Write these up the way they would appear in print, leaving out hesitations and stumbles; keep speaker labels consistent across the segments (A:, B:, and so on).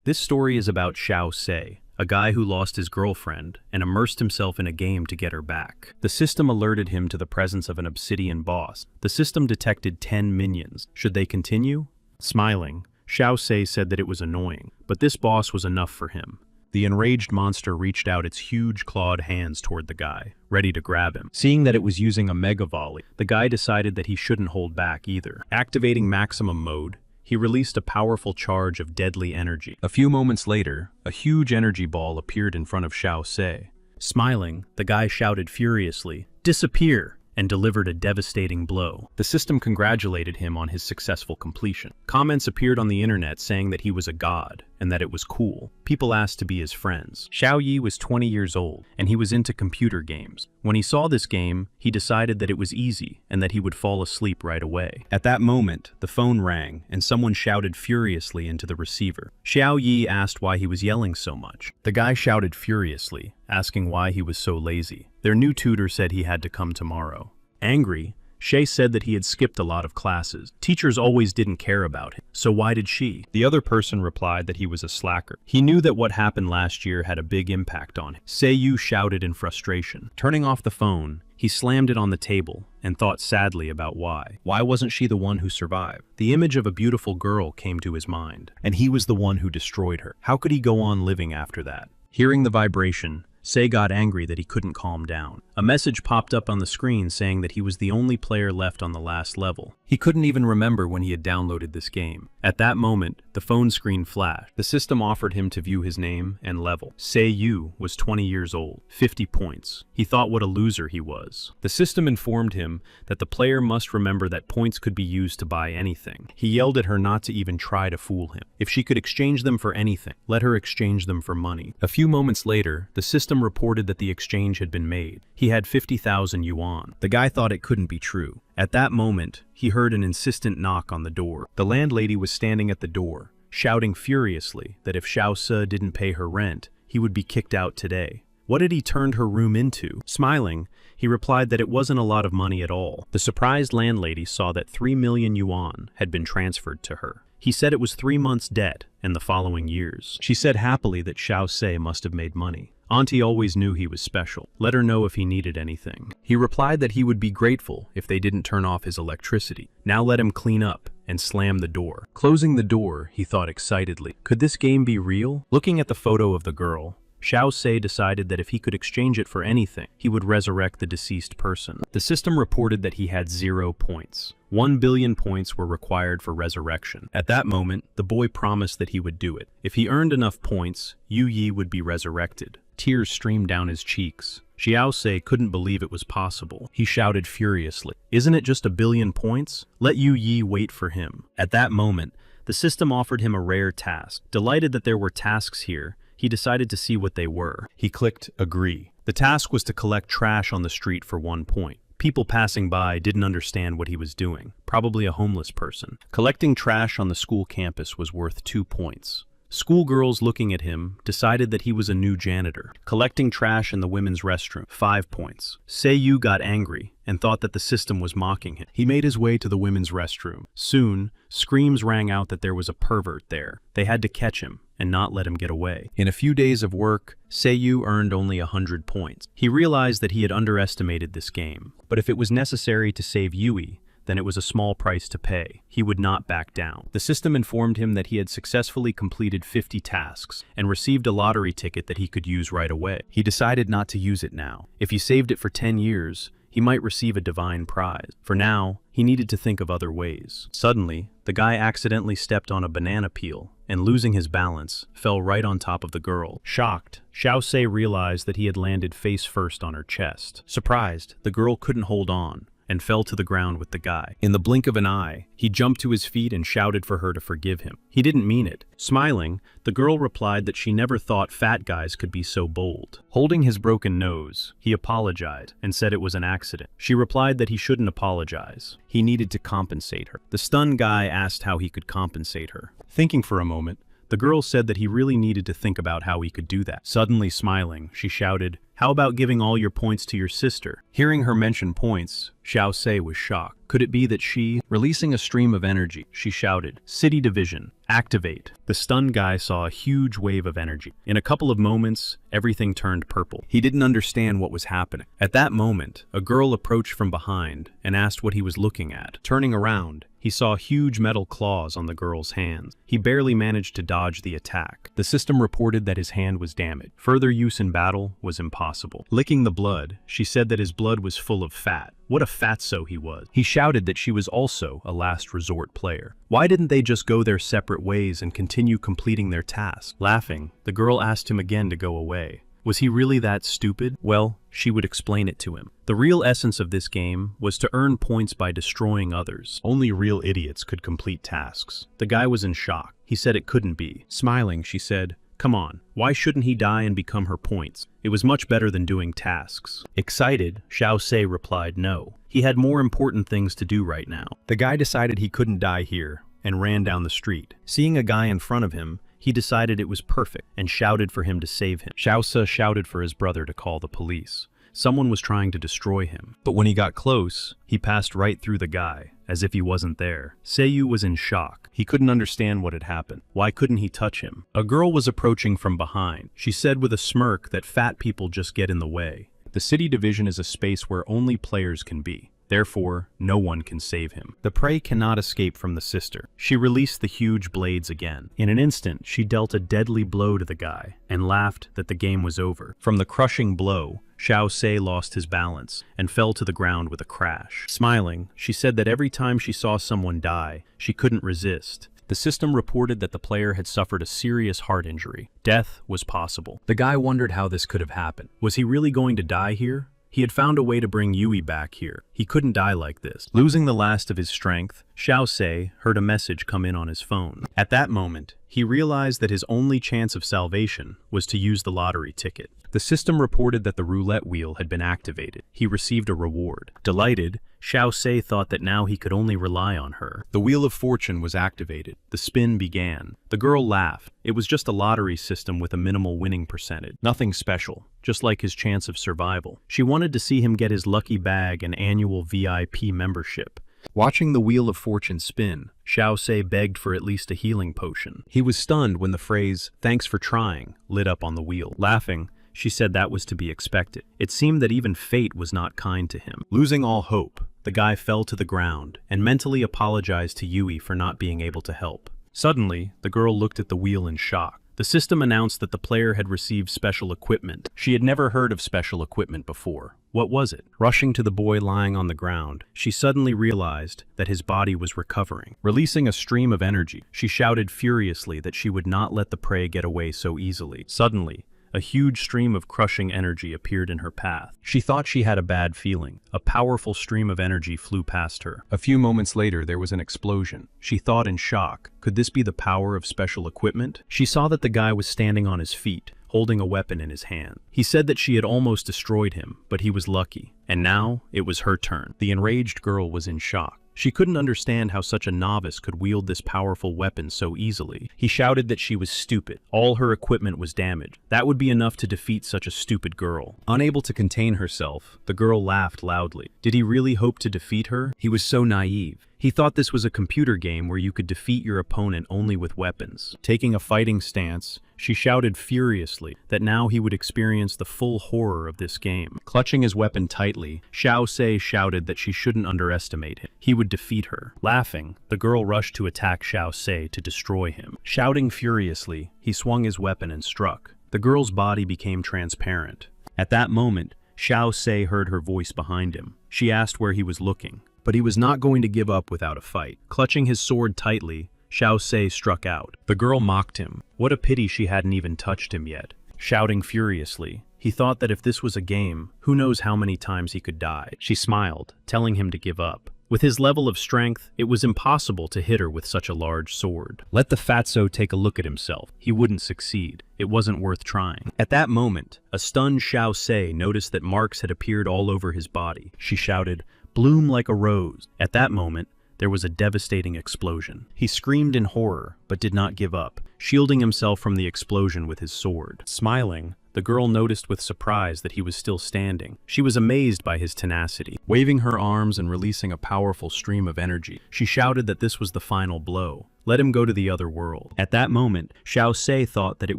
A: This story is about Xiao Se, a guy who lost his girlfriend and immersed himself in a game to get her back. The system alerted him to the presence of an obsidian boss. The system detected 10 minions. Should they continue? Smiling, Xiao Se said that it was annoying, but this boss was enough for him. The enraged monster reached out its huge clawed hands toward the guy, ready to grab him. Seeing that it was using a mega volley, the guy decided that he shouldn't hold back either. Activating maximum mode, he released a powerful charge of deadly energy. A few moments later, a huge energy ball appeared in front of Xiao Se. Smiling, the guy shouted furiously, "Disappear!" and delivered a devastating blow. The system congratulated him on his successful completion. Comments appeared on the internet saying that he was a god and that it was cool. People asked to be his friends. Xiao Yi was 20 years old, and he was into computer games. When he saw this game, he decided that it was easy and that he would fall asleep right away. At that moment, the phone rang, and someone shouted furiously into the receiver. Xiao Yi asked why he was yelling so much. The guy shouted furiously, asking why he was so lazy. Their new tutor said he had to come tomorrow. Angry, Shay said that he had skipped a lot of classes. Teachers always didn't care about him, so why did she? The other person replied that he was a slacker. He knew that what happened last year had a big impact on him. Seiyu shouted in frustration. Turning off the phone, he slammed it on the table and thought sadly about why. Why wasn't she the one who survived? The image of a beautiful girl came to his mind, and he was the one who destroyed her. How could he go on living after that? Hearing the vibration, Sei got angry that he couldn't calm down. A message popped up on the screen saying that he was the only player left on the last level. He couldn't even remember when he had downloaded this game. At that moment, the phone screen flashed. The system offered him to view his name and level. Sei Yu was 20 years old, 50 points. He thought what a loser he was. The system informed him that the player must remember that points could be used to buy anything. He yelled at her not to even try to fool him. If she could exchange them for anything, let her exchange them for money. A few moments later, the system reported that the exchange had been made. He had 50,000 yuan. The guy thought it couldn't be true. At that moment, he heard an insistent knock on the door. The landlady was standing at the door, shouting furiously that if Xiao Se didn't pay her rent, he would be kicked out today. What had he turned her room into? Smiling, he replied that it wasn't a lot of money at all. The surprised landlady saw that 3 million yuan had been transferred to her. He said it was 3 months' debt and the following years. She said happily that Xiao Se must have made money. Auntie always knew he was special. Let her know if he needed anything. He replied that he would be grateful if they didn't turn off his electricity. Now let him clean up and slam the door. Closing the door, he thought excitedly, could this game be real? Looking at the photo of the girl, Xiao Se decided that if he could exchange it for anything, he would resurrect the deceased person. The system reported that he had 0 points. 1 billion points were required for resurrection. At that moment, the boy promised that he would do it. If he earned enough points, Yu Yi would be resurrected. Tears streamed down his cheeks. Xiao Se couldn't believe it was possible. He shouted furiously, "Isn't it just 1 billion points? Let Yu Yi wait for him." At that moment, the system offered him a rare task. Delighted that there were tasks here, he decided to see what they were. He clicked agree. The task was to collect trash on the street for 1 point. People passing by didn't understand what he was doing, probably a homeless person. Collecting trash on the school campus was worth 2 points. Schoolgirls looking at him decided that he was a new janitor. Collecting trash in the women's restroom, 5 points. Seiyu got angry and thought that the system was mocking him. He made his way to the women's restroom. Soon, screams rang out that there was a pervert there. They had to catch him and not let him get away. In a few days of work, Seiyu earned only 100 points. He realized that he had underestimated this game, but if it was necessary to save Yui, then it was a small price to pay. He would not back down. The system informed him that he had successfully completed 50 tasks and received a lottery ticket that he could use right away. He decided not to use it now. If he saved it for 10 years, he might receive a divine prize. For now, he needed to think of other ways. Suddenly, the guy accidentally stepped on a banana peel and, losing his balance, fell right on top of the girl. Shocked, Xiao Se realized that he had landed face first on her chest. Surprised, the girl couldn't hold on and fell to the ground with the guy. In the blink of an eye, he jumped to his feet and shouted for her to forgive him. He didn't mean it. Smiling, the girl replied that she never thought fat guys could be so bold. Holding his broken nose, he apologized and said it was an accident. She replied that he shouldn't apologize. He needed to compensate her. The stunned guy asked how he could compensate her. Thinking for a moment, the girl said that he really needed to think about how he could do that. Suddenly smiling, she shouted, "How about giving all your points to your sister?" Hearing her mention points, Xiao Se was shocked. Could it be that she, releasing a stream of energy, she shouted, "City Division, Activate. The stunned guy saw a huge wave of energy. In a couple of moments, everything turned purple. He didn't understand what was happening. At that moment, a girl approached from behind and asked what he was looking at. Turning around, he saw huge metal claws on the girl's hands. He barely managed to dodge the attack. The system reported that his hand was damaged. Further use in battle was impossible. Licking the blood, she said that his blood was full of fat. What a fatso he was. He shouted that she was also a last resort player. Why didn't they just go their separate ways and continue completing their task? Laughing, the girl asked him again to go away. Was he really that stupid? Well, she would explain it to him. The real essence of this game was to earn points by destroying others. Only real idiots could complete tasks. The guy was in shock. He said it couldn't be. Smiling, she said, "Come on, why shouldn't he die and become her points? It was much better than doing tasks." Excited, Xiao Se replied no. He had more important things to do right now. The guy decided he couldn't die here and ran down the street. Seeing a guy in front of him, he decided it was perfect and shouted for him to save him. Xiao Se shouted for his brother to call the police. Someone was trying to destroy him. But when he got close, he passed right through the guy, as if he wasn't there. Seiyu was in shock. He couldn't understand what had happened. Why couldn't he touch him? A girl was approaching from behind. She said with a smirk that fat people just get in the way. The city division is a space where only players can be. Therefore, no one can save him. The prey cannot escape from the sister. She released the huge blades again. In an instant, she dealt a deadly blow to the guy and laughed that the game was over. From the crushing blow, Xiao Se lost his balance and fell to the ground with a crash. Smiling, she said that every time she saw someone die, she couldn't resist. The system reported that the player had suffered a serious heart injury. Death was possible. The guy wondered how this could have happened. Was he really going to die here? He had found a way to bring Yui back here. He couldn't die like this. Losing the last of his strength, Xiao Se heard a message come in on his phone. At that moment, he realized that his only chance of salvation was to use the lottery ticket. The system reported that the roulette wheel had been activated. He received a reward. Delighted, Xiao Se thought that now he could only rely on her. The wheel of fortune was activated. The spin began. The girl laughed. It was just a lottery system with a minimal winning percentage. Nothing special, just like his chance of survival. She wanted to see him get his lucky bag and annual VIP membership. Watching the wheel of fortune spin, Xiao Se begged for at least a healing potion. He was stunned when the phrase, "Thanks for trying," lit up on the wheel. Laughing, she said that was to be expected. It seemed that even fate was not kind to him. Losing all hope, the guy fell to the ground and mentally apologized to Yui for not being able to help. Suddenly, the girl looked at the wheel in shock. The system announced that the player had received special equipment. She had never heard of special equipment before. What was it? Rushing to the boy lying on the ground, she suddenly realized that his body was recovering. Releasing a stream of energy, she shouted furiously that she would not let the prey get away so easily. Suddenly, a huge stream of crushing energy appeared in her path. She thought she had a bad feeling. A powerful stream of energy flew past her. A few moments later, there was an explosion. She thought in shock, could this be the power of special equipment? She saw that the guy was standing on his feet, holding a weapon in his hand. He said that she had almost destroyed him, but he was lucky. And now, it was her turn. The enraged girl was in shock. She couldn't understand how such a novice could wield this powerful weapon so easily. He shouted that she was stupid. All her equipment was damaged. That would be enough to defeat such a stupid girl. Unable to contain herself, the girl laughed loudly. Did he really hope to defeat her? He was so naive. He thought this was a computer game where you could defeat your opponent only with weapons. Taking a fighting stance, she shouted furiously that now he would experience the full horror of this game. Clutching his weapon tightly, Xiao Se shouted that she shouldn't underestimate him. He would defeat her. Laughing, the girl rushed to attack Xiao Se to destroy him. Shouting furiously, he swung his weapon and struck. The girl's body became transparent. At that moment, Xiao Se heard her voice behind him. She asked where he was looking. But he was not going to give up without a fight. Clutching his sword tightly, Xiao Se struck out. The girl mocked him. What a pity she hadn't even touched him yet. Shouting furiously, he thought that if this was a game, who knows how many times he could die. She smiled, telling him to give up. With his level of strength, it was impossible to hit her with such a large sword. Let the fatso take a look at himself. He wouldn't succeed. It wasn't worth trying. At that moment, a stunned Xiao Se noticed that marks had appeared all over his body. She shouted, "Bloom like a rose." At that moment, there was a devastating explosion. He screamed in horror, but did not give up, shielding himself from the explosion with his sword. Smiling, the girl noticed with surprise that he was still standing. She was amazed by his tenacity. Waving her arms and releasing a powerful stream of energy, she shouted that this was the final blow. Let him go to the other world. At that moment, Xiao Se thought that it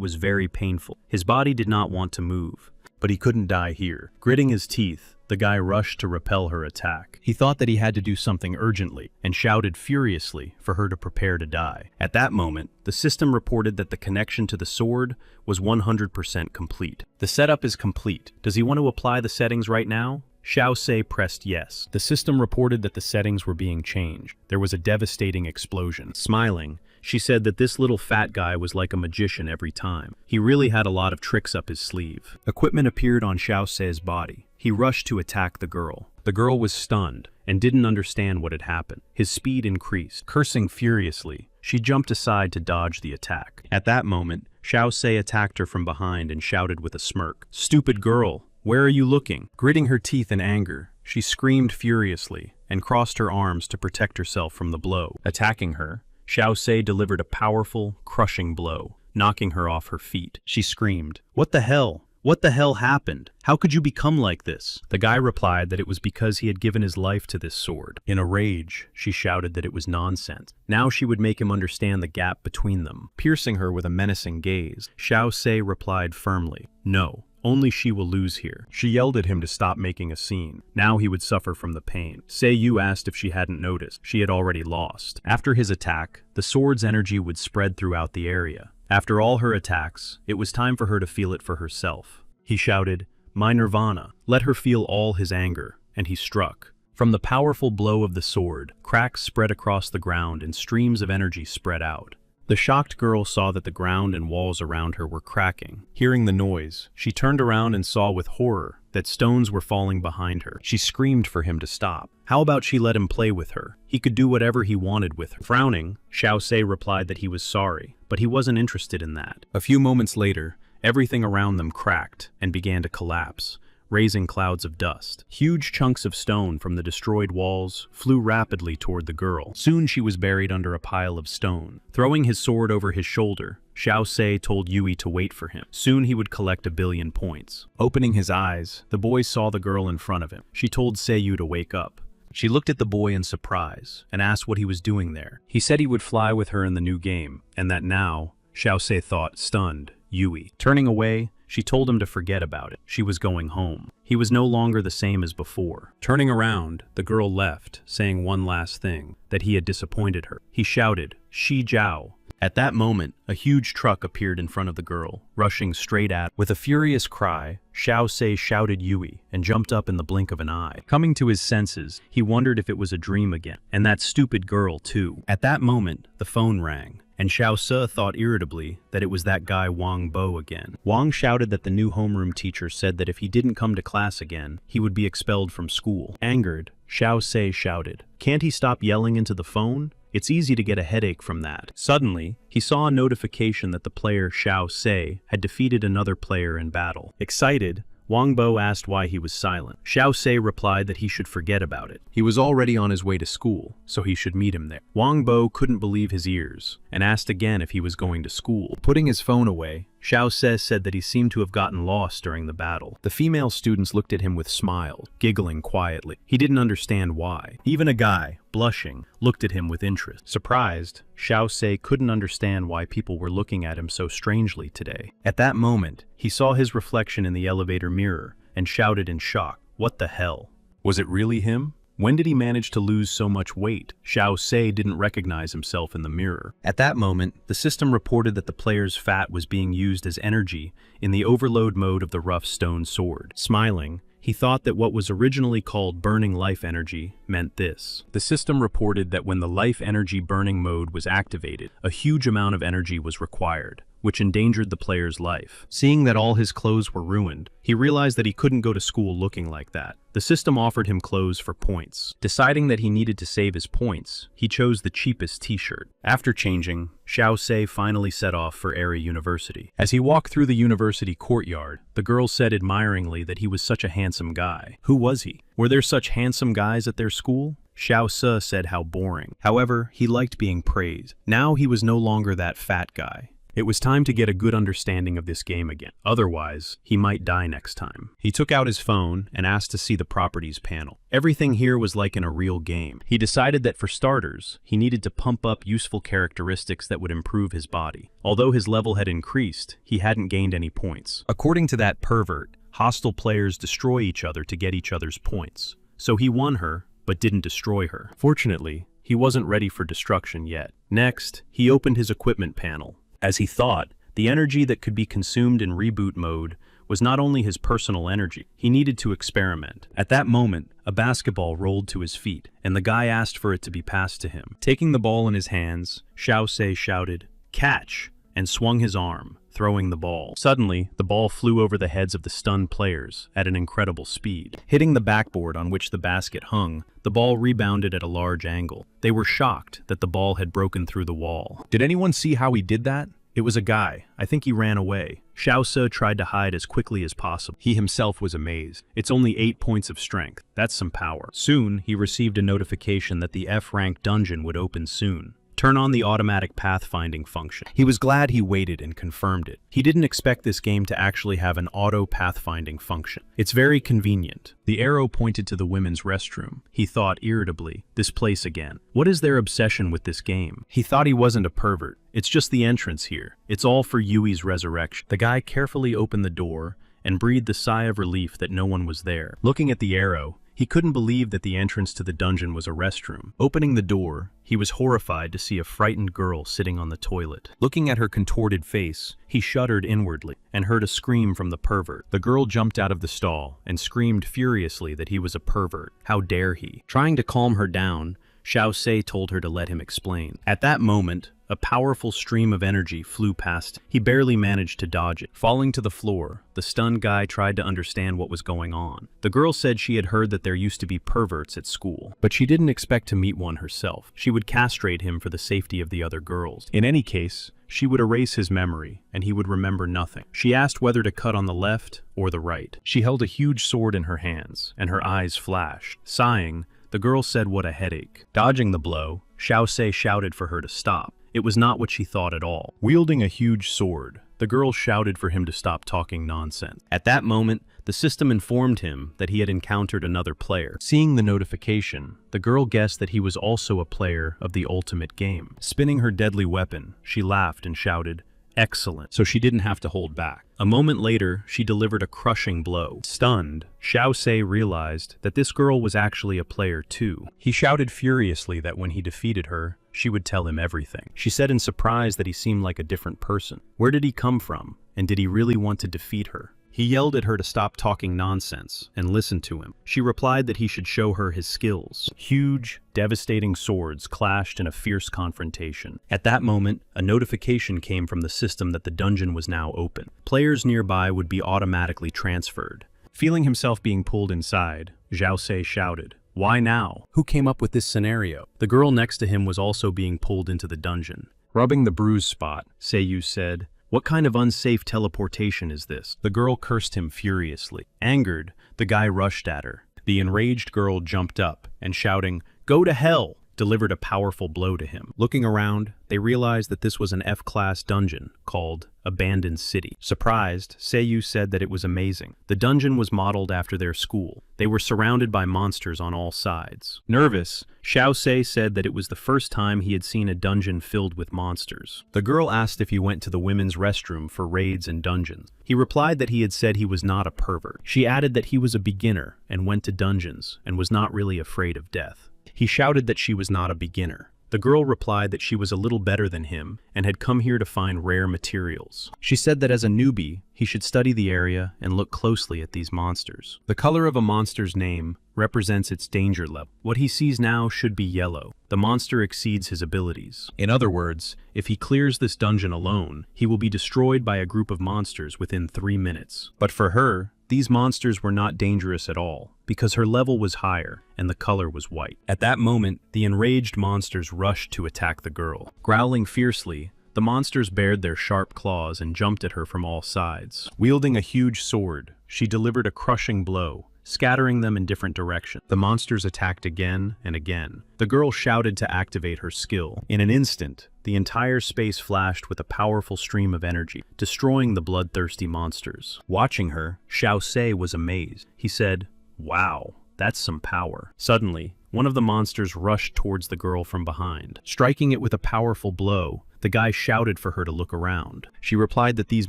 A: was very painful. His body did not want to move, but he couldn't die here. Gritting his teeth, the guy rushed to repel her attack. He thought that he had to do something urgently and shouted furiously for her to prepare to die. At that moment, the system reported that the connection to the sword was 100% complete. The setup is complete. Does he want to apply the settings right now? Xiao Se pressed yes. The system reported that the settings were being changed. There was a devastating explosion. Smiling, she said that this little fat guy was like a magician every time. He really had a lot of tricks up his sleeve. Equipment appeared on Xiao Se's body. He rushed to attack the girl. The girl was stunned and didn't understand what had happened. His speed increased. Cursing furiously, she jumped aside to dodge the attack. At that moment, Xiao Se attacked her from behind and shouted with a smirk, "Stupid girl, where are you looking?" Gritting her teeth in anger, she screamed furiously and crossed her arms to protect herself from the blow. Attacking her, Xiao Se delivered a powerful, crushing blow, knocking her off her feet. She screamed, "What the hell? What the hell happened? How could you become like this?" The guy replied that it was because he had given his life to this sword. In a rage, she shouted that it was nonsense. Now she would make him understand the gap between them. Piercing her with a menacing gaze, Xiao Se replied firmly, "No. Only she will lose here." She yelled at him to stop making a scene. Now he would suffer from the pain. Seiyu asked if she hadn't noticed. She had already lost. After his attack, the sword's energy would spread throughout the area. After all her attacks, it was time for her to feel it for herself. He shouted, "My nirvana." Let her feel all his anger, and he struck. From the powerful blow of the sword, cracks spread across the ground and streams of energy spread out. The shocked girl saw that the ground and walls around her were cracking. Hearing the noise, she turned around and saw with horror that stones were falling behind her. She screamed for him to stop. How about she let him play with her? He could do whatever he wanted with her. Frowning, Xiao Se replied that he was sorry, but he wasn't interested in that. A few moments later, everything around them cracked and began to collapse, raising clouds of dust. Huge chunks of stone from the destroyed walls flew rapidly toward the girl. Soon she was buried under a pile of stone. Throwing his sword over his shoulder, Xiao Se told Yui to wait for him. Soon he would collect 1,000,000,000 points. Opening his eyes, the boy saw the girl in front of him. She told Seiyu to wake up. She looked at the boy in surprise and asked what he was doing there. He said he would fly with her in the new game, and that now, Xiao Se thought, stunned, Yui. Turning away, she told him to forget about it. She was going home. He was no longer the same as before. Turning around, the girl left, saying one last thing, that he had disappointed her. He shouted, "Shi Jiao." At that moment, a huge truck appeared in front of the girl, rushing straight at her. With a furious cry, Xiao Se shouted Yui and jumped up in the blink of an eye. Coming to his senses, he wondered if it was a dream again, and that stupid girl too. At that moment, the phone rang, and Xiao Se thought irritably that it was that guy Wang Bo again. Wang shouted that the new homeroom teacher said that if he didn't come to class again, he would be expelled from school. Angered, Xiao Se shouted, "Can't he stop yelling into the phone? It's easy to get a headache from that." Suddenly, he saw a notification that the player Xiao Se had defeated another player in battle. Excited, Wang Bo asked why he was silent. Xiao Se replied that he should forget about it. He was already on his way to school, so he should meet him there. Wang Bo couldn't believe his ears and asked again if he was going to school. Putting his phone away, Xiao Se said that he seemed to have gotten lost during the battle. The female students looked at him with smiles, giggling quietly. He didn't understand why. Even a guy, blushing, looked at him with interest. Surprised, Xiao Se couldn't understand why people were looking at him so strangely today. At that moment, he saw his reflection in the elevator mirror and shouted in shock, "What the hell? Was it really him? When did he manage to lose so much weight?" Xiao Se didn't recognize himself in the mirror. At that moment, the system reported that the player's fat was being used as energy in the overload mode of the rough stone sword. Smiling, he thought that what was originally called burning life energy meant this. The system reported that when the life energy burning mode was activated, a huge amount of energy was required, which endangered the player's life. Seeing that all his clothes were ruined, he realized that he couldn't go to school looking like that. The system offered him clothes for points. Deciding that he needed to save his points, he chose the cheapest t-shirt. After changing, Xiao Se finally set off for Eri University. As he walked through the university courtyard, the girl said admiringly that he was such a handsome guy. Who was he? Were there such handsome guys at their school? Xiao Se said how boring. However, he liked being praised. Now he was no longer that fat guy. It was time to get a good understanding of this game again. Otherwise, he might die next time. He took out his phone and asked to see the properties panel. Everything here was like in a real game. He decided that for starters, he needed to pump up useful characteristics that would improve his body. Although his level had increased, he hadn't gained any points. According to that pervert, hostile players destroy each other to get each other's points. So he won her, but didn't destroy her. Fortunately, he wasn't ready for destruction yet. Next, he opened his equipment panel. As he thought, the energy that could be consumed in reboot mode was not only his personal energy. He needed to experiment. At that moment, a basketball rolled to his feet, and the guy asked for it to be passed to him. Taking the ball in his hands, Xiao Se shouted, "Catch!" and swung his arm, throwing the ball. Suddenly, the ball flew over the heads of the stunned players at an incredible speed. Hitting the backboard on which the basket hung, the ball rebounded at a large angle. They were shocked that the ball had broken through the wall. Did anyone see how he did that? It was a guy. I think he ran away. Xiao Se tried to hide as quickly as possible. He himself was amazed. It's only 8 points of strength. That's some power. Soon, he received a notification that the F-rank dungeon would open soon. Turn on the automatic pathfinding function. He was glad he waited and confirmed it. He didn't expect this game to actually have an auto pathfinding function. It's very convenient. The arrow pointed to the women's restroom. He thought irritably, this place again. What is their obsession with this game? He thought he wasn't a pervert. It's just the entrance here. It's all for Yui's resurrection. The guy carefully opened the door and breathed a sigh of relief that no one was there. Looking at the arrow, he couldn't believe that the entrance to the dungeon was a restroom. Opening the door, he was horrified to see a frightened girl sitting on the toilet. Looking at her contorted face, he shuddered inwardly and heard a scream from the pervert. The girl jumped out of the stall and screamed furiously that he was a pervert. How dare he? Trying to calm her down, Xiao Se told her to let him explain. At that moment, a powerful stream of energy flew past. He barely managed to dodge it. Falling to the floor, the stunned guy tried to understand what was going on. The girl said she had heard that there used to be perverts at school, but she didn't expect to meet one herself. She would castrate him for the safety of the other girls. In any case, she would erase his memory, and he would remember nothing. She asked whether to cut on the left or the right. She held a huge sword in her hands, and her eyes flashed. Sighing, the girl said what a headache. Dodging the blow, Xiao Se shouted for her to stop. It was not what she thought at all. Wielding a huge sword, the girl shouted for him to stop talking nonsense. At that moment, the system informed him that he had encountered another player. Seeing the notification, the girl guessed that he was also a player of the ultimate game. Spinning her deadly weapon, she laughed and shouted, "Excellent," so she didn't have to hold back. A moment later, she delivered a crushing blow. Stunned, Xiao Se realized that this girl was actually a player too. He shouted furiously that when he defeated her, she would tell him everything. She said in surprise that he seemed like a different person. Where did he come from, and did he really want to defeat her? He yelled at her to stop talking nonsense and listen to him. She replied that he should show her his skills. Huge, devastating swords clashed in a fierce confrontation. At that moment, a notification came from the system that the dungeon was now open. Players nearby would be automatically transferred. Feeling himself being pulled inside, Xiao Se shouted, "Why now? Who came up with this scenario?" The girl next to him was also being pulled into the dungeon. Rubbing the bruised spot, Seiyu said, "What kind of unsafe teleportation is this?" The girl cursed him furiously. Angered, the guy rushed at her. The enraged girl jumped up and shouting, "Go to hell!" delivered a powerful blow to him. Looking around, they realized that this was an F-class dungeon called Abandoned City. Surprised, Seiyu said that it was amazing. The dungeon was modeled after their school. They were surrounded by monsters on all sides. Nervous, Xiao Se said that it was the first time he had seen a dungeon filled with monsters. The girl asked if he went to the women's restroom for raids and dungeons. He replied that he had said he was not a pervert. She added that he was a beginner and went to dungeons and was not really afraid of death. He shouted that she was not a beginner. The girl replied that she was a little better than him and had come here to find rare materials. She said that as a newbie, he should study the area and look closely at these monsters. The color of a monster's name represents its danger level. What he sees now should be yellow. The monster exceeds his abilities. In other words, if he clears this dungeon alone, he will be destroyed by a group of monsters within 3 minutes. But for her, these monsters were not dangerous at all, because her level was higher and the color was white. At that moment, the enraged monsters rushed to attack the girl. Growling fiercely, the monsters bared their sharp claws and jumped at her from all sides. Wielding a huge sword, she delivered a crushing blow, scattering them in different directions. The monsters attacked again and again. The girl shouted to activate her skill. In an instant, the entire space flashed with a powerful stream of energy, destroying the bloodthirsty monsters. Watching her, Xiao Se was amazed. He said, "Wow, that's some power." Suddenly, one of the monsters rushed towards the girl from behind. Striking it with a powerful blow, the guy shouted for her to look around. She replied that these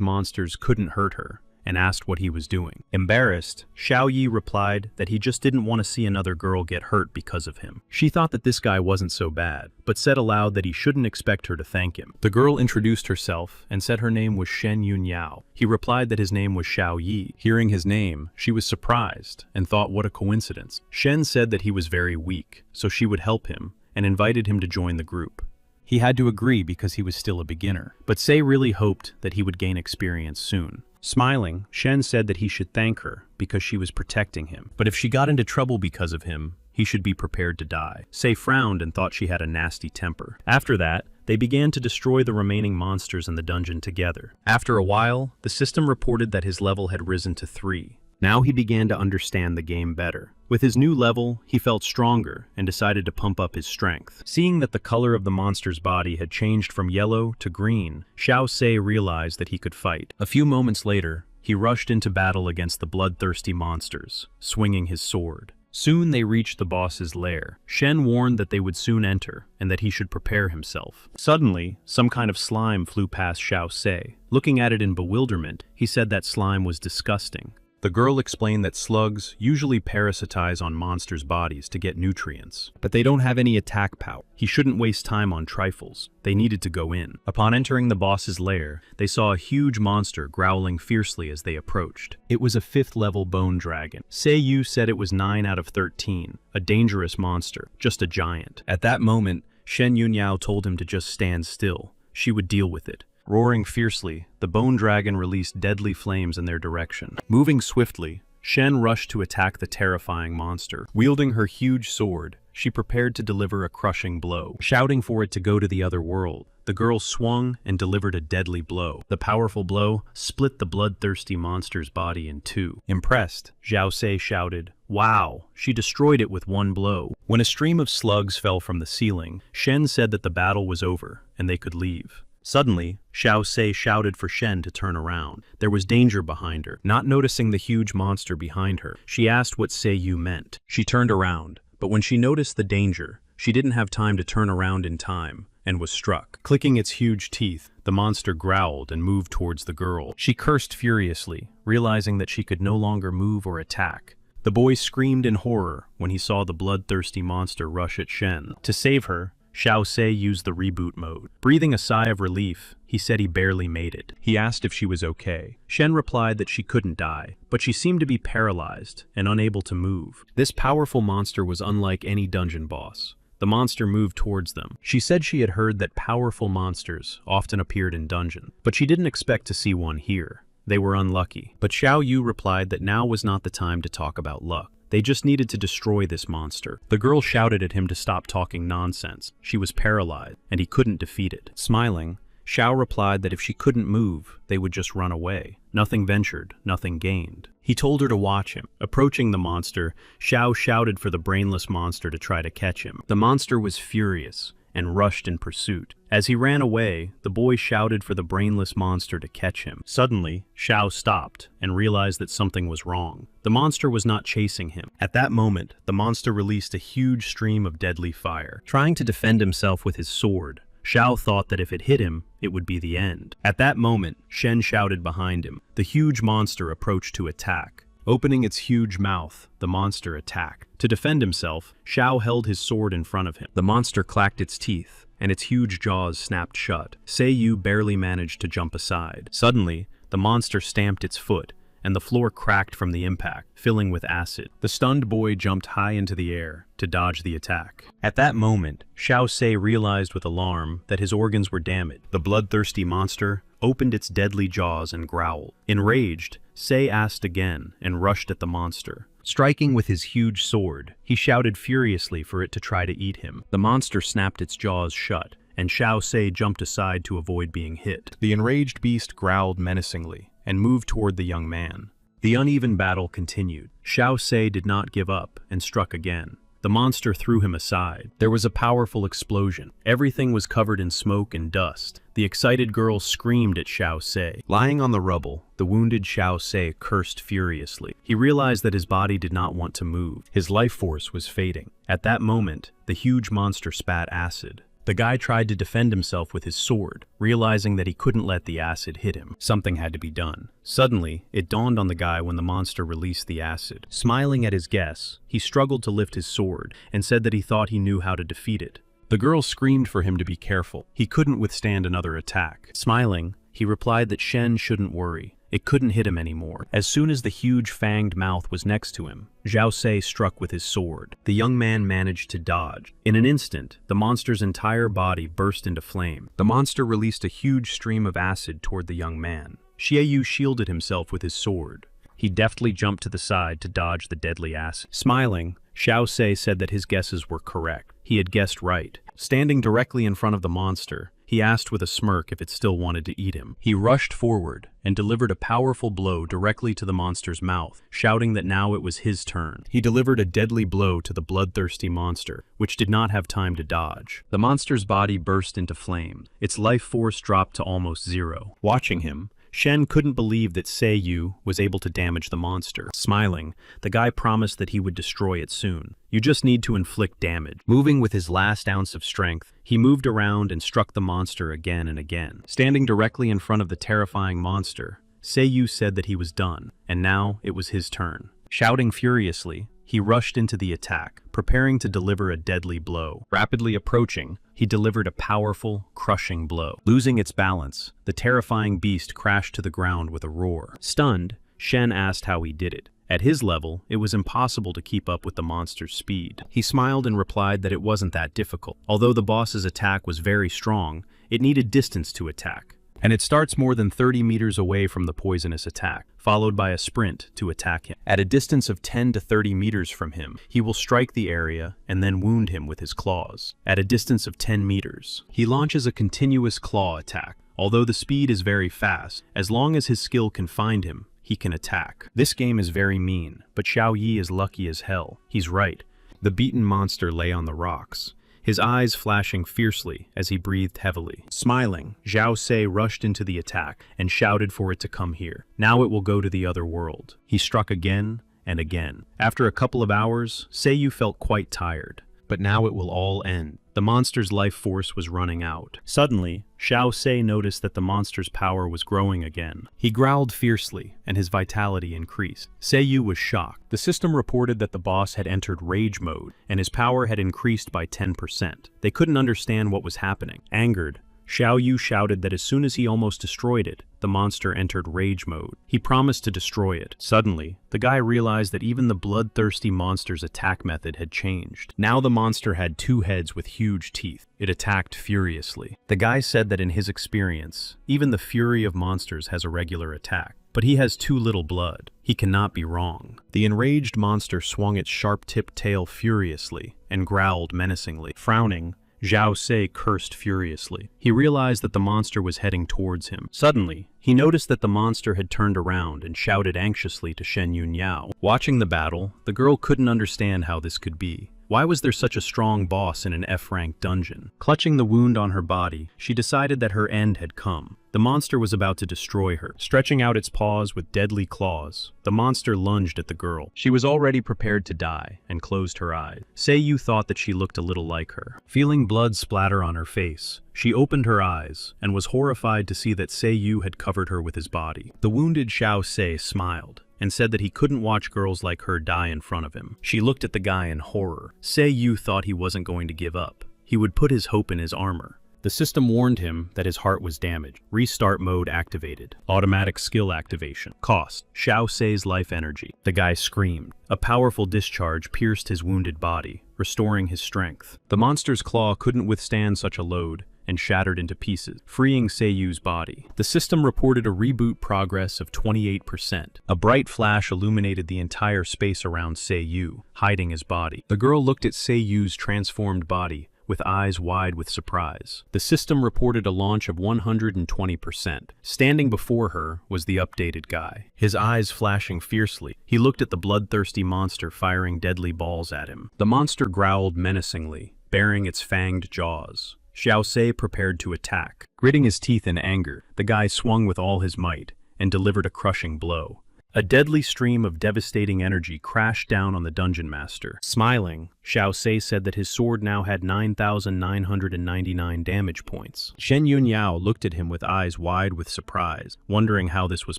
A: monsters couldn't hurt her, and asked what he was doing. Embarrassed, Xiao Yi replied that he just didn't want to see another girl get hurt because of him. She thought that this guy wasn't so bad, but said aloud that he shouldn't expect her to thank him. The girl introduced herself and said her name was Shen Yun Yao. He replied that his name was Xiao Yi. Hearing his name, she was surprised and thought what a coincidence. Shen said that he was very weak, so she would help him, and invited him to join the group. He had to agree because he was still a beginner, but Sei really hoped that he would gain experience soon. Smiling, Shen said that he should thank her because she was protecting him, but if she got into trouble because of him, he should be prepared to die. Sei frowned and thought she had a nasty temper. After that, they began to destroy the remaining monsters in the dungeon together. After a while, the system reported that his level had risen to 3. Now he began to understand the game better. With his new level, he felt stronger and decided to pump up his strength. Seeing that the color of the monster's body had changed from yellow to green, Xiao Se realized that he could fight. A few moments later, he rushed into battle against the bloodthirsty monsters, swinging his sword. Soon they reached the boss's lair. Shen warned that they would soon enter, and that he should prepare himself. Suddenly, some kind of slime flew past Xiao Se. Looking at it in bewilderment, he said that slime was disgusting. The girl explained that slugs usually parasitize on monsters' bodies to get nutrients, but they don't have any attack power. He shouldn't waste time on trifles. They needed to go in. Upon entering the boss's lair, they saw a huge monster growling fiercely as they approached. It was a 5th-level bone dragon. Seiyu said it was 9 out of 13, a dangerous monster, just a giant. At that moment, Shen Yunyao told him to just stand still. She would deal with it. Roaring fiercely, the bone dragon released deadly flames in their direction. Moving swiftly, Shen rushed to attack the terrifying monster. Wielding her huge sword, she prepared to deliver a crushing blow. Shouting for it to go to the other world, the girl swung and delivered a deadly blow. The powerful blow split the bloodthirsty monster's body in 2. Impressed, Xiao Se shouted, "Wow, she destroyed it with one blow." When a stream of slugs fell from the ceiling, Shen said that the battle was over and they could leave. Suddenly, Xiao Se shouted for Shen to turn around. There was danger behind her. Not noticing the huge monster behind her, she asked what Seiyu meant. She turned around, but when she noticed the danger, she didn't have time to turn around in time, and was struck. Clicking its huge teeth, the monster growled and moved towards the girl. She cursed furiously, realizing that she could no longer move or attack. The boy screamed in horror when he saw the bloodthirsty monster rush at Shen. To save her, Xiao Se used the reboot mode. Breathing a sigh of relief, he said he barely made it. He asked if she was okay. Shen replied that she couldn't die, but she seemed to be paralyzed and unable to move. This powerful monster was unlike any dungeon boss. The monster moved towards them. She said she had heard that powerful monsters often appeared in dungeon, but she didn't expect to see one here. They were unlucky. But Xiao Yu replied that now was not the time to talk about luck. They just needed to destroy this monster. The girl shouted at him to stop talking nonsense. She was paralyzed, and he couldn't defeat it. Smiling, Xiao replied that if she couldn't move, they would just run away. Nothing ventured, nothing gained. He told her to watch him. Approaching the monster, Xiao shouted for the brainless monster to try to catch him. The monster was furious and rushed in pursuit. As he ran away, the boy shouted for the brainless monster to catch him. Suddenly, Xiao stopped and realized that something was wrong. The monster was not chasing him. At that moment, the monster released a huge stream of deadly fire. Trying to defend himself with his sword, Xiao thought that if it hit him, it would be the end. At that moment, Shen shouted behind him. The huge monster approached to attack. Opening its huge mouth, the monster attacked. To defend himself, Xiao held his sword in front of him. The monster clacked its teeth, and its huge jaws snapped shut. Seiyu barely managed to jump aside. Suddenly, the monster stamped its foot, and the floor cracked from the impact, filling with acid. The stunned boy jumped high into the air to dodge the attack. At that moment, Xiao Se realized with alarm that his organs were damaged. The bloodthirsty monster opened its deadly jaws and growled. Enraged, Se asked again and rushed at the monster. Striking with his huge sword, he shouted furiously for it to try to eat him. The monster snapped its jaws shut, and Xiao Se jumped aside to avoid being hit. The enraged beast growled menacingly and moved toward the young man. The uneven battle continued. Xiao Se did not give up and struck again. the monster threw him aside. There was a powerful explosion. Everything was covered in smoke and dust. The excited girl screamed at Xiao Se. Lying on the rubble, the wounded Xiao Se cursed furiously. He realized that his body did not want to move. His life force was fading. At that moment, the huge monster spat acid. The guy tried to defend himself with his sword, realizing that he couldn't let the acid hit him. Something had to be done. Suddenly, it dawned on the guy when the monster released the acid. Smiling at his guess, he struggled to lift his sword and said that he thought he knew how to defeat it. The girl screamed for him to be careful. He couldn't withstand another attack. Smiling, he replied that Shen shouldn't worry. It couldn't hit him anymore. As soon as the huge fanged mouth was next to him, Xiao Se struck with his sword. The young man managed to dodge. In an instant, the monster's entire body burst into flame. The monster released a huge stream of acid toward the young man. Xiaoyu shielded himself with his sword. He deftly jumped to the side to dodge the deadly acid. Smiling, Xiao Se said that his guesses were correct. He had guessed right. Standing directly in front of the monster, he asked with a smirk if it still wanted to eat him. He rushed forward and delivered a powerful blow directly to the monster's mouth, shouting that now it was his turn. He delivered a deadly blow to the bloodthirsty monster, which did not have time to dodge. The monster's body burst into flames. Its life force dropped to almost zero. Watching him, Shen couldn't believe that Seiyu was able to damage the monster. Smiling, the guy promised that he would destroy it soon. You just need to inflict damage. Moving with his last ounce of strength, he moved around and struck the monster again and again. Standing directly in front of the terrifying monster, Seiyu said that he was done, and now it was his turn. Shouting furiously, he rushed into the attack, preparing to deliver a deadly blow. Rapidly approaching, he delivered a powerful, crushing blow. Losing its balance, the terrifying beast crashed to the ground with a roar. Stunned, Shen asked how he did it. At his level, it was impossible to keep up with the monster's speed. He smiled and replied that it wasn't that difficult. Although the boss's attack was very strong, it needed distance to attack. And it starts more than 30 meters away from the poisonous attack, followed by a sprint to attack him. At a distance of 10 to 30 meters from him, he will strike the area and then wound him with his claws. At a distance of 10 meters, he launches a continuous claw attack. Although the speed is very fast, as long as his skill can find him, he can attack. This game is very mean, but Xiao Yi is lucky as hell. He's right. The beaten monster lay on the rocks, his eyes flashing fiercely as he breathed heavily. Smiling, Xiao Se rushed into the attack and shouted for it to come here. Now it will go to the other world. He struck again and again. After a couple of hours, Seiyu felt quite tired. But now it will all end. The monster's life force was running out. Suddenly, Xiao Se noticed that the monster's power was growing again. He growled fiercely, and his vitality increased. Seiyu was shocked. The system reported that the boss had entered rage mode, and his power had increased by 10%. They couldn't understand what was happening. Angered, Xiao Yu shouted that as soon as he almost destroyed it, the monster entered rage mode. He promised to destroy it. Suddenly, the guy realized that even the bloodthirsty monster's attack method had changed. Now the monster had two heads with huge teeth. It attacked furiously. The guy said that in his experience, even the fury of monsters has a regular attack. But he has too little blood. He cannot be wrong. The enraged monster swung its sharp-tipped tail furiously and growled menacingly. Frowning, Xiao Se cursed furiously. He realized that the monster was heading towards him. Suddenly, he noticed that the monster had turned around and shouted anxiously to Shen Yunyao. Watching the battle, the girl couldn't understand how this could be. Why was there such a strong boss in an F-rank dungeon? Clutching the wound on her body, she decided that her end had come. The monster was about to destroy her. Stretching out its paws with deadly claws, the monster lunged at the girl. She was already prepared to die and closed her eyes. Seiyu thought that she looked a little like her. Feeling blood splatter on her face, she opened her eyes and was horrified to see that Seiyu had covered her with his body. The wounded Xiao Se smiled and said that he couldn't watch girls like her die in front of him. She looked at the guy in horror. Seiyu thought he wasn't going to give up. He would put his hope in his armor. The system warned him that his heart was damaged. Restart mode activated. Automatic skill activation. Cost: Xiao Se's life energy. The guy screamed. A powerful discharge pierced his wounded body, restoring his strength. The monster's claw couldn't withstand such a load and shattered into pieces, freeing Seiyu's body. The system reported a reboot progress of 28%. A bright flash illuminated the entire space around Seiyu, hiding his body. The girl looked at Seiyu's transformed body with eyes wide with surprise. The system reported a launch of 120%. Standing before her was the updated guy, his eyes flashing fiercely. He looked at the bloodthirsty monster firing deadly balls at him. The monster growled menacingly, baring its fanged jaws. Xiao Se prepared to attack. Gritting his teeth in anger, the guy swung with all his might and delivered a crushing blow. A deadly stream of devastating energy crashed down on the dungeon master. Smiling, Xiao Se said that his sword now had 9,999 damage points. Shen Yunyao looked at him with eyes wide with surprise, wondering how this was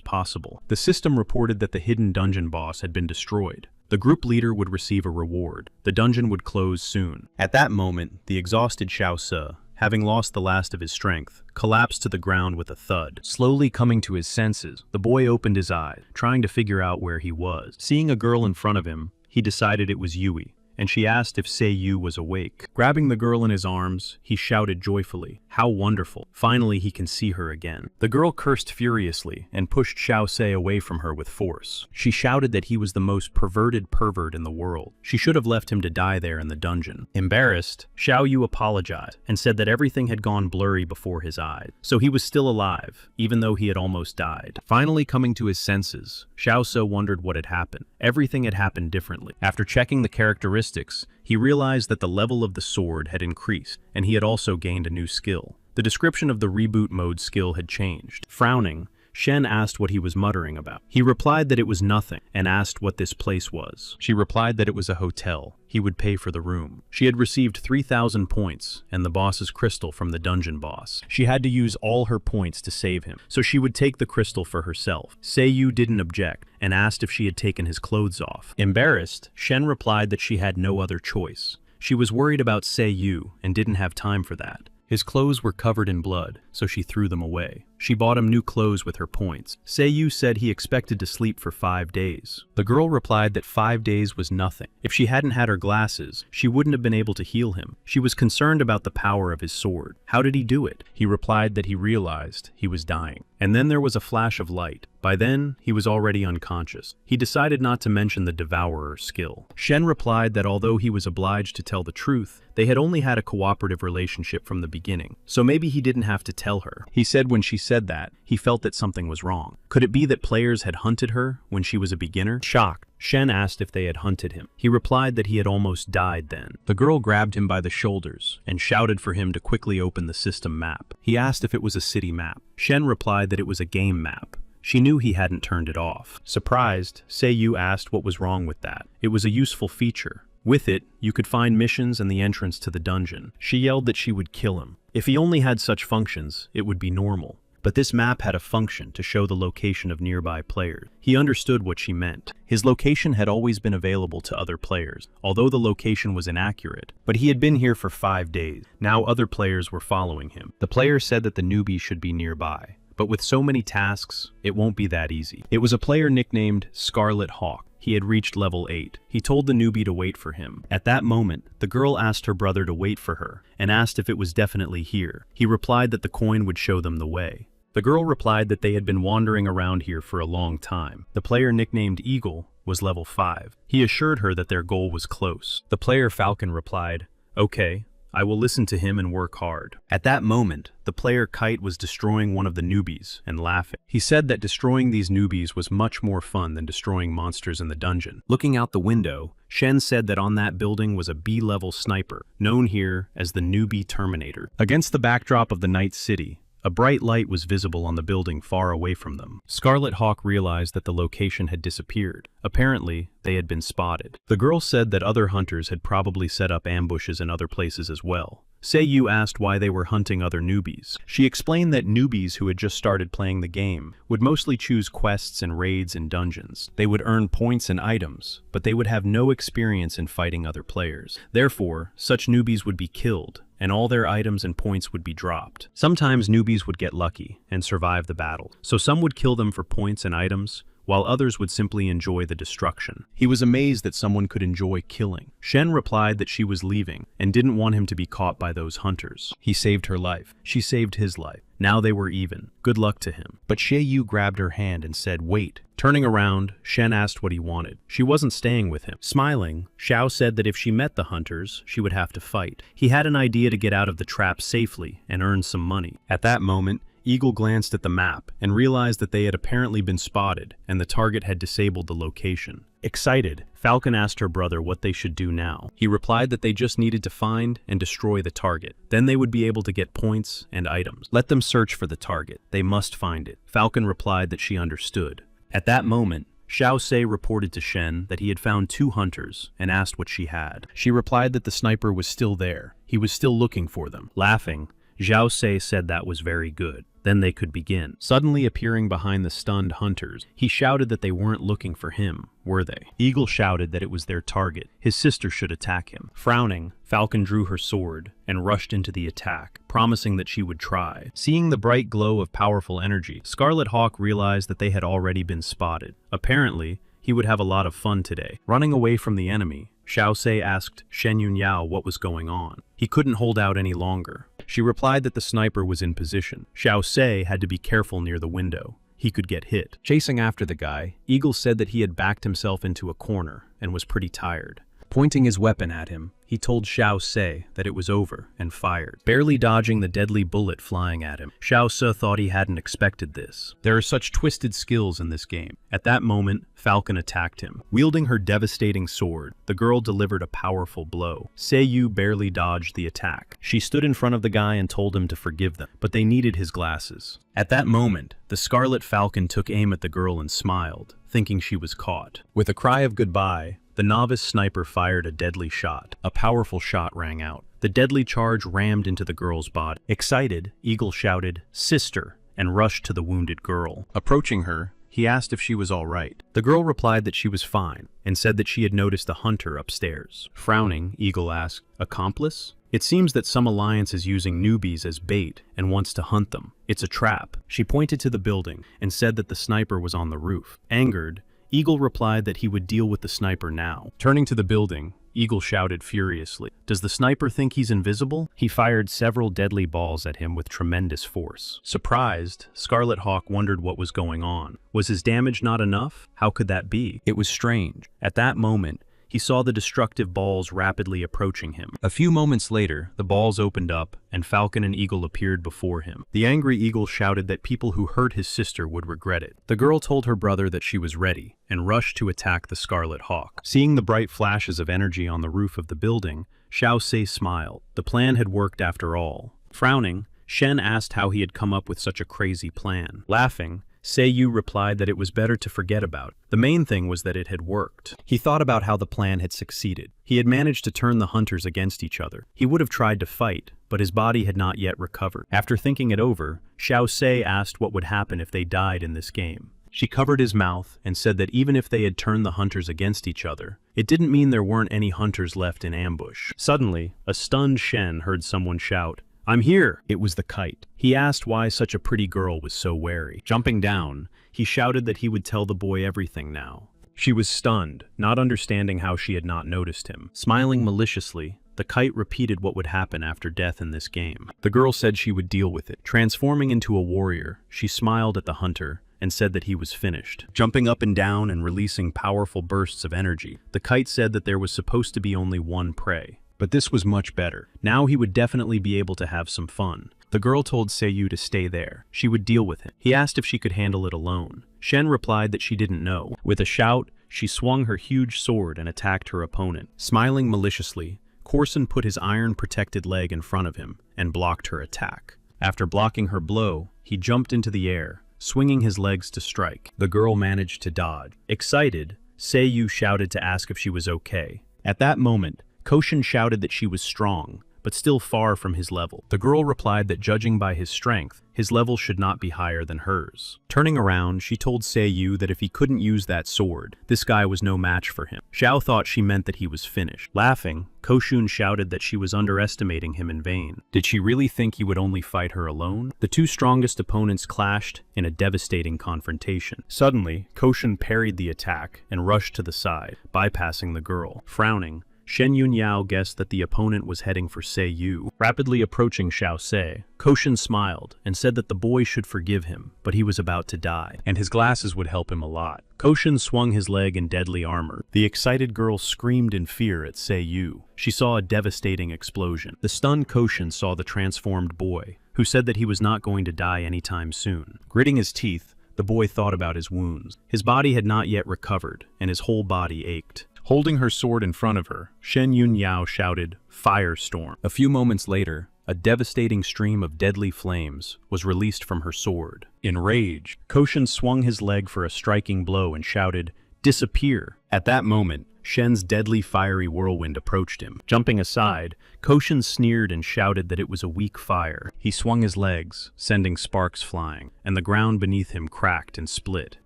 A: possible. The system reported that the hidden dungeon boss had been destroyed. The group leader would receive a reward. The dungeon would close soon. At that moment, the exhausted Xiao Se, having lost the last of his strength, collapsed to the ground with a thud. Slowly coming to his senses, the boy opened his eyes, trying to figure out where he was. Seeing a girl in front of him, he decided it was Yui, and she asked if Seiyu was awake. Grabbing the girl in his arms, he shouted joyfully, "How wonderful! Finally he can see her again." The girl cursed furiously and pushed Xiao Se away from her with force. She shouted that he was the most perverted pervert in the world. She should have left him to die there in the dungeon. Embarrassed, Xiao Yu apologized and said that everything had gone blurry before his eyes, so he was still alive, even though he had almost died. Finally coming to his senses, Xiao Se wondered what had happened. Everything had happened differently. After checking the characteristics, he realized that the level of the sword had increased, and he had also gained a new skill. The description of the reboot mode skill had changed. Frowning, Shen asked what he was muttering about. He replied that it was nothing, and asked what this place was. She replied that it was a hotel. He would pay for the room. She had received 3,000 points and the boss's crystal from the dungeon boss. She had to use all her points to save him, so she would take the crystal for herself. Seiyu didn't object and asked if she had taken his clothes off. Embarrassed, Shen replied that she had no other choice. She was worried about Seiyu and didn't have time for that. His clothes were covered in blood, so she threw them away. She bought him new clothes with her points. Seiyu said he expected to sleep for 5 days. The girl replied that 5 days was nothing. If she hadn't had her glasses, she wouldn't have been able to heal him. She was concerned about the power of his sword. How did he do it? He replied that he realized he was dying. And then there was a flash of light. By then, he was already unconscious. He decided not to mention the Devourer skill. Shen replied that although he was obliged to tell the truth, they had only had a cooperative relationship from the beginning, so maybe he didn't have to tell her. He said when she said that, he felt that something was wrong. Could it be that players had hunted her when she was a beginner? Shocked, Shen asked if they had hunted him. He replied that he had almost died then. The girl grabbed him by the shoulders and shouted for him to quickly open the system map. He asked if it was a city map. Shen replied that it was a game map. She knew he hadn't turned it off. Surprised, Seiyu asked what was wrong with that. It was a useful feature. With it, you could find missions and the entrance to the dungeon. She yelled that she would kill him. If he only had such functions, it would be normal. But this map had a function to show the location of nearby players. He understood what she meant. His location had always been available to other players, although the location was inaccurate. But he had been here for 5 days. Now other players were following him. The player said that the newbie should be nearby. But with so many tasks, it won't be that easy. It was a player nicknamed Scarlet Hawk. He had reached level 8. He told the newbie to wait for him. At that moment, the girl asked her brother to wait for her, and asked if it was definitely here. He replied that the coin would show them the way. The girl replied that they had been wandering around here for a long time. The player nicknamed Eagle was level 5. He assured her that their goal was close. The player Falcon replied, "Okay, I will listen to him and work hard." At that moment, the player Kite was destroying one of the newbies and laughing. He said that destroying these newbies was much more fun than destroying monsters in the dungeon. Looking out the window, Shen said that on that building was a B-level sniper, known here as the Newbie Terminator. Against the backdrop of the night city, a bright light was visible on the building far away from them. Scarlet Hawk realized that the location had disappeared. Apparently, they had been spotted. The girl said that other hunters had probably set up ambushes in other places as well. Seiyu asked why they were hunting other newbies. She explained that newbies who had just started playing the game would mostly choose quests and raids in dungeons. They would earn points and items, but they would have no experience in fighting other players. Therefore, such newbies would be killed, and all their items and points would be dropped. Sometimes newbies would get lucky and survive the battle, so some would kill them for points and items, while others would simply enjoy the destruction. He was amazed that someone could enjoy killing. Shen replied that she was leaving and didn't want him to be caught by those hunters. He saved her life. She saved his life. Now they were even. Good luck to him. But Yu grabbed her hand and said, "Wait." Turning around, Shen asked what he wanted. She wasn't staying with him. Smiling, Xiao said that if she met the hunters, she would have to fight. He had an idea to get out of the trap safely and earn some money. At that moment, Eagle glanced at the map and realized that they had apparently been spotted and the target had disabled the location. Excited, Falcon asked her brother what they should do now. He replied that they just needed to find and destroy the target. Then they would be able to get points and items. Let them search for the target. They must find it. Falcon replied that she understood. At that moment, Xiao Se reported to Shen that he had found 2 hunters and asked what she had. She replied that the sniper was still there. He was still looking for them. Laughing, Xiao Se said that was very good. Then they could begin. Suddenly appearing behind the stunned hunters, he shouted that they weren't looking for him, were they? Eagle shouted that it was their target. His sister should attack him. Frowning, Falcon drew her sword and rushed into the attack, promising that she would try. Seeing the bright glow of powerful energy, Scarlet Hawk realized that they had already been spotted. Apparently, he would have a lot of fun today. Running away from the enemy, Xiao Se asked Shen Yunyao what was going on. He couldn't hold out any longer. She replied that the sniper was in position. Xiao Se had to be careful near the window. He could get hit. Chasing after the guy, Eagle said that he had backed himself into a corner and was pretty tired. Pointing his weapon at him, he told Xiao Se that it was over and fired, barely dodging the deadly bullet flying at him. Xiao Se thought he hadn't expected this. There are such twisted skills in this game. At that moment, Falcon attacked him. Wielding her devastating sword, the girl delivered a powerful blow. Seiyu barely dodged the attack. She stood in front of the guy and told him to forgive them, but they needed his glasses. At that moment, the Scarlet Falcon took aim at the girl and smiled, thinking she was caught. With a cry of goodbye, the novice sniper fired a deadly shot. A powerful shot rang out. The deadly charge rammed into the girl's body. Excited, Eagle shouted, "Sister," and rushed to the wounded girl. Approaching her, he asked if she was all right. The girl replied that she was fine and said that she had noticed a hunter upstairs. Frowning, Eagle asked, "Accomplice?" It seems that some alliance is using newbies as bait and wants to hunt them. It's a trap. She pointed to the building and said that the sniper was on the roof. Angered, Eagle replied that he would deal with the sniper now. Turning to the building, Eagle shouted furiously, "Does the sniper think he's invisible?" He fired several deadly balls at him with tremendous force. Surprised, Scarlet Hawk wondered what was going on. Was his damage not enough? How could that be? It was strange. At that moment, he saw the destructive balls rapidly approaching him. A few moments later, the balls opened up, and Falcon and Eagle appeared before him. The angry Eagle shouted that people who hurt his sister would regret it. The girl told her brother that she was ready, and rushed to attack the Scarlet Hawk. Seeing the bright flashes of energy on the roof of the building, Xiao Se smiled. The plan had worked after all. Frowning, Shen asked how he had come up with such a crazy plan. Laughing, Seiyu replied that it was better to forget about it. The main thing was that it had worked. He thought about how the plan had succeeded. He had managed to turn the hunters against each other. He would have tried to fight, but his body had not yet recovered. After thinking it over, Xiao Se asked what would happen if they died in this game. She covered his mouth and said that even if they had turned the hunters against each other, it didn't mean there weren't any hunters left in ambush. Suddenly, a stunned Shen heard someone shout, "I'm here!" It was the Kite. He asked why such a pretty girl was so wary. Jumping down, he shouted that he would tell the boy everything now. She was stunned, not understanding how she had not noticed him. Smiling maliciously, the Kite repeated what would happen after death in this game. The girl said she would deal with it. Transforming into a warrior, she smiled at the hunter and said that he was finished. Jumping up and down and releasing powerful bursts of energy, the Kite said that there was supposed to be only one prey. But this was much better. Now he would definitely be able to have some fun. The girl told Seiyu to stay there. She would deal with him. He asked if she could handle it alone. Shen replied that she didn't know. With a shout, she swung her huge sword and attacked her opponent. Smiling maliciously, Corson put his iron-protected leg in front of him and blocked her attack. After blocking her blow, he jumped into the air, swinging his legs to strike. The girl managed to dodge. Excited, Seiyu shouted to ask if she was okay. At that moment, Koshin shouted that she was strong, but still far from his level. The girl replied that judging by his strength, his level should not be higher than hers. Turning around, she told Seiyu that if he couldn't use that sword, this guy was no match for him. Xiao thought she meant that he was finished. Laughing, Koshun shouted that she was underestimating him in vain. Did she really think he would only fight her alone? The two strongest opponents clashed in a devastating confrontation. Suddenly, Koshun parried the attack and rushed to the side, bypassing the girl. Frowning, Shen Yunyao guessed that the opponent was heading for Seiyu. Rapidly approaching Xiao Se, Koshun smiled and said that the boy should forgive him, but he was about to die, and his glasses would help him a lot. Koshun swung his leg in deadly armor. The excited girl screamed in fear at Seiyu. She saw a devastating explosion. The stunned Koshun saw the transformed boy, who said that he was not going to die anytime soon. Gritting his teeth, the boy thought about his wounds. His body had not yet recovered, and his whole body ached. Holding her sword in front of her, Shen Yunyao shouted, "Firestorm." A few moments later, a devastating stream of deadly flames was released from her sword. Enraged, Koshun swung his leg for a striking blow and shouted, "Disappear." At that moment, Shen's deadly fiery whirlwind approached him. Jumping aside, Koshun sneered and shouted that it was a weak fire. He swung his legs, sending sparks flying, and the ground beneath him cracked and split.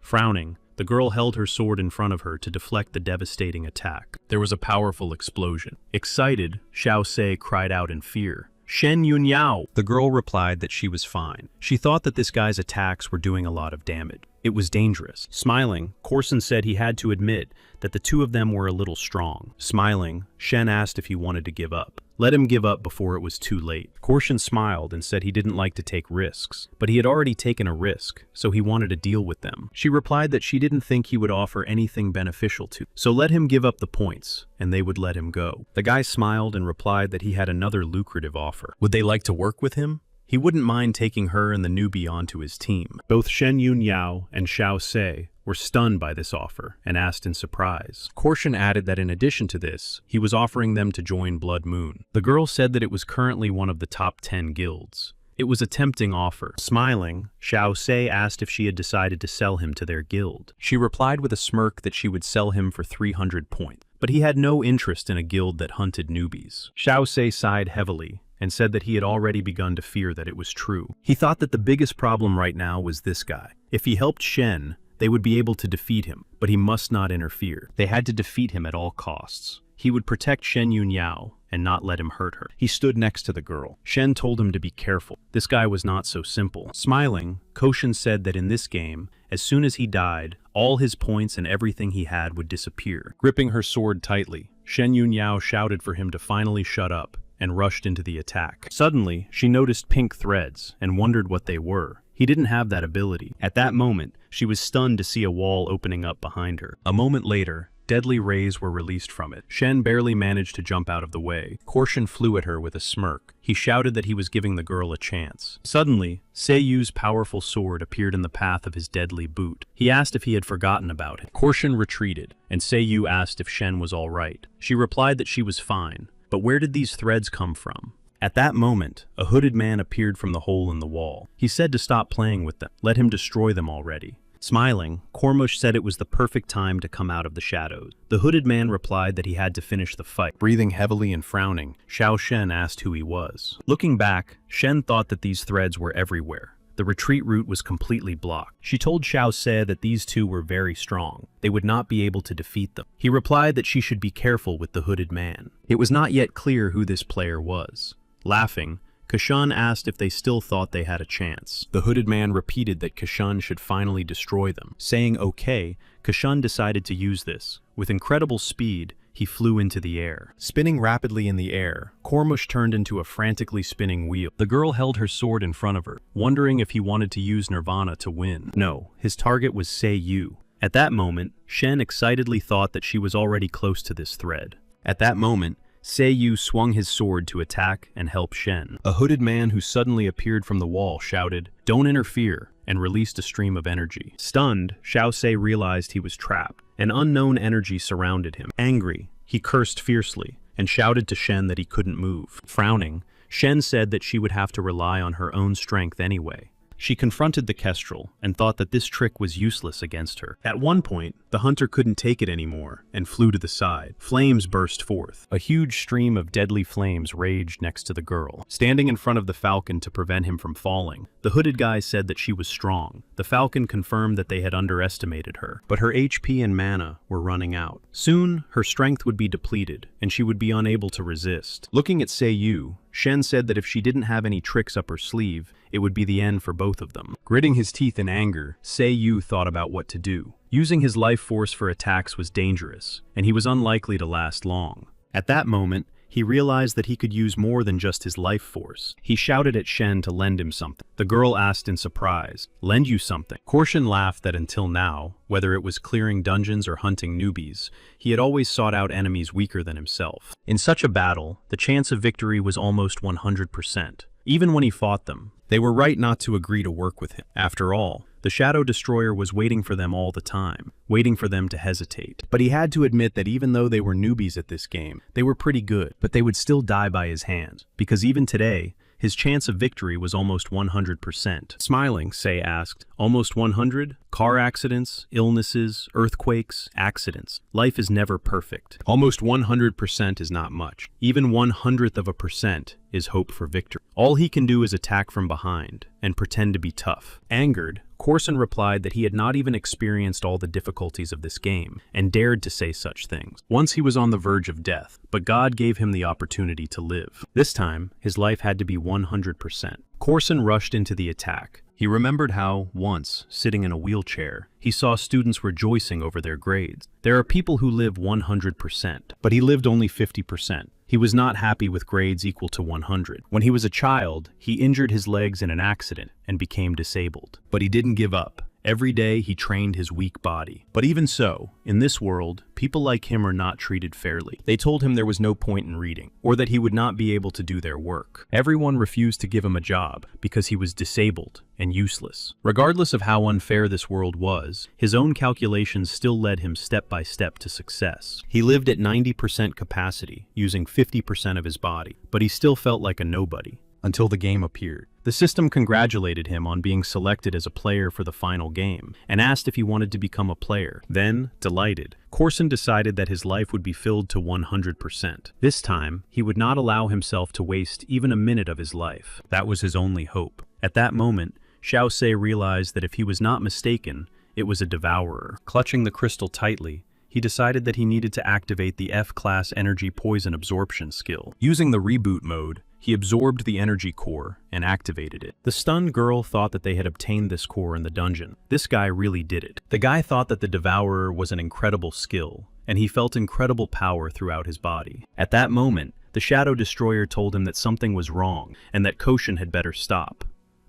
A: Frowning, the girl held her sword in front of her to deflect the devastating attack. There was a powerful explosion. Excited, Xiao Se cried out in fear, "Shen Yunyao!" The girl replied that she was fine. She thought that this guy's attacks were doing a lot of damage. It was dangerous. Smiling, Corson said he had to admit that the two of them were a little strong. Smiling, Shen asked if he wanted to give up. Let him give up before it was too late. Corson smiled and said he didn't like to take risks, but he had already taken a risk, so he wanted to deal with them. She replied that she didn't think he would offer anything beneficial to, so let him give up the points, and they would let him go. The guy smiled and replied that he had another lucrative offer. Would they like to work with him? He wouldn't mind taking her and the newbie onto his team. Both Shen Yunyao and Xiao Se were stunned by this offer and asked in surprise. Corson added that in addition to this, he was offering them to join Blood Moon. The girl said that it was currently one of the top 10 guilds. It was a tempting offer. Smiling, Xiao Se asked if she had decided to sell him to their guild. She replied with a smirk that she would sell him for 300 points. But he had no interest in a guild that hunted newbies. Xiao Se sighed heavily and said that he had already begun to fear that it was true. He thought that the biggest problem right now was this guy. If he helped Shen, they would be able to defeat him, but he must not interfere. They had to defeat him at all costs. He would protect Shen Yunyao and not let him hurt her. He stood next to the girl. Shen told him to be careful. This guy was not so simple. Smiling, Koshun said that in this game, as soon as he died, all his points and everything he had would disappear. Gripping her sword tightly, Shen Yunyao shouted for him to finally shut up and rushed into the attack. Suddenly, she noticed pink threads and wondered what they were. He didn't have that ability. At that moment, she was stunned to see a wall opening up behind her. A moment later, deadly rays were released from it. Shen barely managed to jump out of the way. Korshin flew at her with a smirk. He shouted that he was giving the girl a chance. Suddenly, Seiyu's powerful sword appeared in the path of his deadly boot. He asked if he had forgotten about it. Korshin retreated, and Seiyu asked if Shen was all right. She replied that she was fine. But where did these threads come from? At that moment, a hooded man appeared from the hole in the wall. He said to stop playing with them. Let him destroy them already. Smiling, Kormush said it was the perfect time to come out of the shadows. The hooded man replied that he had to finish the fight. Breathing heavily and frowning, Xiao Shen asked who he was. Looking back, Shen thought that these threads were everywhere. The retreat route was completely blocked. She told Xiao Se that these two were very strong. They would not be able to defeat them. He replied that she should be careful with the hooded man. It was not yet clear who this player was. Laughing, Kashan asked if they still thought they had a chance. The hooded man repeated that Kashan should finally destroy them. Saying okay, Kashan decided to use this. With incredible speed, he flew into the air. Spinning rapidly in the air, Kormush turned into a frantically spinning wheel. The girl held her sword in front of her, wondering if he wanted to use Nirvana to win. No, his target was Seiyu. At that moment, Shen excitedly thought that she was already close to this thread. At that moment, Seiyu swung his sword to attack and help Shen. A hooded man who suddenly appeared from the wall shouted, "Don't interfere," and released a stream of energy. Stunned, Xiao Se realized he was trapped. An unknown energy surrounded him. Angry, he cursed fiercely and shouted to Shen that he couldn't move. Frowning, Shen said that she would have to rely on her own strength anyway. She confronted the kestrel and thought that this trick was useless against her. At one point, the hunter couldn't take it anymore and flew to the side. Flames burst forth. A huge stream of deadly flames raged next to the girl. Standing in front of the falcon to prevent him from falling, the hooded guy said that she was strong. The falcon confirmed that they had underestimated her, but her HP and mana were running out. Soon, her strength would be depleted, and she would be unable to resist. Looking at Seiyu, Shen said that if she didn't have any tricks up her sleeve, it would be the end for both of them. Gritting his teeth in anger, Seiyu thought about what to do. Using his life force for attacks was dangerous, and he was unlikely to last long. At that moment, he realized that he could use more than just his life force. He shouted at Shen to lend him something. The girl asked in surprise, "Lend you something?" Korshin laughed that until now, whether it was clearing dungeons or hunting newbies, he had always sought out enemies weaker than himself. In such a battle, the chance of victory was almost 100%. Even when he fought them, they were right not to agree to work with him. After all, the Shadow Destroyer was waiting for them all the time, waiting for them to hesitate. But he had to admit that even though they were newbies at this game, they were pretty good, but they would still die by his hands, because even today, his chance of victory was almost 100%. Smiling, Sei asked, "Almost 100? Car accidents, illnesses, earthquakes, accidents. Life is never perfect. Almost 100% is not much. Even 1/100% is hope for victory. All he can do is attack from behind and pretend to be tough." Angered, Corson replied that he had not even experienced all the difficulties of this game and dared to say such things. Once he was on the verge of death, but God gave him the opportunity to live. This time, his life had to be 100%. Corson rushed into the attack. He remembered how, once, sitting in a wheelchair, he saw students rejoicing over their grades. There are people who live 100%, but he lived only 50%. He was not happy with grades equal to 100. When he was a child, he injured his legs in an accident and became disabled. But he didn't give up. Every day he trained his weak body. But even so, in this world, people like him are not treated fairly. They told him there was no point in reading, or that he would not be able to do their work. Everyone refused to give him a job because he was disabled and useless. Regardless of how unfair this world was, his own calculations still led him step by step to success. He lived at 90% capacity, using 50% of his body, but he still felt like a nobody. Until the game appeared. The system congratulated him on being selected as a player for the final game, and asked if he wanted to become a player. Then, delighted, Corson decided that his life would be filled to 100%. This time, he would not allow himself to waste even a minute of his life. That was his only hope. At that moment, Xiao Sei realized that if he was not mistaken, it was a devourer. Clutching the crystal tightly, he decided that he needed to activate the F-class energy poison absorption skill. Using the reboot mode, he absorbed the energy core and activated it. The stunned girl thought that they had obtained this core in the dungeon. This guy really did it. The guy thought that the Devourer was an incredible skill, and he felt incredible power throughout his body. At that moment, the Shadow Destroyer told him that something was wrong and that Koshin had better stop.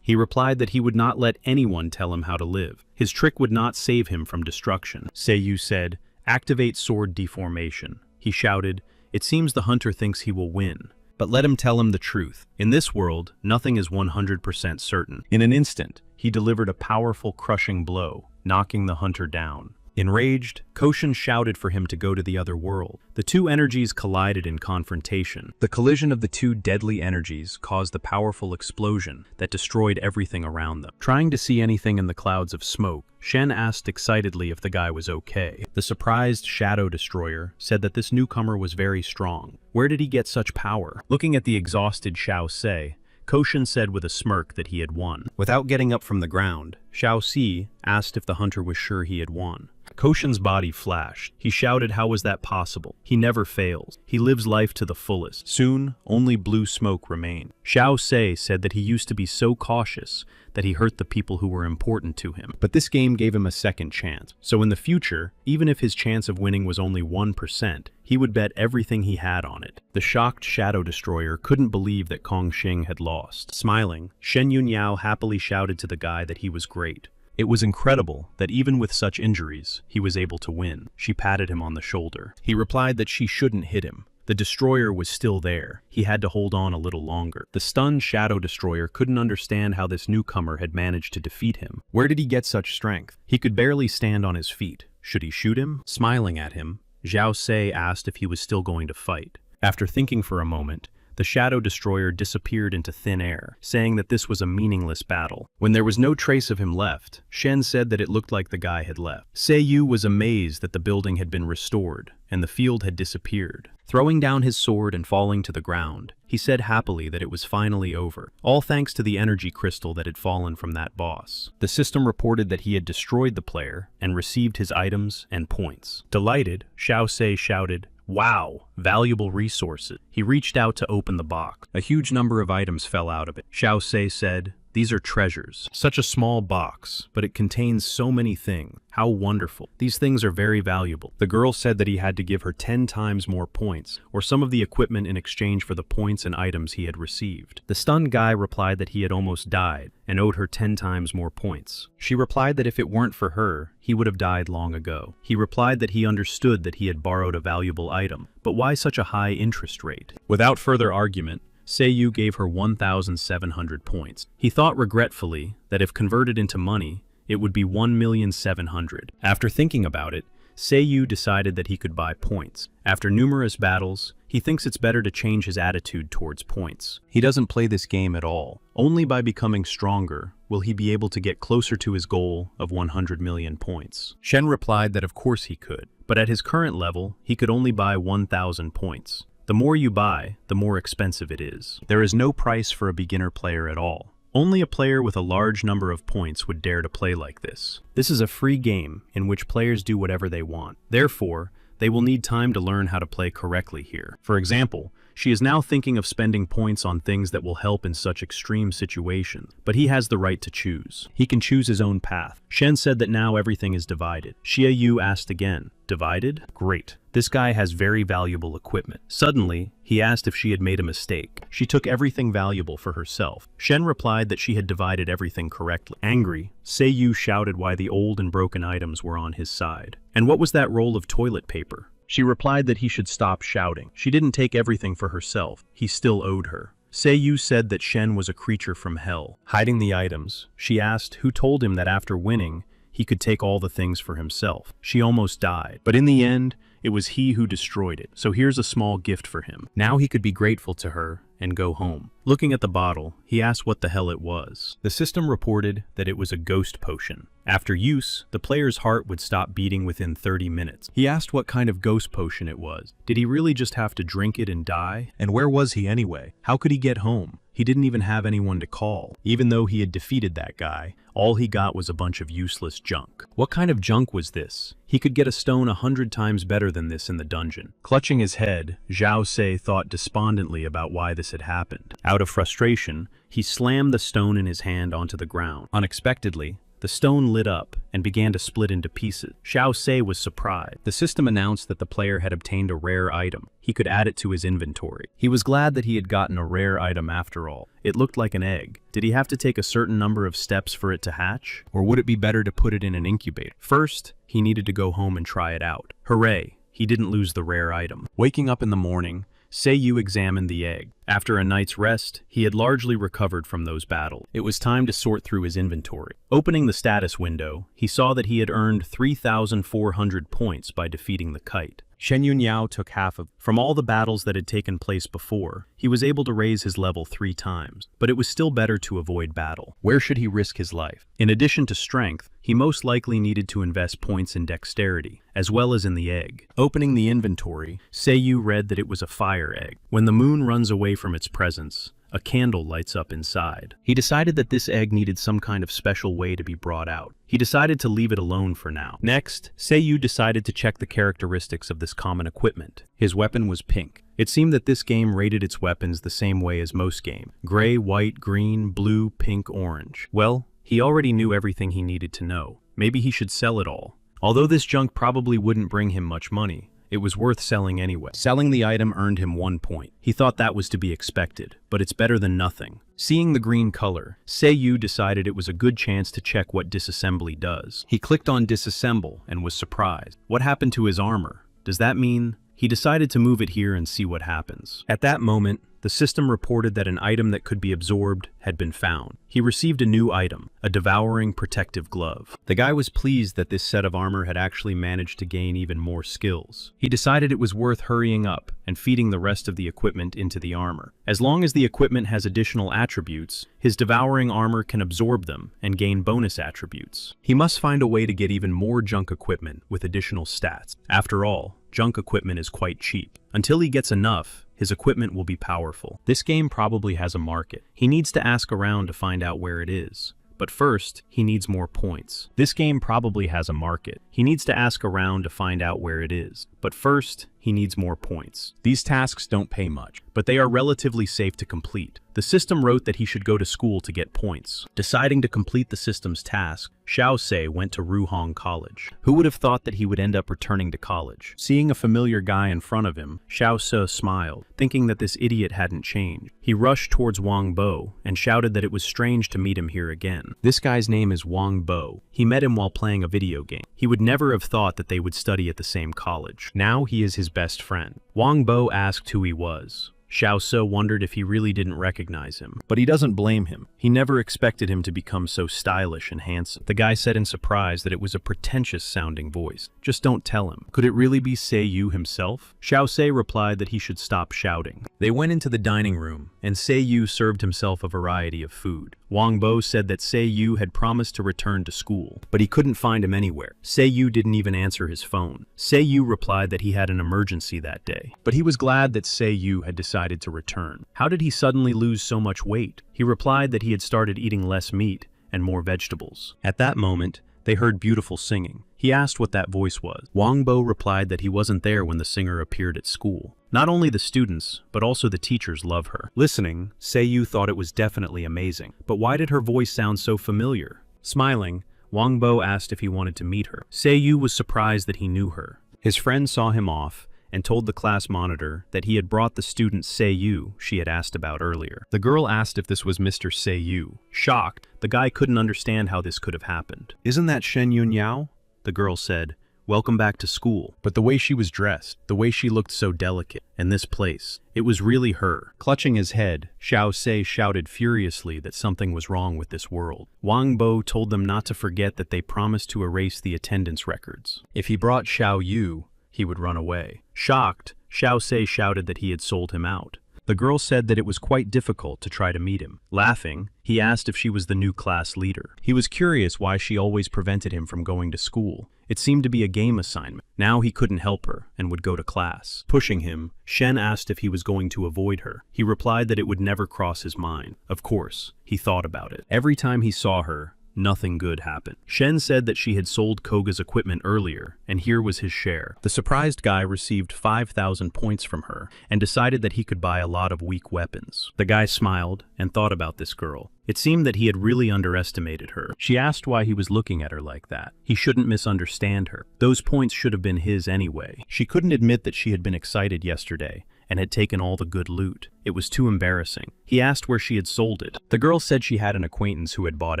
A: He replied that he would not let anyone tell him how to live. His trick would not save him from destruction. Seiyu said, "Activate sword deformation." He shouted, "It seems the hunter thinks he will win. But let him tell him the truth. In this world, nothing is 100% certain." In an instant, he delivered a powerful crushing blow, knocking the hunter down. Enraged, Koshin shouted for him to go to the other world. The two energies collided in confrontation. The collision of the two deadly energies caused the powerful explosion that destroyed everything around them. Trying to see anything in the clouds of smoke, Shen asked excitedly if the guy was okay. The surprised Shadow Destroyer said that this newcomer was very strong. Where did he get such power? Looking at the exhausted Xiao Sei, Koshin said with a smirk that he had won. Without getting up from the ground, Xiao Si asked if the hunter was sure he had won. Koshin's body flashed. He shouted, "How was that possible? He never fails. He lives life to the fullest." Soon, only blue smoke remained. Xiao Sei said that he used to be so cautious that he hurt the people who were important to him. But this game gave him a second chance. So in the future, even if his chance of winning was only 1%, he would bet everything he had on it. The shocked Shadow Destroyer couldn't believe that Kong Xing had lost. Smiling, Shen Yunyao happily shouted to the guy that he was great. It was incredible that even with such injuries, he was able to win. She patted him on the shoulder. He replied that she shouldn't hit him. The destroyer was still there. He had to hold on a little longer. The stunned Shadow Destroyer couldn't understand how this newcomer had managed to defeat him. Where did he get such strength? He could barely stand on his feet. Should he shoot him? Smiling at him, Xiao Sei asked if he was still going to fight. After thinking for a moment, the Shadow Destroyer disappeared into thin air, saying that this was a meaningless battle. When there was no trace of him left, Shen said that it looked like the guy had left. Seiyu was amazed that the building had been restored, and the field had disappeared. Throwing down his sword and falling to the ground, he said happily that it was finally over, all thanks to the energy crystal that had fallen from that boss. The system reported that he had destroyed the player and received his items and points. Delighted, Xiao Se shouted, "Wow, valuable resources." He reached out to open the box. A huge number of items fell out of it. Xiao Se said, "These are treasures. Such a small box, but it contains so many things. How wonderful. These things are very valuable." The girl said that he had to give her 10 times more points, or some of the equipment in exchange for the points and items he had received. The stunned guy replied that he had almost died, and owed her 10 times more points. She replied that if it weren't for her, he would have died long ago. He replied that he understood that he had borrowed a valuable item, but why such a high interest rate? Without further argument, Seiyu gave her 1,700 points. He thought regretfully that if converted into money, it would be 1,700,000. After thinking about it, Seiyu decided that he could buy points. After numerous battles, he thinks it's better to change his attitude towards points. He doesn't play this game at all. Only by becoming stronger will he be able to get closer to his goal of 100 million points. Shen replied that of course he could, but at his current level, he could only buy 1,000 points. The more you buy, the more expensive it is. There is no price for a beginner player at all. Only a player with a large number of points would dare to play like this. This is a free game in which players do whatever they want. Therefore, they will need time to learn how to play correctly here. For example, she is now thinking of spending points on things that will help in such extreme situations, but he has the right to choose. He can choose his own path. Shen said that now everything is divided. Xie Yu asked again, "Divided? Great. This guy has very valuable equipment." Suddenly, he asked if she had made a mistake. She took everything valuable for herself. Shen replied that she had divided everything correctly. Angry, Seiyu shouted why the old and broken items were on his side. And what was that roll of toilet paper? She replied that he should stop shouting. She didn't take everything for herself. He still owed her. Seiyu said that Shen was a creature from hell. Hiding the items, she asked who told him that after winning, he could take all the things for himself. She almost died, but in the end, it was he who destroyed it, so here's a small gift for him. Now he could be grateful to her and go home. Looking at the bottle, he asked what the hell it was. The system reported that it was a ghost potion. After use, the player's heart would stop beating within 30 minutes. He asked what kind of ghost potion it was. Did he really just have to drink it and die? And where was he anyway? How could he get home? He didn't even have anyone to call. Even though he had defeated that guy, all he got was a bunch of useless junk. What kind of junk was this? He could get a stone 100 times better than this in the dungeon. Clutching his head, Xiao Se thought despondently about why this had happened. Out of frustration, he slammed the stone in his hand onto the ground. Unexpectedly, the stone lit up and began to split into pieces. Xiao Se was surprised. The system announced that the player had obtained a rare item. He could add it to his inventory. He was glad that he had gotten a rare item after all. It looked like an egg. Did he have to take a certain number of steps for it to hatch? Or would it be better to put it in an incubator? First, he needed to go home and try it out. Hooray! He didn't lose the rare item. Waking up in the morning, Seiyu examined the egg. After a night's rest, he had largely recovered from those battles. It was time to sort through his inventory. Opening the status window, he saw that he had earned 3,400 points by defeating the kite. Shen Yunniao took half of. From all the battles that had taken place before, he was able to raise his level 3 times, but it was still better to avoid battle. Where should he risk his life? In addition to strength, he most likely needed to invest points in dexterity, as well as in the egg. Opening the inventory, Seiyu read that it was a fire egg. When the moon runs away from its presence, a candle lights up inside. He decided that this egg needed some kind of special way to be brought out. He decided to leave it alone for now. Next, Seiyu decided to check the characteristics of this common equipment. His weapon was pink. It seemed that this game rated its weapons the same way as most games: gray, white, green, blue, pink, orange. Well, he already knew everything he needed to know. Maybe he should sell it all. Although this junk probably wouldn't bring him much money, it was worth selling anyway. Selling the item earned him 1 point. He thought that was to be expected, but it's better than nothing. Seeing the green color, Seiyu decided it was a good chance to check what disassembly does. He clicked on disassemble and was surprised. What happened to his armor? Does that mean... He decided to move it here and see what happens. At that moment, the The system reported that an item that could be absorbed had been found. He received a new item, a devouring protective glove. The guy was pleased that this set of armor had actually managed to gain even more skills. He decided it was worth hurrying up and feeding the rest of the equipment into the armor. As long as the equipment has additional attributes, his devouring armor can absorb them and gain bonus attributes. He must find a way to get even more junk equipment with additional stats. After all, junk equipment is quite cheap. Until he gets enough, his equipment will be powerful. This game probably has a market. He needs to ask around to find out where it is. But first, he needs more points. This game probably has a market. He needs to ask around to find out where it is. But first, he needs more points. These tasks don't pay much, but they are relatively safe to complete. The system wrote that he should go to school to get points. Deciding to complete the system's task, Xiao Se went to Ruhong College. Who would have thought that he would end up returning to college? Seeing a familiar guy in front of him, Xiao Se smiled, thinking that this idiot hadn't changed. He rushed towards Wang Bo and shouted that it was strange to meet him here again. This guy's name is Wang Bo. He met him while playing a video game. He would never have thought that they would study at the same college. Now he is his best friend. Wang Bo asked who he was. Xiao Se wondered if he really didn't recognize him, but he doesn't blame him. He never expected him to become so stylish and handsome. The guy said in surprise that it was a pretentious-sounding voice. Just don't tell him. Could it really be Seiyu himself? Xiao Se replied that he should stop shouting. They went into the dining room, and Seiyu served himself a variety of food. Wang Bo said that Seiyu had promised to return to school, but he couldn't find him anywhere. Seiyu didn't even answer his phone. Seiyu replied that he had an emergency that day, but he was glad that Seiyu had decided to return. How did he suddenly lose so much weight? He replied that he had started eating less meat and more vegetables. At that moment, they heard beautiful singing. He asked what that voice was. Wang Bo replied that he wasn't there when the singer appeared at school. Not only the students, but also the teachers love her. Listening, Seiyu thought it was definitely amazing. But why did her voice sound so familiar? Smiling, Wang Bo asked if he wanted to meet her. Seiyu was surprised that he knew her. His friend saw him off and told the class monitor that he had brought the student Seiyu she had asked about earlier. The girl asked if this was Mr. Seiyu. Shocked, the guy couldn't understand how this could have happened. "Isn't that Shen Yunyao?" The girl said. "Welcome back to school." But the way she was dressed, the way she looked so delicate, and this place, it was really her. Clutching his head, Xiao Se shouted furiously that something was wrong with this world. Wang Bo told them not to forget that they promised to erase the attendance records. If he brought Xiao Yu, he would run away. Shocked, Xiao Se shouted that he had sold him out. The girl said that it was quite difficult to try to meet him. Laughing, he asked if she was the new class leader. He was curious why she always prevented him from going to school. It seemed to be a game assignment. Now he couldn't help her and would go to class. Pushing him, Shen asked if he was going to avoid her. He replied that it would never cross his mind. Of course, he thought about it. Every time he saw her, nothing good happened. Shen said that she had sold Koga's equipment earlier, and here was his share. The surprised guy received 5,000 points from her, and decided that he could buy a lot of weak weapons. The guy smiled, and thought about this girl. It seemed that he had really underestimated her. She asked why he was looking at her like that. He shouldn't misunderstand her. Those points should have been his anyway. She couldn't admit that she had been excited yesterday, and had taken all the good loot. It was too embarrassing. He asked where she had sold it. The girl said she had an acquaintance who had bought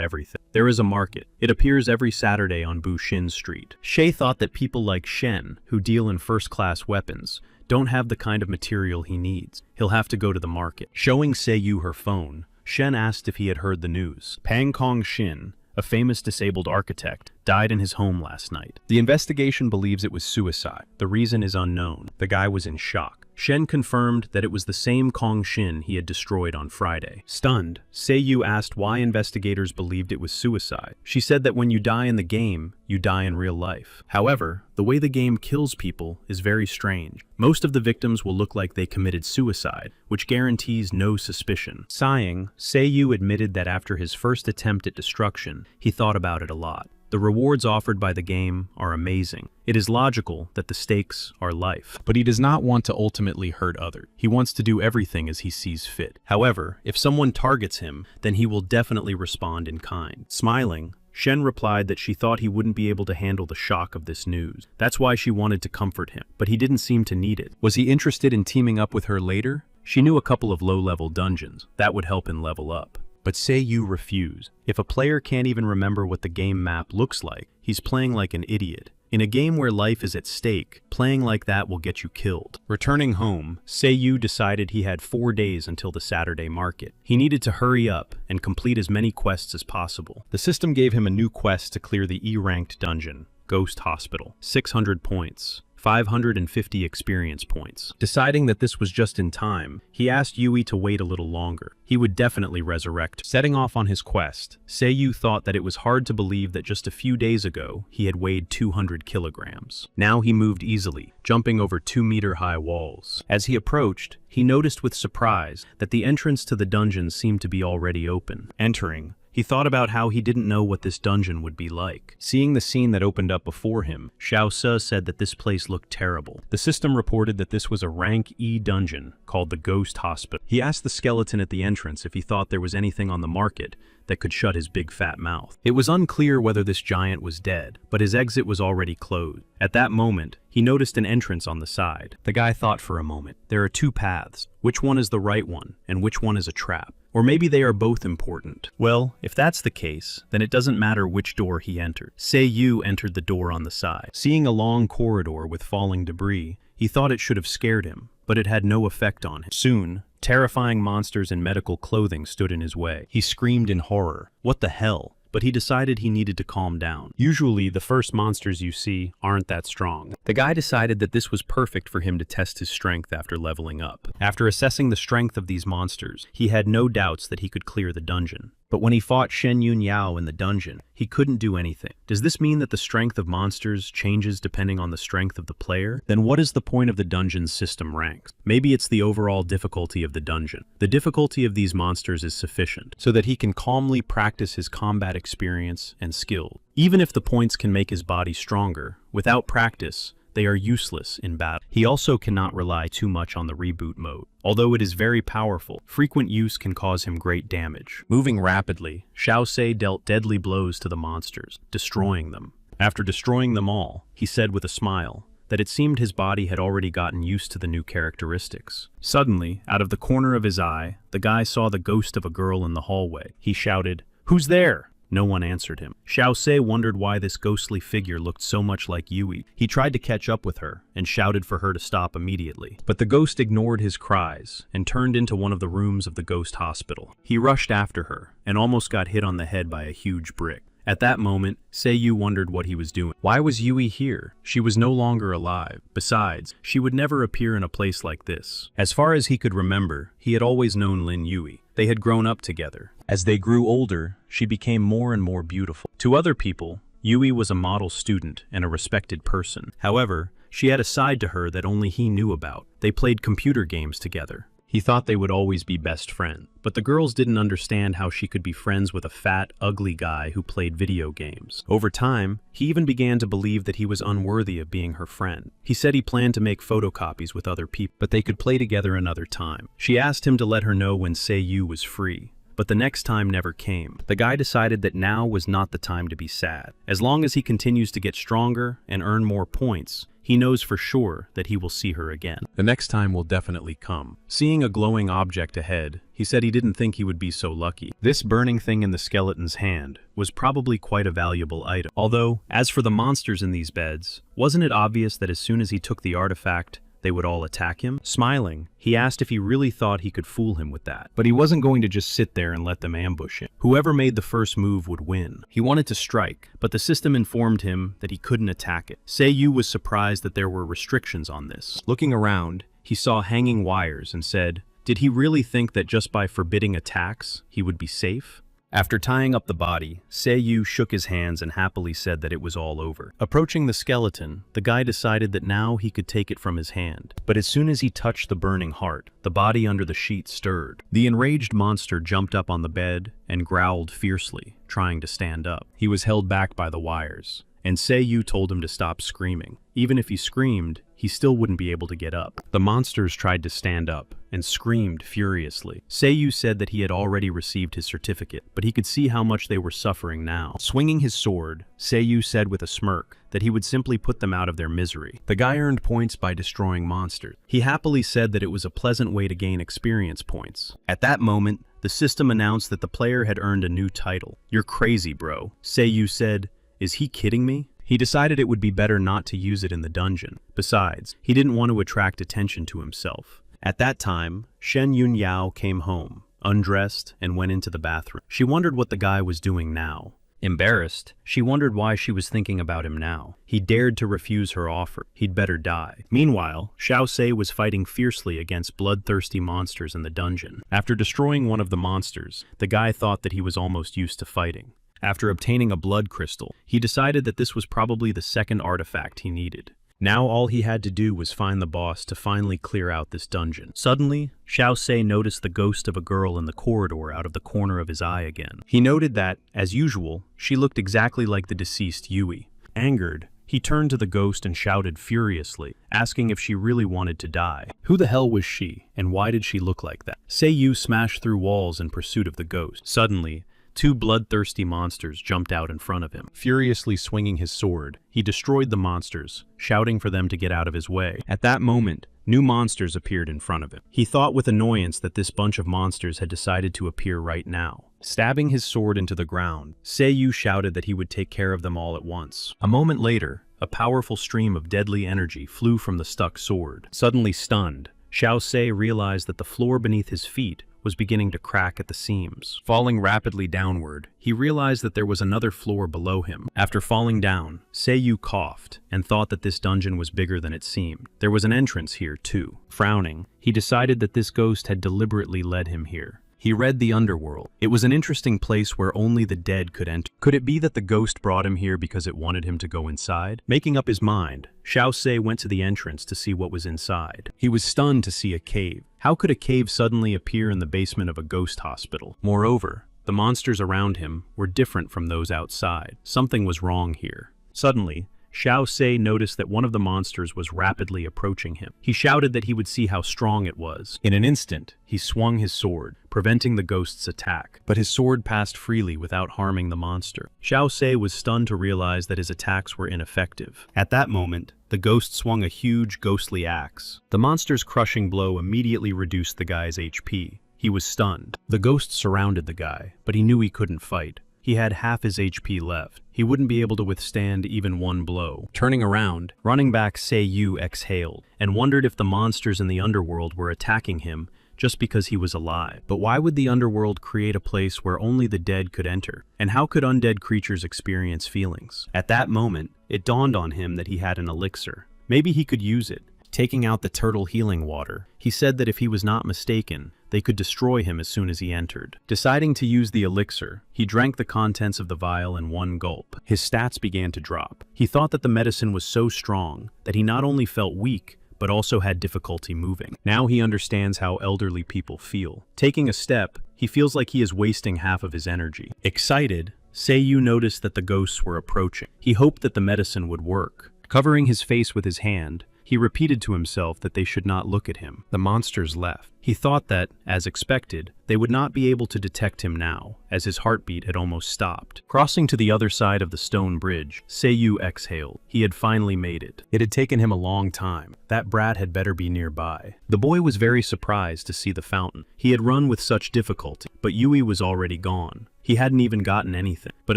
A: everything. There is a market. It appears every Saturday on Bushin Street. Shay thought that people like Shen, who deal in first-class weapons, don't have the kind of material he needs. He'll have to go to the market. Showing Seiyu her phone, Shen asked if he had heard the news. Pang Kong Shin, a famous disabled architect, died in his home last night. The investigation believes it was suicide. The reason is unknown. The guy was in shock. Shen confirmed that it was the same Kong Shin he had destroyed on Friday. Stunned, Seiyu asked why investigators believed it was suicide. She said that when you die in the game, you die in real life. However, the way the game kills people is very strange. Most of the victims will look like they committed suicide, which guarantees no suspicion. Sighing, Seiyu admitted that after his first attempt at destruction, he thought about it a lot. The rewards offered by the game are amazing. It is logical that the stakes are life. But he does not want to ultimately hurt others. He wants to do everything as he sees fit. However, if someone targets him, then he will definitely respond in kind. Smiling, Shen replied that she thought he wouldn't be able to handle the shock of this news. That's why she wanted to comfort him, but he didn't seem to need it. Was he interested in teaming up with her later? She knew a couple of low-level dungeons. That would help him level up. But Seiyu refused. If a player can't even remember what the game map looks like, he's playing like an idiot. In a game where life is at stake, playing like that will get you killed. Returning home, Seiyu decided he had 4 days until the Saturday market. He needed to hurry up and complete as many quests as possible. The system gave him a new quest to clear the E-ranked dungeon, Ghost Hospital. 600 points. 550 experience points. Deciding that this was just in time, he asked Yui to wait a little longer. He would definitely resurrect. Setting off on his quest, Seiyu thought that it was hard to believe that just a few days ago, he had weighed 200 kilograms. Now he moved easily, jumping over 2-meter-high walls. As he approached, he noticed with surprise that the entrance to the dungeon seemed to be already open. Entering, he thought about how he didn't know what this dungeon would be like. Seeing the scene that opened up before him, Xiao Se said that this place looked terrible. The system reported that this was a rank E dungeon called the Ghost Hospital. He asked the skeleton at the entrance if he thought there was anything on the market that could shut his big fat mouth. It was unclear whether this giant was dead, but his exit was already closed. At that moment, he noticed an entrance on the side. The guy thought for a moment. There are 2 paths. Which one is the right one, and which one is a trap? Or maybe they are both important. Well, if that's the case, then it doesn't matter which door he entered. Seiyu entered the door on the side. Seeing a long corridor with falling debris, he thought it should have scared him, but it had no effect on him. Soon, terrifying monsters in medical clothing stood in his way. He screamed in horror. What the hell? But he decided he needed to calm down. Usually, the first monsters you see aren't that strong. The guy decided that this was perfect for him to test his strength after leveling up. After assessing the strength of these monsters, he had no doubts that he could clear the dungeon. But when he fought Shen Yun Yao in the dungeon, he couldn't do anything. Does this mean that the strength of monsters changes depending on the strength of the player? Then what is the point of the dungeon's system ranks? Maybe it's the overall difficulty of the dungeon. The difficulty of these monsters is sufficient, so that he can calmly practice his combat experience and skill. Even if the points can make his body stronger, without practice, they are useless in battle. He also cannot rely too much on the reboot mode. Although it is very powerful, frequent use can cause him great damage. Moving rapidly, Xiao Se dealt deadly blows to the monsters, destroying them. After destroying them all, he said with a smile that it seemed his body had already gotten used to the new characteristics. Suddenly, out of the corner of his eye, the guy saw the ghost of a girl in the hallway. He shouted, "Who's there?" No one answered him. Xiao Se wondered why this ghostly figure looked so much like Yui. He tried to catch up with her and shouted for her to stop immediately. But the ghost ignored his cries and turned into one of the rooms of the ghost hospital. He rushed after her and almost got hit on the head by a huge brick. At that moment, Seiyu wondered what he was doing. Why was Yui here? She was no longer alive. Besides, she would never appear in a place like this. As far as he could remember, he had always known Lin Yui. They had grown up together. As they grew older, she became more and more beautiful. To other people, Yui was a model student and a respected person. However, she had a side to her that only he knew about. They played computer games together. He thought they would always be best friends. But the girls didn't understand how she could be friends with a fat, ugly guy who played video games. Over time, he even began to believe that he was unworthy of being her friend. He said he planned to make photocopies with other people, but they could play together another time. She asked him to let her know when Seiyu was free. But the next time never came. The guy decided that now was not the time to be sad. As long as he continues to get stronger and earn more points, he knows for sure that he will see her again. The next time will definitely come. Seeing a glowing object ahead, he said he didn't think he would be so lucky. This burning thing in the skeleton's hand was probably quite a valuable item. Although, as for the monsters in these beds, wasn't it obvious that as soon as he took the artifact, they would all attack him? Smiling, he asked if he really thought he could fool him with that. But he wasn't going to just sit there and let them ambush him. Whoever made the first move would win. He wanted to strike, but the system informed him that he couldn't attack it. Seiyu was surprised that there were restrictions on this. Looking around, he saw hanging wires and said, did he really think that just by forbidding attacks, he would be safe? After tying up the body, Seiyu shook his hands and happily said that it was all over. Approaching the skeleton, the guy decided that now he could take it from his hand. But as soon as he touched the burning heart, the body under the sheet stirred. The enraged monster jumped up on the bed and growled fiercely, trying to stand up. He was held back by the wires, and Seiyu told him to stop screaming. Even if he screamed, he still wouldn't be able to get up. The monsters tried to stand up and screamed furiously. Seiyu said that he had already received his certificate, but he could see how much they were suffering now. Swinging his sword, Seiyu said with a smirk that he would simply put them out of their misery. The guy earned points by destroying monsters. He happily said that it was a pleasant way to gain experience points. At that moment, the system announced that the player had earned a new title. "You're crazy, bro," Seiyu said. "Is he kidding me?" He decided it would be better not to use it in the dungeon. Besides, he didn't want to attract attention to himself. At that time, Shen Yunyao came home, undressed, and went into the bathroom. She wondered what the guy was doing now. Embarrassed, she wondered why she was thinking about him now. He dared to refuse her offer. He'd better die. Meanwhile, Xiao Se was fighting fiercely against bloodthirsty monsters in the dungeon. After destroying one of the monsters, the guy thought that he was almost used to fighting. After obtaining a blood crystal, he decided that this was probably the second artifact he needed. Now all he had to do was find the boss to finally clear out this dungeon. Suddenly, Xiao Se noticed the ghost of a girl in the corridor out of the corner of his eye again. He noted that, as usual, she looked exactly like the deceased Yui. Angered, he turned to the ghost and shouted furiously, asking if she really wanted to die. Who the hell was she, and why did she look like that? Seiyu smashed through walls in pursuit of the ghost. Suddenly, two bloodthirsty monsters jumped out in front of him. Furiously swinging his sword, he destroyed the monsters, shouting for them to get out of his way. At that moment, new monsters appeared in front of him. He thought with annoyance that this bunch of monsters had decided to appear right now. Stabbing his sword into the ground, Seiyu shouted that he would take care of them all at once. A moment later, a powerful stream of deadly energy flew from the stuck sword. Suddenly stunned, Xiao Se realized that the floor beneath his feet was beginning to crack at the seams. Falling rapidly downward, he realized that there was another floor below him. After falling down, Seiyu coughed and thought that this dungeon was bigger than it seemed. There was an entrance here, too. Frowning, he decided that this ghost had deliberately led him here. He read the underworld. It was an interesting place where only the dead could enter. Could it be that the ghost brought him here because it wanted him to go inside? Making up his mind, Xiao Se went to the entrance to see what was inside. He was stunned to see a cave. How could a cave suddenly appear in the basement of a ghost hospital? Moreover, the monsters around him were different from those outside. Something was wrong here. Suddenly, Xiao Se noticed that one of the monsters was rapidly approaching him. He shouted that he would see how strong it was. In an instant, he swung his sword, preventing the ghost's attack. But his sword passed freely without harming the monster. Xiao Se was stunned to realize that his attacks were ineffective. At that moment, the ghost swung a huge, ghostly axe. The monster's crushing blow immediately reduced the guy's HP. He was stunned. The ghost surrounded the guy, but he knew he couldn't fight. He had half his HP left. He wouldn't be able to withstand even one blow. Turning around, running back, Seiyu exhaled and wondered if the monsters in the underworld were attacking him just because he was alive. But why would the underworld create a place where only the dead could enter? And how could undead creatures experience feelings? At that moment, it dawned on him that he had an elixir. Maybe he could use it. Taking out the turtle healing water, he said that if he was not mistaken, they could destroy him as soon as he entered. Deciding to use the elixir, he drank the contents of the vial in one gulp. His stats began to drop. He thought that the medicine was so strong that he not only felt weak, but also had difficulty moving. Now he understands how elderly people feel. Taking a step, he feels like he is wasting half of his energy. Excited, Seiyu noticed that the ghosts were approaching. He hoped that the medicine would work. Covering his face with his hand, he repeated to himself that they should not look at him. The monsters left. He thought that, as expected, they would not be able to detect him now, as his heartbeat had almost stopped. Crossing to the other side of the stone bridge, Seiyu exhaled. He had finally made it. It had taken him a long time. That brat had better be nearby. The boy was very surprised to see the fountain. He had run with such difficulty, but Yui was already gone. He hadn't even gotten anything, but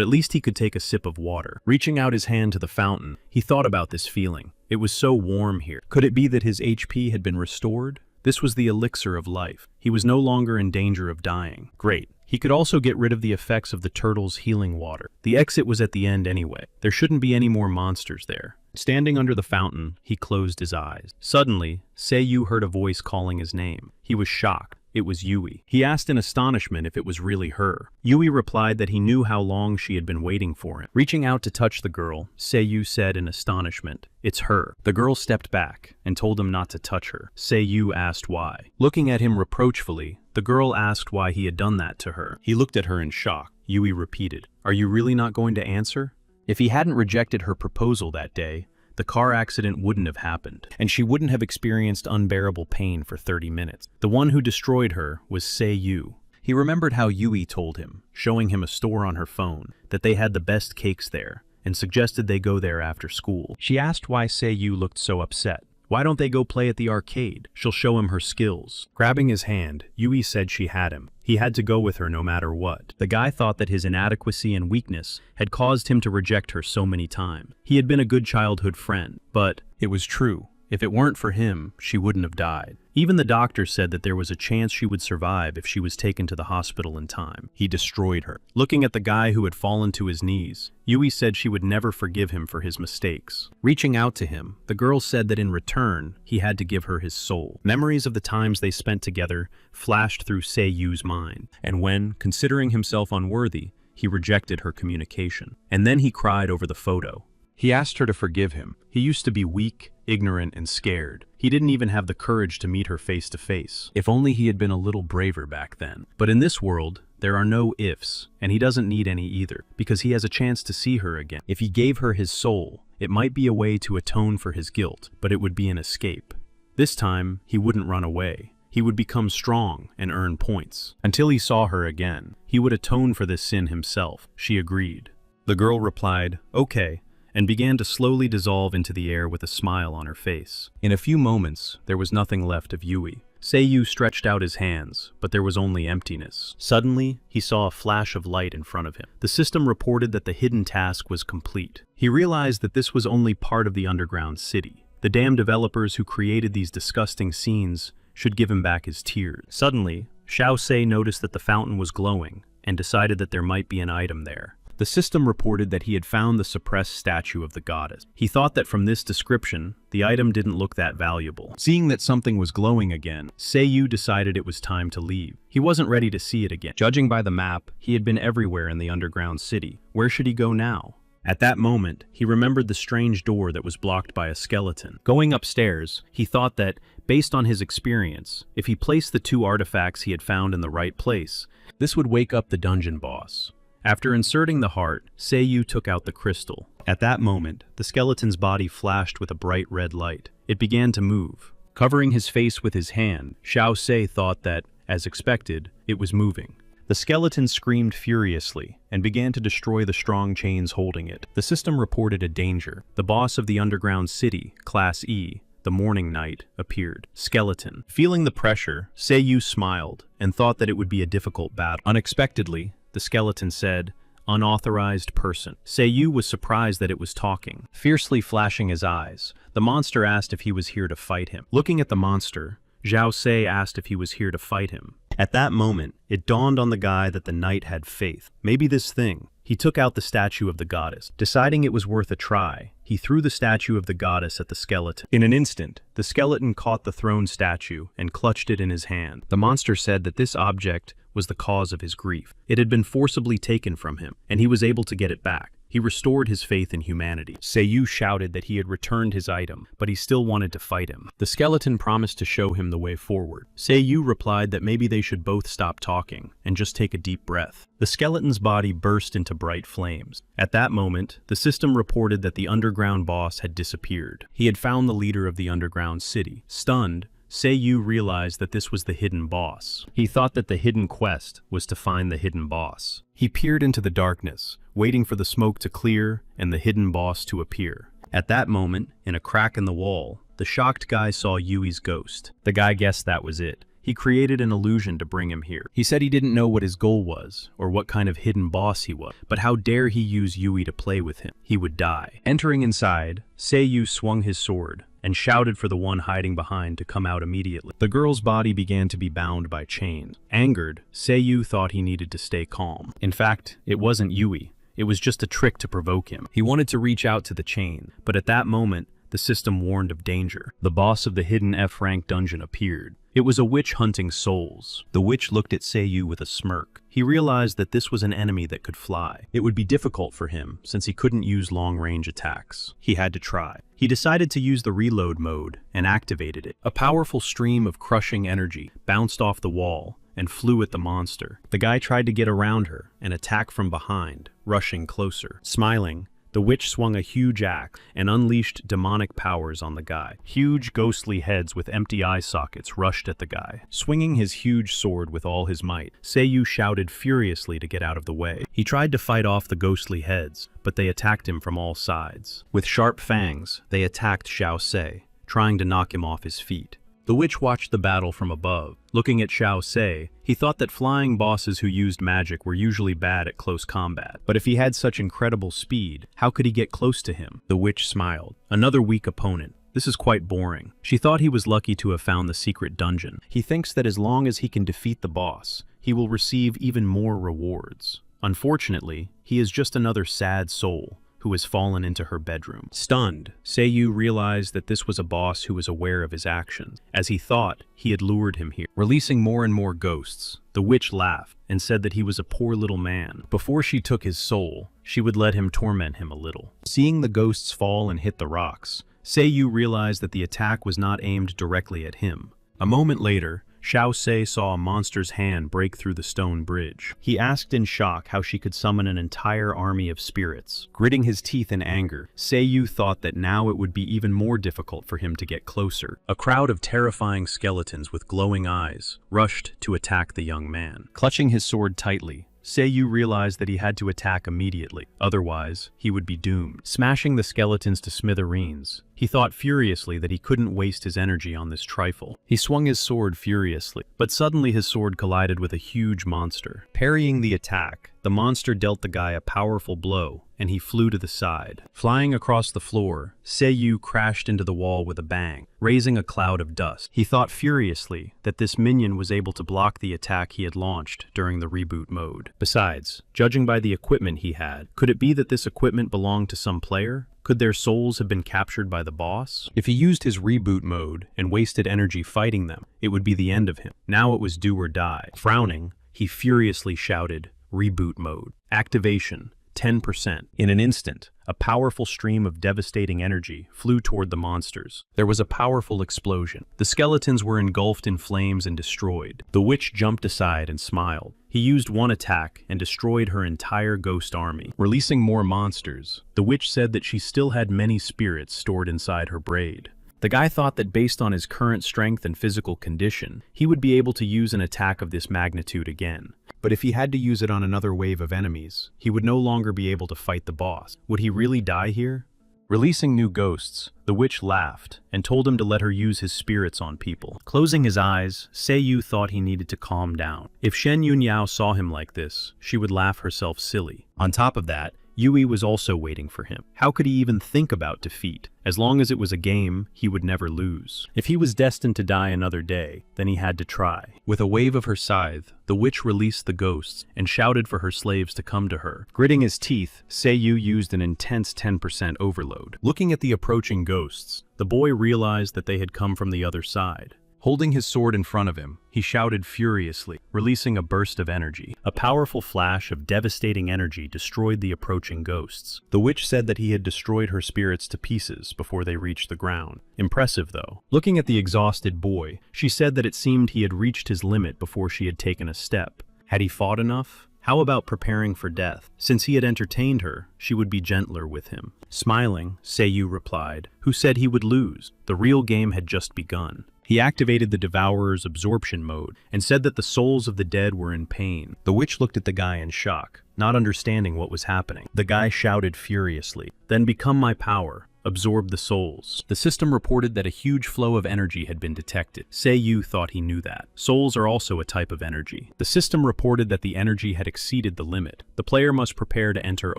A: at least he could take a sip of water. Reaching out his hand to the fountain, he thought about this feeling. It was so warm here. Could it be that his HP had been restored? This was the elixir of life. He was no longer in danger of dying. Great. He could also get rid of the effects of the turtle's healing water. The exit was at the end anyway. There shouldn't be any more monsters there. Standing under the fountain, he closed his eyes. Suddenly, Seiyu heard a voice calling his name. He was shocked. It was Yui. He asked in astonishment if it was really her. Yui replied that he knew how long she had been waiting for him. Reaching out to touch the girl, Seiyu said in astonishment, "It's her." The girl stepped back and told him not to touch her. Seiyu asked why. Looking at him reproachfully, the girl asked why he had done that to her. He looked at her in shock. Yui repeated, "Are you really not going to answer?" If he hadn't rejected her proposal that day, the car accident wouldn't have happened, and she wouldn't have experienced unbearable pain for 30 minutes. The one who destroyed her was Seiyu. He remembered how Yui told him, showing him a store on her phone, that they had the best cakes there, and suggested they go there after school. She asked why Seiyu looked so upset. Why don't they go play at the arcade? She'll show him her skills. Grabbing his hand, Yui said she had him. He had to go with her no matter what. The guy thought that his inadequacy and weakness had caused him to reject her so many times. He had been a good childhood friend, but it was true. If it weren't for him, she wouldn't have died. Even the doctor said that there was a chance she would survive if she was taken to the hospital in time. He destroyed her. Looking at the guy who had fallen to his knees, Yui said she would never forgive him for his mistakes. Reaching out to him, the girl said that in return, he had to give her his soul. Memories of the times they spent together flashed through Seiyu's mind, and when, considering himself unworthy, he rejected her communication. And then he cried over the photo. He asked her to forgive him. He used to be weak, ignorant, and scared. He didn't even have the courage to meet her face to face. If only he had been a little braver back then. But in this world, there are no ifs, and he doesn't need any either, because he has a chance to see her again. If he gave her his soul, it might be a way to atone for his guilt, but it would be an escape. This time, he wouldn't run away. He would become strong and earn points. Until he saw her again, he would atone for this sin himself. She agreed. The girl replied, "Okay," and began to slowly dissolve into the air with a smile on her face. In a few moments, there was nothing left of Yui. Seiyu stretched out his hands, but there was only emptiness. Suddenly, he saw a flash of light in front of him. The system reported that the hidden task was complete. He realized that this was only part of the underground city. The damn developers who created these disgusting scenes should give him back his tears. Suddenly, Xiao Sei noticed that the fountain was glowing and decided that there might be an item there. The system reported that he had found the suppressed statue of the goddess. He thought that from this description, the item didn't look that valuable. Seeing that something was glowing again, Seiyu decided it was time to leave. He wasn't ready to see it again. Judging by the map, he had been everywhere in the underground city. Where should he go now? At that moment, he remembered the strange door that was blocked by a skeleton. Going upstairs, he thought that, based on his experience, if he placed the two artifacts he had found in the right place, this would wake up the dungeon boss. After inserting the heart, Seiyu took out the crystal. At that moment, the skeleton's body flashed with a bright red light. It began to move. Covering his face with his hand, Xiao Sei thought that, as expected, it was moving. The skeleton screamed furiously and began to destroy the strong chains holding it. The system reported a danger. The boss of the underground city, Class E, the Morning Knight, appeared. Skeleton. Feeling the pressure, Seiyu smiled and thought that it would be a difficult battle. Unexpectedly, the skeleton said, "Unauthorized person." Seiyu was surprised that it was talking. Fiercely flashing his eyes, the monster asked if he was here to fight him. Looking at the monster, Xiao Sei asked if he was here to fight him. At that moment, it dawned on the guy that the knight had faith. Maybe this thing. He took out the statue of the goddess. Deciding it was worth a try, he threw the statue of the goddess at the skeleton. In an instant, the skeleton caught the throne statue and clutched it in his hand. The monster said that this object was the cause of his grief. It had been forcibly taken from him, and he was able to get it back. He restored his faith in humanity. Seiyu shouted that he had returned his item, but he still wanted to fight him. The skeleton promised to show him the way forward. Seiyu replied that maybe they should both stop talking and just take a deep breath. The skeleton's body burst into bright flames. At that moment, the system reported that the underground boss had disappeared. He had found the leader of the underground city. Stunned, Seiyu realized that this was the hidden boss. He thought that the hidden quest was to find the hidden boss. He peered into the darkness, waiting for the smoke to clear and the hidden boss to appear. At that moment, in a crack in the wall, the shocked guy saw Yui's ghost. The guy guessed that was it. He created an illusion to bring him here. He said he didn't know what his goal was, or what kind of hidden boss he was, but how dare he use Yui to play with him? He would die. Entering inside, Seiyu swung his sword and shouted for the one hiding behind to come out immediately. The girl's body began to be bound by chains. Angered, Seiyu thought he needed to stay calm. In fact, it wasn't Yui. It was just a trick to provoke him. He wanted to reach out to the chain, but at that moment, the system warned of danger. The boss of the hidden F-rank dungeon appeared. It was a witch hunting souls. The witch looked at Seiyu with a smirk. He realized that this was an enemy that could fly. It would be difficult for him, since he couldn't use long-range attacks. He had to try. He decided to use the reload mode and activated it. A powerful stream of crushing energy bounced off the wall and flew at the monster. The guy tried to get around her and attack from behind, rushing closer. Smiling, the witch swung a huge axe and unleashed demonic powers on the guy. Huge ghostly heads with empty eye sockets rushed at the guy. Swinging his huge sword with all his might, Seiyu shouted furiously to get out of the way. He tried to fight off the ghostly heads, but they attacked him from all sides. With sharp fangs, they attacked Xiao Sei, trying to knock him off his feet. The witch watched the battle from above. Looking at Xiao Se, he thought that flying bosses who used magic were usually bad at close combat. But if he had such incredible speed, how could he get close to him? The witch smiled. Another weak opponent. This is quite boring. She thought he was lucky to have found the secret dungeon. He thinks that as long as he can defeat the boss, he will receive even more rewards. Unfortunately, he is just another sad soul who has fallen into her bedroom. Stunned, Seiyu realized that this was a boss who was aware of his actions, as he thought he had lured him here. Releasing more and more ghosts, the witch laughed and said that he was a poor little man. Before she took his soul, she would let him torment him a little. Seeing the ghosts fall and hit the rocks, Seiyu realized that the attack was not aimed directly at him. A moment later, Xiao Se saw a monster's hand break through the stone bridge. He asked in shock how she could summon an entire army of spirits. Gritting his teeth in anger, Seiyu thought that now it would be even more difficult for him to get closer. A crowd of terrifying skeletons with glowing eyes rushed to attack the young man. Clutching his sword tightly, Seiyu realized that he had to attack immediately, otherwise he would be doomed. Smashing the skeletons to smithereens, he thought furiously that he couldn't waste his energy on this trifle. He swung his sword furiously, but suddenly his sword collided with a huge monster. Parrying the attack, the monster dealt the guy a powerful blow, and he flew to the side. Flying across the floor, Seiyu crashed into the wall with a bang, raising a cloud of dust. He thought furiously that this minion was able to block the attack he had launched during the reboot mode. Besides, judging by the equipment he had, could it be that this equipment belonged to some player? Could their souls have been captured by the boss? If he used his reboot mode and wasted energy fighting them, it would be the end of him. Now it was do or die. Frowning, he furiously shouted, "Reboot mode. Activation. 10%. In an instant, a powerful stream of devastating energy flew toward the monsters. There was a powerful explosion. The skeletons were engulfed in flames and destroyed. The witch jumped aside and smiled. He used one attack and destroyed her entire ghost army. Releasing more monsters, the witch said that she still had many spirits stored inside her braid. The guy thought that based on his current strength and physical condition, he would be able to use an attack of this magnitude again. But if he had to use it on another wave of enemies, he would no longer be able to fight the boss. Would he really die here? Releasing new ghosts, the witch laughed and told him to let her use his spirits on people. Closing his eyes, Seiyu thought he needed to calm down. If Shen Yunyao saw him like this, she would laugh herself silly. On top of that, Yui was also waiting for him. How could he even think about defeat? As long as it was a game, he would never lose. If he was destined to die another day, then he had to try. With a wave of her scythe, the witch released the ghosts and shouted for her slaves to come to her. Gritting his teeth, Seiyu used an intense 10% overload. Looking at the approaching ghosts, the boy realized that they had come from the other side. Holding his sword in front of him, he shouted furiously, releasing a burst of energy. A powerful flash of devastating energy destroyed the approaching ghosts. The witch said that he had destroyed her spirits to pieces before they reached the ground. Impressive, though. Looking at the exhausted boy, she said that it seemed he had reached his limit before she had taken a step. Had he fought enough? How about preparing for death? Since he had entertained her, she would be gentler with him. Smiling, Seiyu replied, who said he would lose. The real game had just begun. He activated the Devourer's absorption mode and said that the souls of the dead were in pain. The witch looked at the guy in shock, not understanding what was happening. The guy shouted furiously, "Then become my power. Absorb the souls." The system reported that a huge flow of energy had been detected. Seiyu thought he knew that. Souls are also a type of energy. The system reported that the energy had exceeded the limit. The player must prepare to enter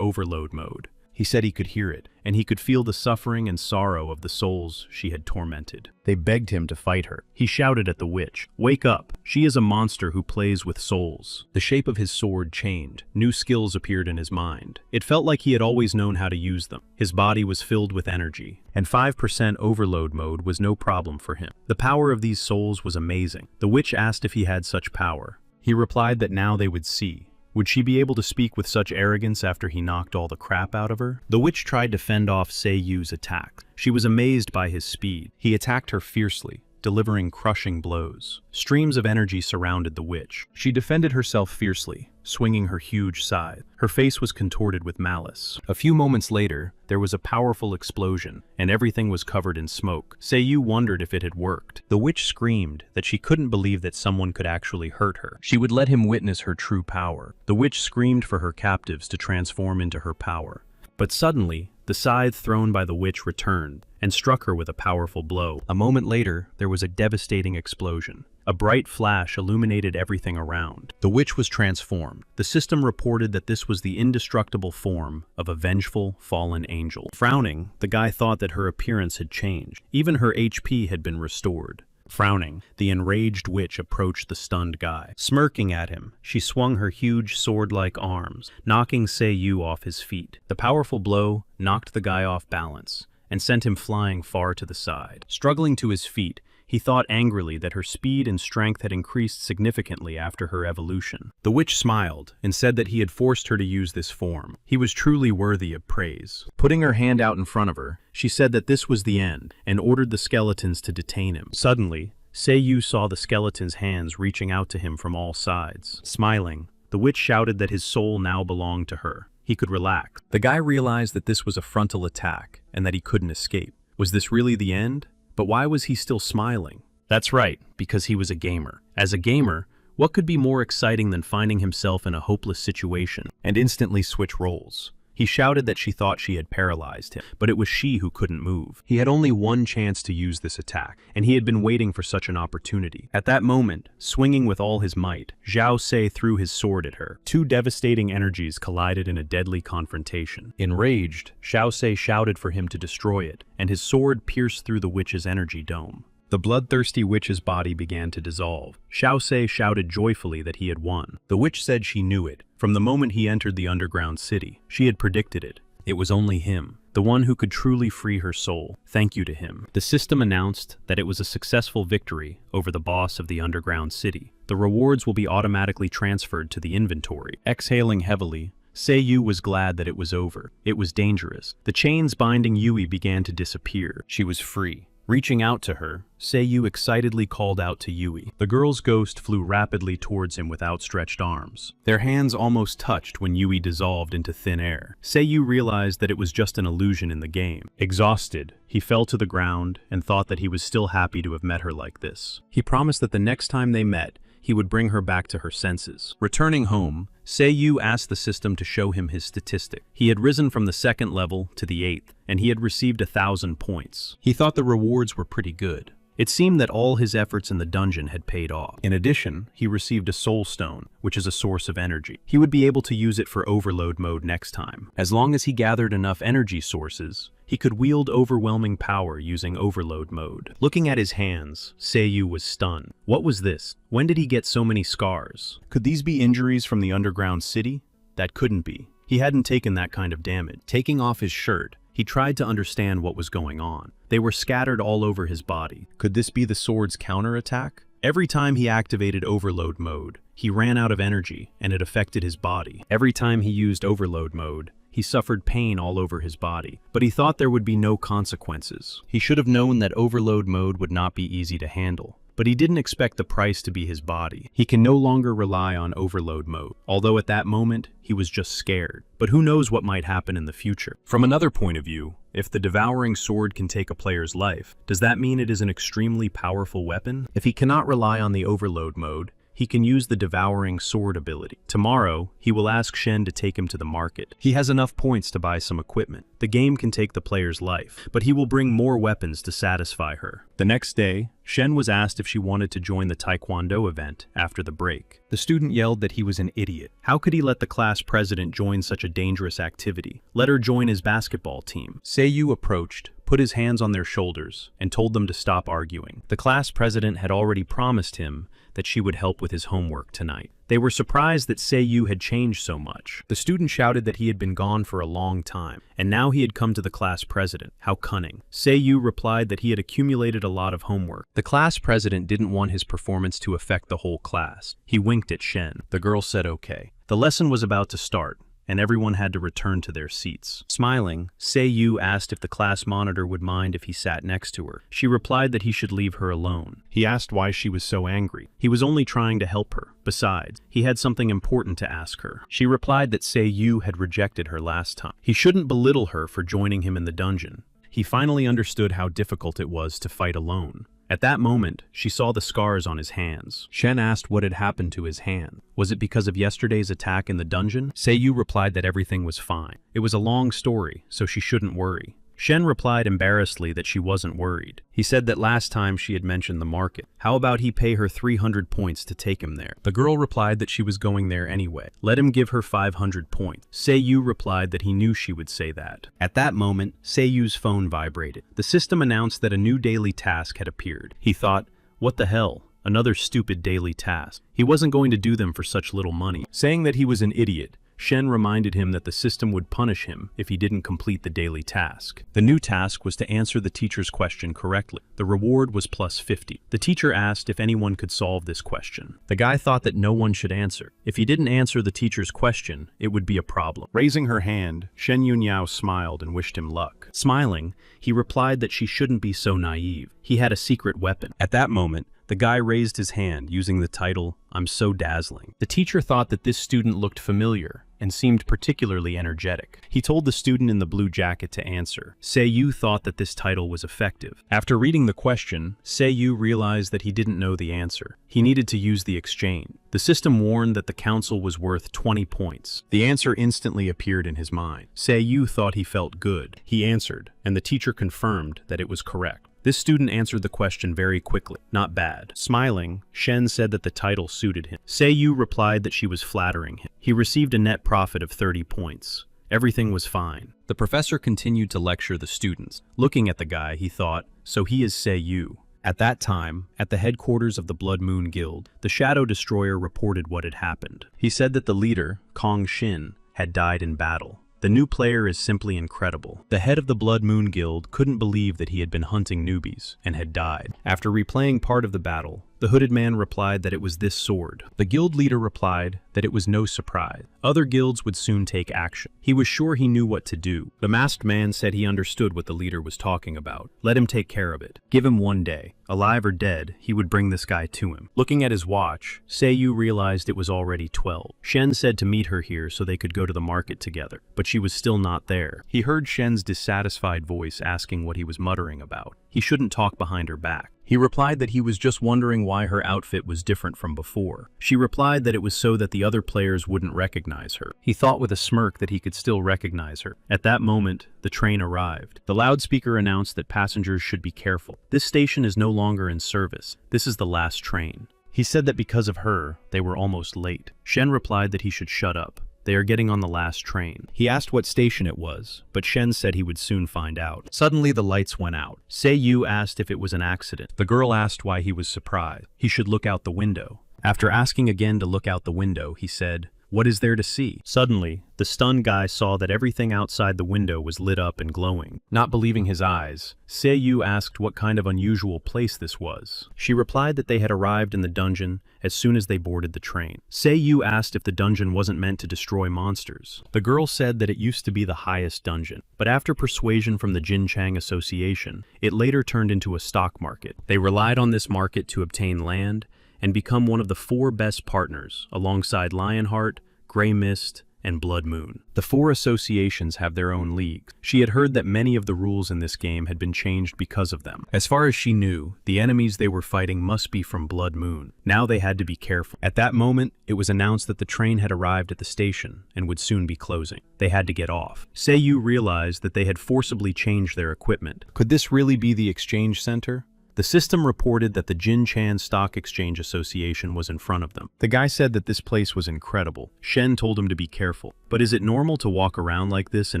A: overload mode. He said he could hear it, and he could feel the suffering and sorrow of the souls she had tormented. They begged him to fight her. He shouted at the witch, "Wake up! She is a monster who plays with souls." The shape of his sword changed. New skills appeared in his mind. It felt like he had always known how to use them. His body was filled with energy, and 5% overload mode was no problem for him. The power of these souls was amazing. The witch asked if he had such power. He replied that now they would see. Would she be able to speak with such arrogance after he knocked all the crap out of her? The witch tried to fend off Seiyu's attack. She was amazed by his speed. He attacked her fiercely, delivering crushing blows. Streams of energy surrounded the witch. She defended herself fiercely, swinging her huge scythe. Her face was contorted with malice. A few moments later, there was a powerful explosion, and everything was covered in smoke. Seiyu wondered if it had worked. The witch screamed that she couldn't believe that someone could actually hurt her. She would let him witness her true power. The witch screamed for her captives to transform into her power. But suddenly, The scythe thrown by the witch returned and struck her with a powerful blow. A moment later, there was a devastating explosion. A bright flash illuminated everything around. The witch was transformed. The system reported that this was the indestructible form of a vengeful, fallen angel. Frowning, the guy thought that her appearance had changed. Even her HP had been restored. Frowning, the enraged witch approached the stunned guy. Smirking at him, she swung her huge sword-like arms, knocking Seiyu off his feet. The powerful blow knocked the guy off balance and sent him flying far to the side. Struggling to his feet, he thought angrily that her speed and strength had increased significantly after her evolution. The witch smiled and said that he had forced her to use this form. He was truly worthy of praise. Putting her hand out in front of her, she said that this was the end and ordered the skeletons to detain him. Suddenly, Seiyu saw the skeleton's hands reaching out to him from all sides. Smiling, the witch shouted that his soul now belonged to her. He could relax. The guy realized that this was a frontal attack and that he couldn't escape. Was this really the end? But why was he still smiling? That's right, because he was a gamer. As a gamer, what could be more exciting than finding himself in a hopeless situation and instantly switch roles? He shouted that she thought she had paralyzed him, but it was she who couldn't move. He had only one chance to use this attack, and he had been waiting for such an opportunity. At that moment, swinging with all his might, Zhao Se threw his sword at her. Two devastating energies collided in a deadly confrontation. Enraged, Zhao Se shouted for him to destroy it, and his sword pierced through the witch's energy dome. The bloodthirsty witch's body began to dissolve. Zhao Se shouted joyfully that he had won. The witch said she knew it. From the moment he entered the underground city, she had predicted it. It was only him, the one who could truly free her soul. Thank you to him. The system announced that it was a successful victory over the boss of the underground city. The rewards will be automatically transferred to the inventory. Exhaling heavily, Seiyu was glad that it was over. It was dangerous. The chains binding Yui began to disappear. She was free. Reaching out to her, Seiyu excitedly called out to Yui. The girl's ghost flew rapidly towards him with outstretched arms. Their hands almost touched when Yui dissolved into thin air. Seiyu realized that it was just an illusion in the game. Exhausted, he fell to the ground and thought that he was still happy to have met her like this. He promised that the next time they met, he would bring her back to her senses. Returning home, Seiyu asked the system to show him his statistic. He had risen from the 2nd level to the 8th, and he had received 1,000 points. He thought the rewards were pretty good. It seemed that all his efforts in the dungeon had paid off. In addition, he received a soul stone, which is a source of energy. He would be able to use it for overload mode next time. As long as he gathered enough energy sources, he could wield overwhelming power using overload mode. Looking at his hands, Seiyu was stunned. What was this? When did he get so many scars? Could these be injuries from the underground city? That couldn't be. He hadn't taken that kind of damage. Taking off his shirt, he tried to understand what was going on. They were scattered all over his body. Could this be the sword's counterattack? Every time he activated overload mode, he ran out of energy and it affected his body. Every time he used overload mode, he suffered pain all over his body, but he thought there would be no consequences. He should have known that overload mode would not be easy to handle. But he didn't expect the price to be his body. He can no longer rely on overload mode, although at that moment, he was just scared. But who knows what might happen in the future? From another point of view, if the devouring sword can take a player's life, does that mean it is an extremely powerful weapon? If he cannot rely on the overload mode, he can use the devouring sword ability. Tomorrow, he will ask Shen to take him to the market. He has enough points to buy some equipment. The game can take the player's life, but he will bring more weapons to satisfy her. The next day, Shen was asked if she wanted to join the Taekwondo event after the break. The student yelled that he was an idiot. How could he let the class president join such a dangerous activity? Let her join his basketball team. Seiyu approached, put his hands on their shoulders, and told them to stop arguing. The class president had already promised him that she would help with his homework tonight. They were surprised that Seiyu had changed so much. The student shouted that he had been gone for a long time, and now he had come to the class president. How cunning. Seiyu replied that he had accumulated a lot of homework. The class president didn't want his performance to affect the whole class. He winked at Shen. The girl said okay. The lesson was about to start, and everyone had to return to their seats. Smiling, Seiyu asked if the class monitor would mind if he sat next to her. She replied that he should leave her alone. He asked why she was so angry. He was only trying to help her. Besides, he had something important to ask her. She replied that Seiyu had rejected her last time. He shouldn't belittle her for joining him in the dungeon. He finally understood how difficult it was to fight alone. At that moment, she saw the scars on his hands. Shen asked what had happened to his hand. Was it because of yesterday's attack in the dungeon? Seiyu replied that everything was fine. It was a long story, so she shouldn't worry. Shen replied embarrassedly that she wasn't worried. He said that last time she had mentioned the market. How about he pay her 300 points to take him there? The girl replied that she was going there anyway. Let him give her 500 points. Seiyu replied that he knew she would say that. At that moment, Seiyu's phone vibrated. The system announced that a new daily task had appeared. He thought, what the hell? Another stupid daily task. He wasn't going to do them for such little money. Saying that he was an idiot, Shen reminded him that the system would punish him if he didn't complete the daily task. The new task was to answer the teacher's question correctly. The reward was plus 50. The teacher asked if anyone could solve this question. The guy thought that no one should answer. If he didn't answer the teacher's question, it would be a problem. Raising her hand, Shen Yunyao smiled and wished him luck. Smiling, he replied that she shouldn't be so naive. He had a secret weapon. At that moment, the guy raised his hand using the title, "I'm so dazzling." The teacher thought that this student looked familiar and seemed particularly energetic. He told the student in the blue jacket to answer. Seiyu thought that this title was effective. After reading the question, Seiyu realized that he didn't know the answer. He needed to use the exchange. The system warned that the council was worth 20 points. The answer instantly appeared in his mind. Seiyu thought he felt good. He answered, and the teacher confirmed that it was correct. This student answered the question very quickly. Not bad. Smiling, Shen said that the title suited him. Seiyu replied that she was flattering him. He received a net profit of 30 points. Everything was fine. The professor continued to lecture the students. Looking at the guy, he thought, so he is Seiyu. At that time, at the headquarters of the Blood Moon Guild, the Shadow Destroyer reported what had happened. He said that the leader, Kong Shin, had died in battle. The new player is simply incredible. The head of the Blood Moon Guild couldn't believe that he had been hunting newbies and had died. After replaying part of the battle, the hooded man replied that it was this sword. The guild leader replied that it was no surprise. Other guilds would soon take action. He was sure he knew what to do. The masked man said he understood what the leader was talking about. Let him take care of it. Give him one day. Alive or dead, he would bring this guy to him. Looking at his watch, Seiyu realized it was already 12. Shen said to meet her here so they could go to the market together, but she was still not there. He heard Shen's dissatisfied voice asking what he was muttering about. He shouldn't talk behind her back. He replied that he was just wondering why her outfit was different from before. She replied that it was so that the other players wouldn't recognize her. He thought with a smirk that he could still recognize her. At that moment, the train arrived. The loudspeaker announced that passengers should be careful. This station is no longer in service. This is the last train. He said that because of her, they were almost late. Shen replied that he should shut up. They are getting on the last train. He asked what station it was, but Shen said he would soon find out. Suddenly, the lights went out. Seiyu asked if it was an accident. The girl asked why he was surprised. He should look out the window. After asking again to look out the window, he said, "What is there to see?" Suddenly, the stunned guy saw that everything outside the window was lit up and glowing. Not believing his eyes, Seiyu asked what kind of unusual place this was. She replied that they had arrived in the dungeon as soon as they boarded the train. Seiyu asked if the dungeon wasn't meant to destroy monsters. The girl said that it used to be the highest dungeon, but after persuasion from the Jinchang Association, it later turned into a stock market. They relied on this market to obtain land and become one of the 4 best partners, alongside Lionheart, Grey Mist, and Blood Moon. The 4 associations have their own leagues. She had heard that many of the rules in this game had been changed because of them. As far as she knew, the enemies they were fighting must be from Blood Moon. Now they had to be careful. At that moment, it was announced that the train had arrived at the station and would soon be closing. They had to get off. Seiyu realized that they had forcibly changed their equipment. Could this really be the exchange center? The system reported that the Jinchan Stock Exchange Association was in front of them. The guy said that this place was incredible. Shen told him to be careful. But is it normal to walk around like this in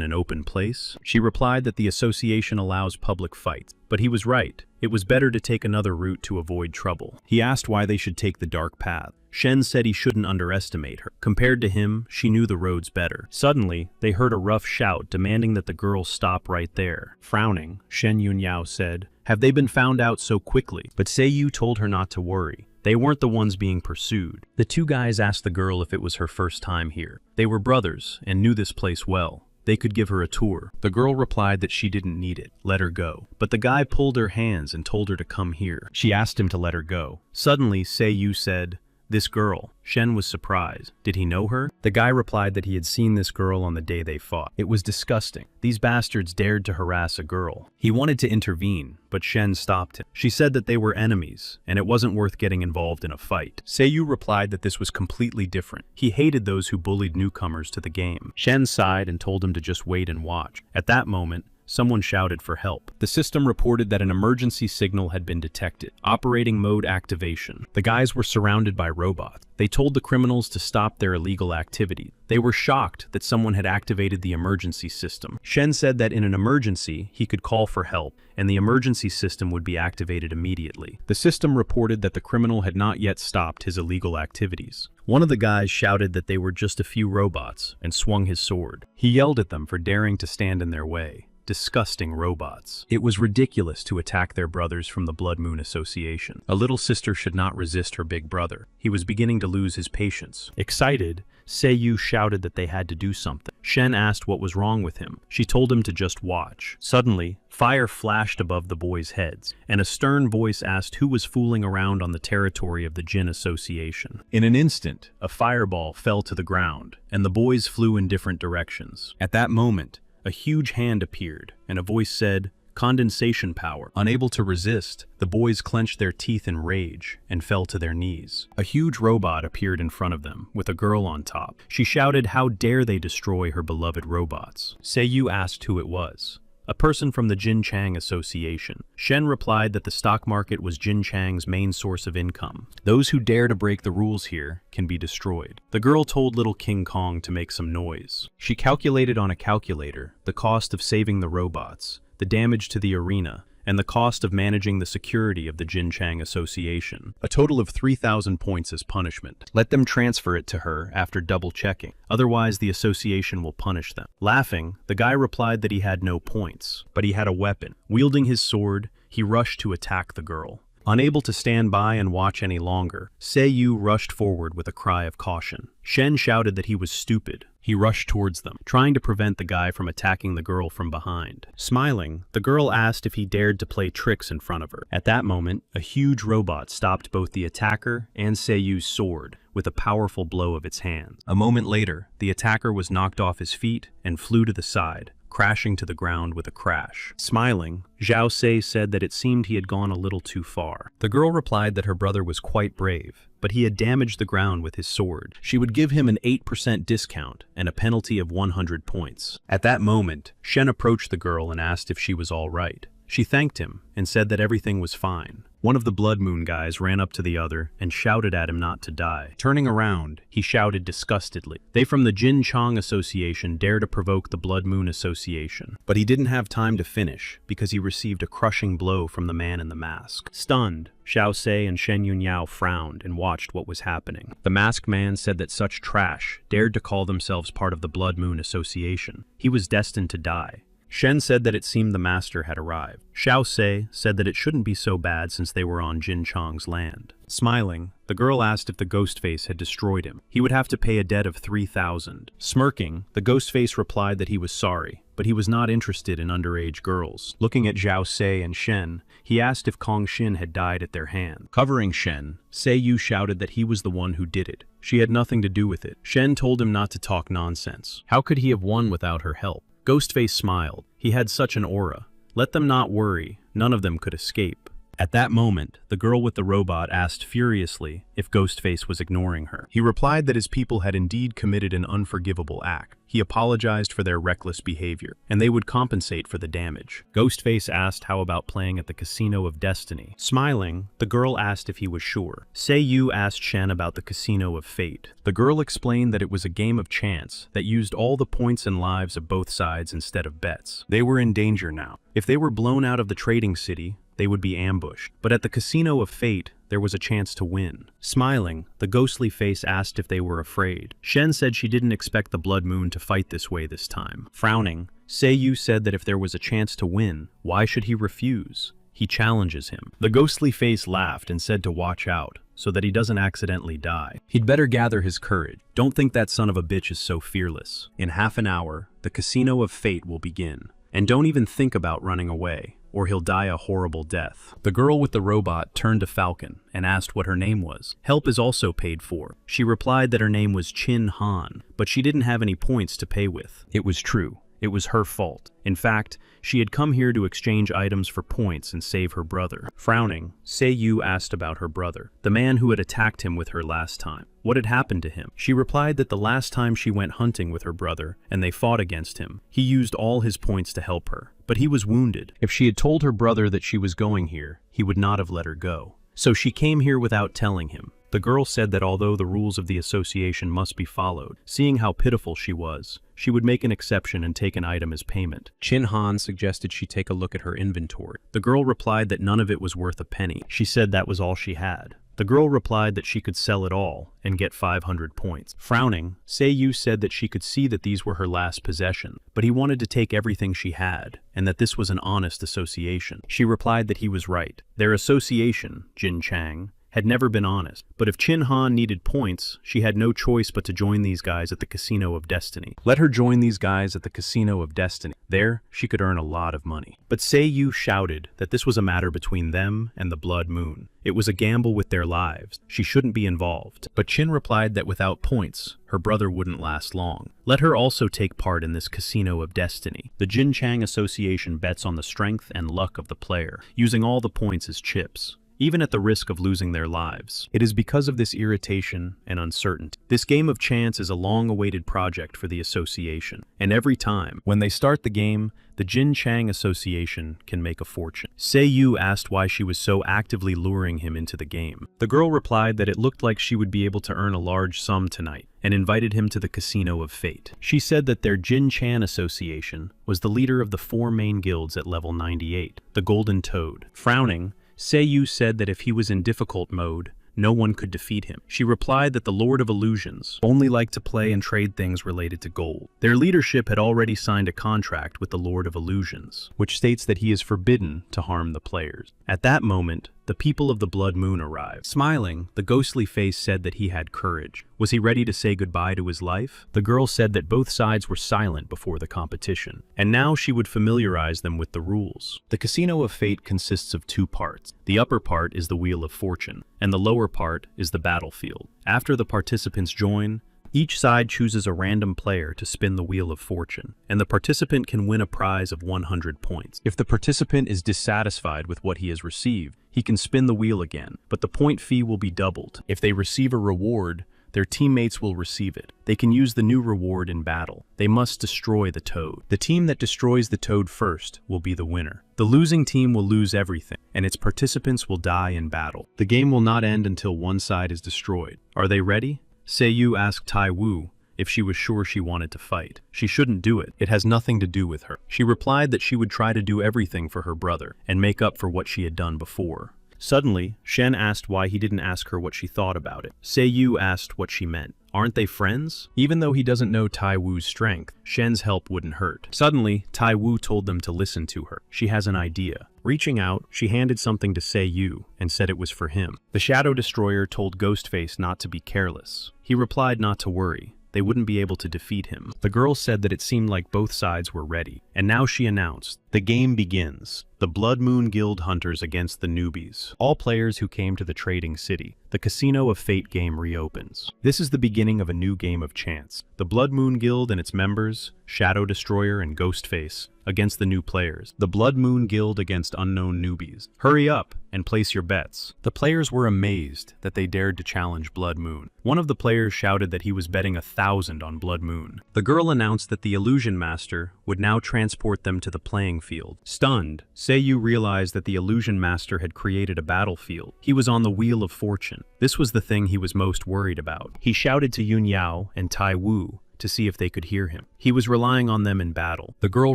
A: an open place? She replied that the association allows public fights. But he was right. It was better to take another route to avoid trouble. He asked why they should take the dark path. Shen said he shouldn't underestimate her. Compared to him, she knew the roads better. Suddenly, they heard a rough shout demanding that the girl stop right there. Frowning, Shen Yunyao said, "Have they been found out so quickly?" But Seiyu told her not to worry. They weren't the ones being pursued. The 2 guys asked the girl if it was her first time here. They were brothers and knew this place well. They could give her a tour. The girl replied that she didn't need it. Let her go. But the guy pulled her hands and told her to come here. She asked him to let her go. Suddenly, Seiyu said, This girl. Shen was surprised. Did he know her? The guy replied that he had seen this girl on the day they fought. It was disgusting. These bastards dared to harass a girl. He wanted to intervene, but Shen stopped him. She said that they were enemies, and it wasn't worth getting involved in a fight. Seiyu replied that this was completely different. He hated those who bullied newcomers to the game. Shen sighed and told him to just wait and watch. At that moment, someone shouted for help. The system reported that an emergency signal had been detected. Operating mode activation. The guys were surrounded by robots. They told the criminals to stop their illegal activity. They were shocked that someone had activated the emergency system. Shen said that in an emergency, he could call for help, and the emergency system would be activated immediately. The system reported that the criminal had not yet stopped his illegal activities. One of the guys shouted that they were just a few robots and swung his sword. He yelled at them for daring to stand in their way. Disgusting robots. It was ridiculous to attack their brothers from the Blood Moon Association. A little sister should not resist her big brother. He was beginning to lose his patience. Excited, Seiyu shouted that they had to do something. Shen asked what was wrong with him. She told him to just watch. Suddenly, fire flashed above the boys' heads, and a stern voice asked who was fooling around on the territory of the Jin Association. In an instant, a fireball fell to the ground, and the boys flew in different directions. At that moment, a huge hand appeared, and a voice said, "Condensation power." Unable to resist, the boys clenched their teeth in rage and fell to their knees. A huge robot appeared in front of them, with a girl on top. She shouted, "How dare they destroy her beloved robots?" Seiyu asked who it was. A person from the Jin Chang Association. Shen replied that the stock market was Jin Chang's main source of income. Those who dare to break the rules here can be destroyed. The girl told little King Kong to make some noise. She calculated on a calculator the cost of saving the robots, the damage to the arena, and the cost of managing the security of the Jin Chang Association. A total of 3,000 points as punishment. Let them transfer it to her after double-checking. Otherwise, the association will punish them. Laughing, the guy replied that he had no points, but he had a weapon. Wielding his sword, he rushed to attack the girl. Unable to stand by and watch any longer, Seiyu rushed forward with a cry of caution. Shen shouted that he was stupid. He rushed towards them, trying to prevent the guy from attacking the girl from behind. Smiling, the girl asked if he dared to play tricks in front of her. At that moment, a huge robot stopped both the attacker and Seiyu's sword with a powerful blow of its hands. A moment later, the attacker was knocked off his feet and flew to the side, crashing to the ground with a crash. Smiling, Zhao Se said that it seemed he had gone a little too far. The girl replied that her brother was quite brave, but he had damaged the ground with his sword. She would give him an 8% discount and a penalty of 100 points. At that moment, Shen approached the girl and asked if she was all right. She thanked him and said that everything was fine. One of the Blood Moon guys ran up to the other and shouted at him not to die. Turning around, he shouted disgustedly. They from the Jin Chang Association dare to provoke the Blood Moon Association. But he didn't have time to finish because he received a crushing blow from the man in the mask. Stunned, Zhao Se and Shen Yunyao frowned and watched what was happening. The masked man said that such trash dared to call themselves part of the Blood Moon Association. He was destined to die. Shen said that it seemed the master had arrived. Zhao Se said that it shouldn't be so bad since they were on Jin Chang's land. Smiling, the girl asked if the Ghostface had destroyed him. He would have to pay a debt of 3,000. Smirking, the Ghostface replied that he was sorry, but he was not interested in underage girls. Looking at Zhao Se and Shen, he asked if Kong Xin had died at their hand. Covering Shen, Seiyu shouted that he was the one who did it. She had nothing to do with it. Shen told him not to talk nonsense. How could he have won without her help? Ghostface smiled. He had such an aura. Let them not worry, none of them could escape. At that moment, the girl with the robot asked furiously if Ghostface was ignoring her. He replied that his people had indeed committed an unforgivable act. He apologized for their reckless behavior, and they would compensate for the damage. Ghostface asked how about playing at the Casino of Destiny. Smiling, the girl asked if he was sure. Seiyu asked Shen about the Casino of Fate. The girl explained that it was a game of chance that used all the points and lives of both sides instead of bets. They were in danger now. If they were blown out of the trading city, they would be ambushed. But at the Casino of Fate, there was a chance to win. Smiling, the ghostly face asked if they were afraid. Shen said she didn't expect the Blood Moon to fight this way this time. Frowning, Seiyu said that if there was a chance to win, why should he refuse? He challenges him. The ghostly face laughed and said to watch out, so that he doesn't accidentally die. He'd better gather his courage. Don't think that son of a bitch is so fearless. In half an hour, the Casino of Fate will begin. And don't even think about running away. or he'll die a horrible death. The girl with the robot turned to Falcon and asked what her name was. Help is also paid for. She replied that her name was Chin Han, but she didn't have any points to pay with. It was true. It was her fault. In fact, she had come here to exchange items for points and save her brother. Frowning, Seiyu asked about her brother, the man who had attacked him with her last time. What had happened to him? She replied that the last time she went hunting with her brother and they fought against him, he used all his points to help her, but he was wounded. If she had told her brother that she was going here, he would not have let her go. So she came here without telling him. The girl said that although the rules of the association must be followed, seeing how pitiful she was, she would make an exception and take an item as payment. Chin Han suggested she take a look at her inventory. The girl replied that none of it was worth a penny. She said that was all she had. The girl replied that she could sell it all and get 500 points. Frowning, Seiyu said that she could see that these were her last possession, but he wanted to take everything she had, and that this was an honest association. She replied that he was right. Their association, Jin Chang, had never been honest, but if Chin Han needed points, she had no choice but to join these guys at the Casino of Destiny. Let her join these guys at the Casino of Destiny. There, she could earn a lot of money. But Seiyu shouted that this was a matter between them and the Blood Moon. It was a gamble with their lives. She shouldn't be involved. But Chin replied that without points, her brother wouldn't last long. Let her also take part in this Casino of Destiny. The Jin Chang Association bets on the strength and luck of the player, using all the points as chips, even at the risk of losing their lives. It is because of this irritation and uncertainty. This game of chance is a long-awaited project for the association, and every time, when they start the game, the Jin Chang Association can make a fortune. Seiyu asked why she was so actively luring him into the game. The girl replied that it looked like she would be able to earn a large sum tonight, and invited him to the Casino of Fate. She said that their Jin Chan Association was the leader of the 4 main guilds at level 98, the Golden Toad. Frowning, Seiyu said that if he was in difficult mode, no one could defeat him. She replied that the Lord of Illusions only liked to play and trade things related to gold. Their leadership had already signed a contract with the Lord of Illusions, which states that he is forbidden to harm the players. At that moment, the people of the Blood Moon arrived. Smiling, the ghostly face said that he had courage. Was he ready to say goodbye to his life? The girl said that both sides were silent before the competition, and now she would familiarize them with the rules. The Casino of Fate consists of 2 parts. The upper part is the Wheel of Fortune, and the lower part is the battlefield. After the participants join, each side chooses a random player to spin the Wheel of Fortune, and the participant can win a prize of 100 points. If the participant is dissatisfied with what he has received, he can spin the wheel again, but the point fee will be doubled. If they receive a reward, their teammates will receive it. They can use the new reward in battle. They must destroy the toad. The team that destroys the toad first will be the winner. The losing team will lose everything, and its participants will die in battle. The game will not end until one side is destroyed. Are they ready? Seiyu asked Tai Wu if she was sure she wanted to fight. She shouldn't do it. It has nothing to do with her. She replied that she would try to do everything for her brother and make up for what she had done before. Suddenly, Shen asked why he didn't ask her what she thought about it. Seiyu asked what she meant. Aren't they friends? Even though he doesn't know Tai Wu's strength, Shen's help wouldn't hurt. Suddenly, Tai Wu told them to listen to her. She has an idea. Reaching out, she handed something to Seiyu and said it was for him. The Shadow Destroyer told Ghostface not to be careless. He replied not to worry. They wouldn't be able to defeat him. The girl said that it seemed like both sides were ready, and now she announced, the game begins. The Blood Moon Guild hunters against the newbies. All players who came to the trading city. The Casino of Fate game reopens. This is the beginning of a new game of chance. The Blood Moon Guild and its members, Shadow Destroyer and Ghostface, against the new players. The Blood Moon Guild against unknown newbies. Hurry up and place your bets. The players were amazed that they dared to challenge Blood Moon. One of the players shouted that he was betting 1,000 on Blood Moon. The girl announced that the Illusion Master would now transport them to the playing field. Stunned, Seiyu realized that the Illusion Master had created a battlefield. He was on the Wheel of Fortune. This was the thing he was most worried about. He shouted to Yun Yao and Tai Wu to see if they could hear him. He was relying on them in battle. The girl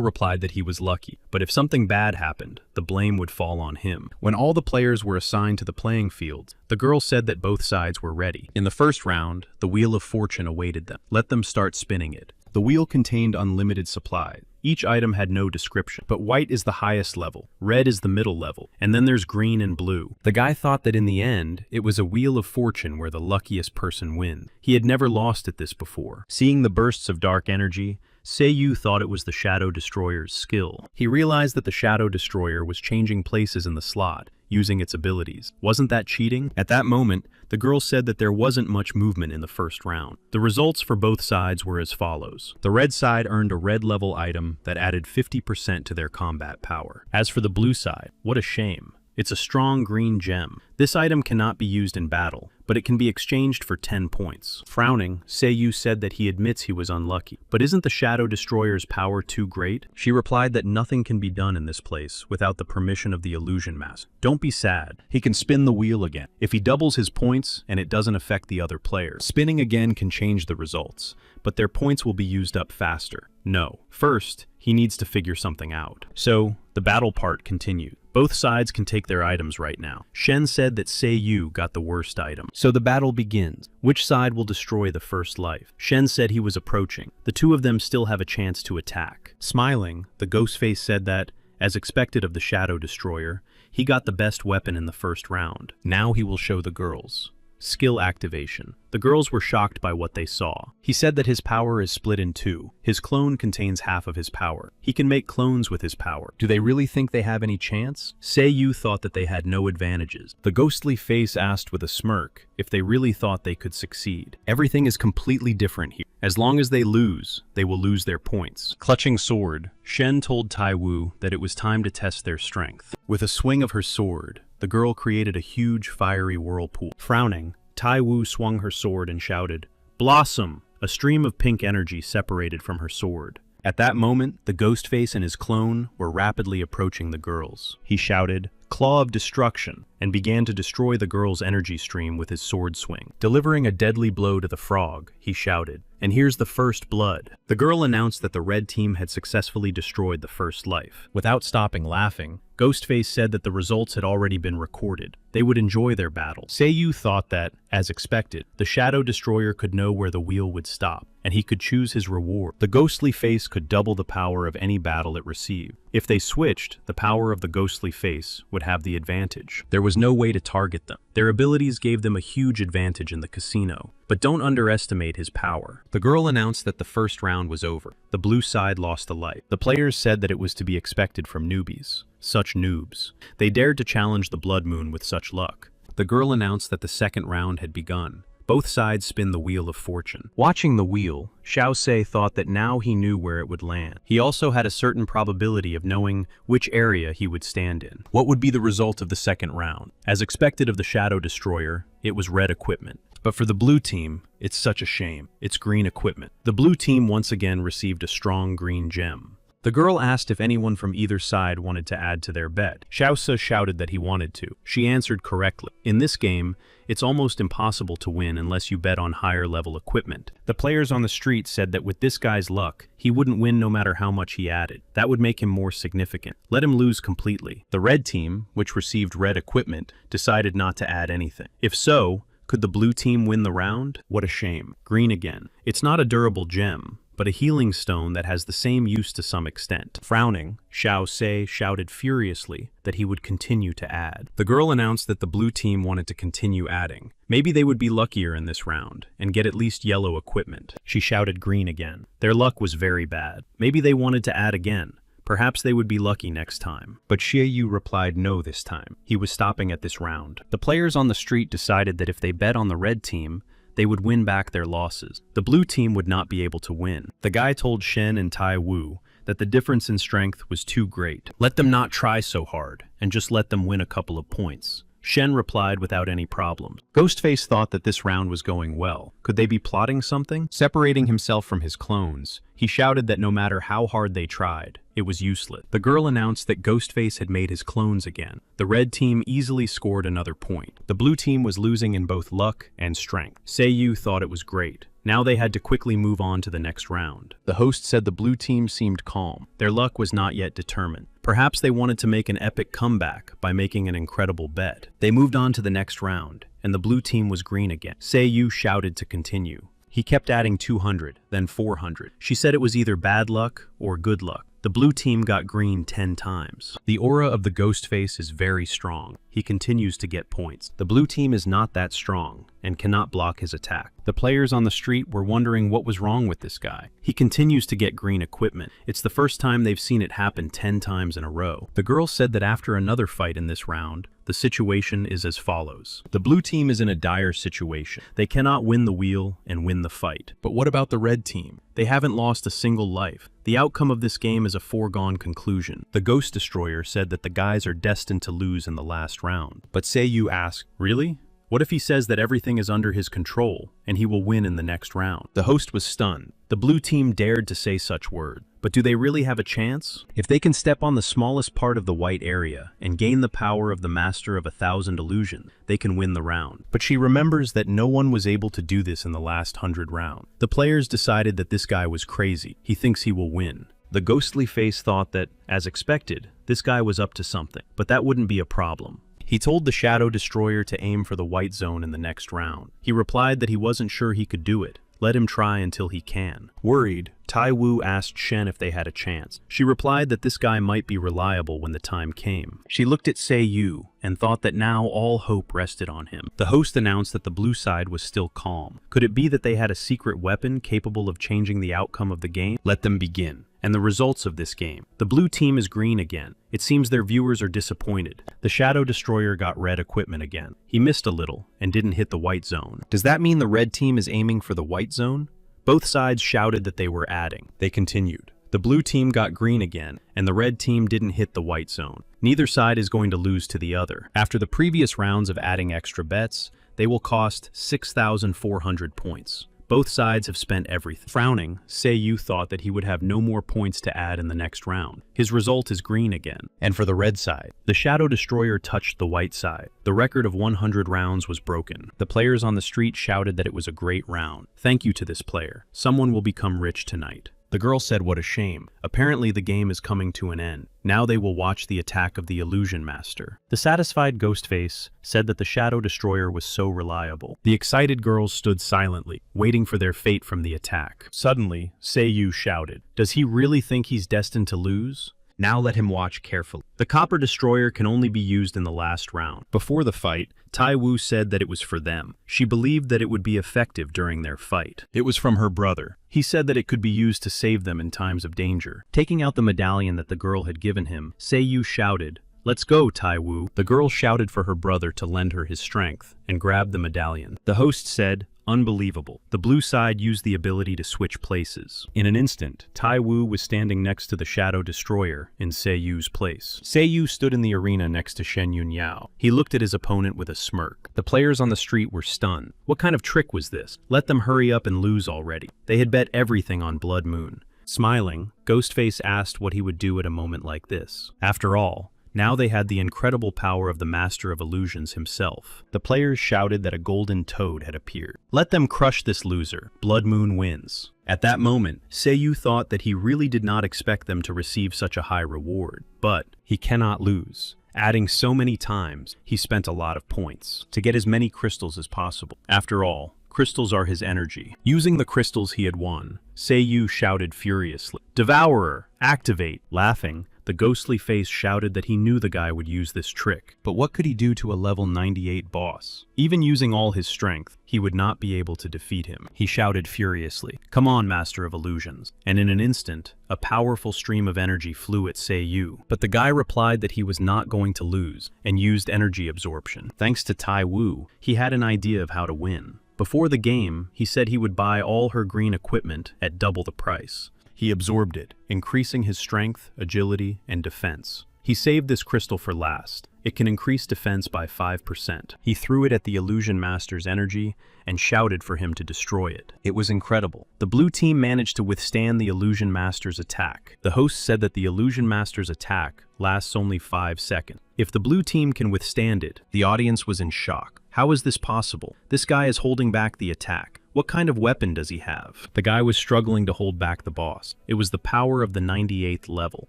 A: replied that he was lucky, but if something bad happened, the blame would fall on him. When all the players were assigned to the playing field, the girl said that both sides were ready. In the first round, the Wheel of Fortune awaited them. Let them start spinning it. The wheel contained unlimited supply. Each item had no description, but white is the highest level, red is the middle level, and then there's green and blue. The guy thought that in the end, it was a Wheel of Fortune where the luckiest person wins. He had never lost at this before. Seeing the bursts of dark energy, Seiyu thought it was the Shadow Destroyer's skill. He realized that the Shadow Destroyer was changing places in the slot, using its abilities. Wasn't that cheating? At that moment, the girl said that there wasn't much movement in the first round. The results for both sides were as follows. The red side earned a red level item that added 50% to their combat power. As for the blue side, what a shame. It's a strong green gem. This item cannot be used in battle, but it can be exchanged for 10 points. Frowning, Seiyu said that he admits he was unlucky. But isn't the Shadow Destroyer's power too great? She replied that nothing can be done in this place without the permission of the Illusion Master. Don't be sad. He can spin the wheel again. If he doubles his points and it doesn't affect the other players, spinning again can change the results, but their points will be used up faster. No. First, he needs to figure something out. So, the battle part continued. Both sides can take their items right now. Shen said that Seiyu got the worst item. So the battle begins. Which side will destroy the first life? Shen said he was approaching. The two of them still have a chance to attack. Smiling, the Ghostface said that, as expected of the Shadow Destroyer, he got the best weapon in the first round. Now he will show the girls. Skill activation. The girls were shocked by what they saw. He said that his power is split in two. His clone contains half of his power. He can make clones with his power. Do they really think they have any chance? Seiyu thought that they had no advantages. The ghostly face asked with a smirk if they really thought they could succeed. Everything is completely different here. As long as they lose, they will lose their points. Clutching sword, Shen told Taiwu that it was time to test their strength. With a swing of her sword, the girl created a huge fiery whirlpool. Frowning, Taiwu swung her sword and shouted, "Blossom!" A stream of pink energy separated from her sword. At that moment, the Ghostface and his clone were rapidly approaching the girls. He shouted, "Claw of Destruction," and began to destroy the girl's energy stream with his sword swing. Delivering a deadly blow to the frog, he shouted, "And here's the first blood." The girl announced that the red team had successfully destroyed the first life. Without stopping laughing, Ghostface said that the results had already been recorded. They would enjoy their battle. Seiyu thought that, as expected, the Shadow Destroyer could know where the wheel would stop, and he could choose his reward. The ghostly face could double the power of any battle it received. If they switched, the power of the ghostly face would have the advantage. There was no way to target them. Their abilities gave them a huge advantage in the casino. But don't underestimate his power. The girl announced that the first round was over. The blue side lost a life. The players said that it was to be expected from newbies. Such noobs. They dared to challenge the Blood Moon with such luck. The girl announced that the second round had begun. Both sides spin the wheel of fortune. Watching the wheel, Xiaosei thought that now he knew where it would land. He also had a certain probability of knowing which area he would stand in. What would be the result of the second round? As expected of the Shadow Destroyer, it was red equipment. But for the blue team, it's such a shame. It's green equipment. The blue team once again received a strong green gem. The girl asked if anyone from either side wanted to add to their bet. Xiaosa shouted that he wanted to. She answered correctly. In this game, it's almost impossible to win unless you bet on higher level equipment. The players on the street said that with this guy's luck, he wouldn't win no matter how much he added. That would make him more significant. Let him lose completely. The red team, which received red equipment, decided not to add anything. If so, could the blue team win the round? What a shame. Green again. It's not a durable gem, but a healing stone that has the same use to some extent. Frowning, Xiaosei shouted furiously that he would continue to add. The girl announced that the blue team wanted to continue adding. Maybe they would be luckier in this round and get at least yellow equipment. She shouted green again. Their luck was very bad. Maybe they wanted to add again. Perhaps they would be lucky next time. But Xiaoyu replied no this time. He was stopping at this round. The players on the street decided that if they bet on the red team, they would win back their losses. The blue team would not be able to win. The guy told Shen and Tai Wu that the difference in strength was too great. Let them not try so hard, and just let them win a couple of points. Shen replied without any problems. Ghostface thought that this round was going well. Could they be plotting something? Separating himself from his clones, he shouted that no matter how hard they tried, it was useless. The girl announced that Ghostface had made his clones again. The red team easily scored another point. The blue team was losing in both luck and strength. Seiyu thought it was great. Now they had to quickly move on to the next round. The host said the blue team seemed calm. Their luck was not yet determined. Perhaps they wanted to make an epic comeback by making an incredible bet. They moved on to the next round, and the blue team was green again. Seiyu shouted to continue. He kept adding 200, then 400. She said it was either bad luck or good luck. The blue team got green 10 times. The aura of the Ghostface is very strong. He he continues to get points. The blue team is not that strong and cannot block his attack. The players on the street were wondering what was wrong with this guy. He continues to get green equipment. It's the first time they've seen it happen 10 times in a row. The girl said that after another fight in this round, the situation is as follows. The blue team is in a dire situation. They cannot win the wheel and win the fight. But what about the red team? They haven't lost a single life. The outcome of this game is a foregone conclusion. The Ghost Destroyer said that the guys are destined to lose in the last round. But Seiyu asked, really? What if he says that everything is under his control and he will win in the next round? The host was stunned. The blue team dared to say such words. But do they really have a chance? If they can step on the smallest part of the white area and gain the power of the Master of 1,000 Illusions, they can win the round. But she remembers that no one was able to do this in the last 100 rounds. The players decided that this guy was crazy. He thinks he will win. The ghostly face thought that, as expected, this guy was up to something, but that wouldn't be a problem. He told the Shadow Destroyer to aim for the white zone in the next round. He replied that he wasn't sure he could do it. Let him try until he can. Worried, Tai Wu asked Shen if they had a chance. She replied that this guy might be reliable when the time came. She looked at Seiyu and thought that now all hope rested on him. The host announced that the blue side was still calm. Could it be that they had a secret weapon capable of changing the outcome of the game? Let them begin. And the results of this game. The blue team is green again. It seems their viewers are disappointed. The Shadow Destroyer got red equipment again. He missed a little and didn't hit the white zone. Does that mean the red team is aiming for the white zone? Both sides shouted that they were adding. They continued. The blue team got green again, and the red team didn't hit the white zone. Neither side is going to lose to the other. After the previous rounds of adding extra bets, they will cost 6,400 points. Both sides have spent everything. Frowning, Seiyu thought that he would have no more points to add in the next round. His result is green again. And for the red side, the Shadow Destroyer touched the white side. The record of 100 rounds was broken. The players on the street shouted that it was a great round. Thank you to this player. Someone will become rich tonight. The girl said what a shame. Apparently the game is coming to an end. Now they will watch the attack of the Illusion Master. The satisfied Ghostface said that the Shadow Destroyer was so reliable. The excited girls stood silently, waiting for their fate from the attack. Suddenly, Seiyu shouted, "Does he really think he's destined to lose? Now let him watch carefully." The Copper Destroyer can only be used in the last round. Before the fight, Tai Wu said that it was for them. She believed that it would be effective during their fight. It was from her brother. He said that it could be used to save them in times of danger. Taking out the medallion that the girl had given him, Seiyu shouted, "Let's go, Tai Wu." The girl shouted for her brother to lend her his strength and grabbed the medallion. The host said, "Unbelievable." The blue side used the ability to switch places. In an instant, Tai Wu was standing next to the Shadow Destroyer in Seiyu's place. Seiyu stood in the arena next to Shen Yunyao. He looked at his opponent with a smirk. The players on the street were stunned. What kind of trick was this? Let them hurry up and lose already. They had bet everything on Blood Moon. Smiling, Ghostface asked what he would do at a moment like this. After all, now they had the incredible power of the Master of Illusions himself. The players shouted that a golden toad had appeared. Let them crush this loser. Blood Moon wins. At that moment, Seiyu thought that he really did not expect them to receive such a high reward. But he cannot lose. Adding so many times, he spent a lot of points to get as many crystals as possible. After all, crystals are his energy. Using the crystals he had won, Seiyu shouted furiously, "Devourer, activate!" Laughing, the ghostly face shouted that he knew the guy would use this trick. But what could he do to a level 98 boss? Even using all his strength, he would not be able to defeat him. He shouted furiously, "Come on, Master of Illusions." And in an instant, a powerful stream of energy flew at Seiyu. But the guy replied that he was not going to lose and used energy absorption. Thanks to Tai Wu, he had an idea of how to win. Before the game, he said he would buy all her green equipment at double the price. He absorbed it, increasing his strength, agility, and defense. He saved this crystal for last. It can increase defense by 5%. He threw it at the Illusion Master's energy and shouted for him to destroy it. It was incredible. The blue team managed to withstand the Illusion Master's attack. The host said that the Illusion Master's attack lasts only 5 seconds. If the blue team can withstand it, the audience was in shock. How is this possible? This guy is holding back the attack. What kind of weapon does he have? The guy was struggling to hold back the boss. It was the power of the 98th level.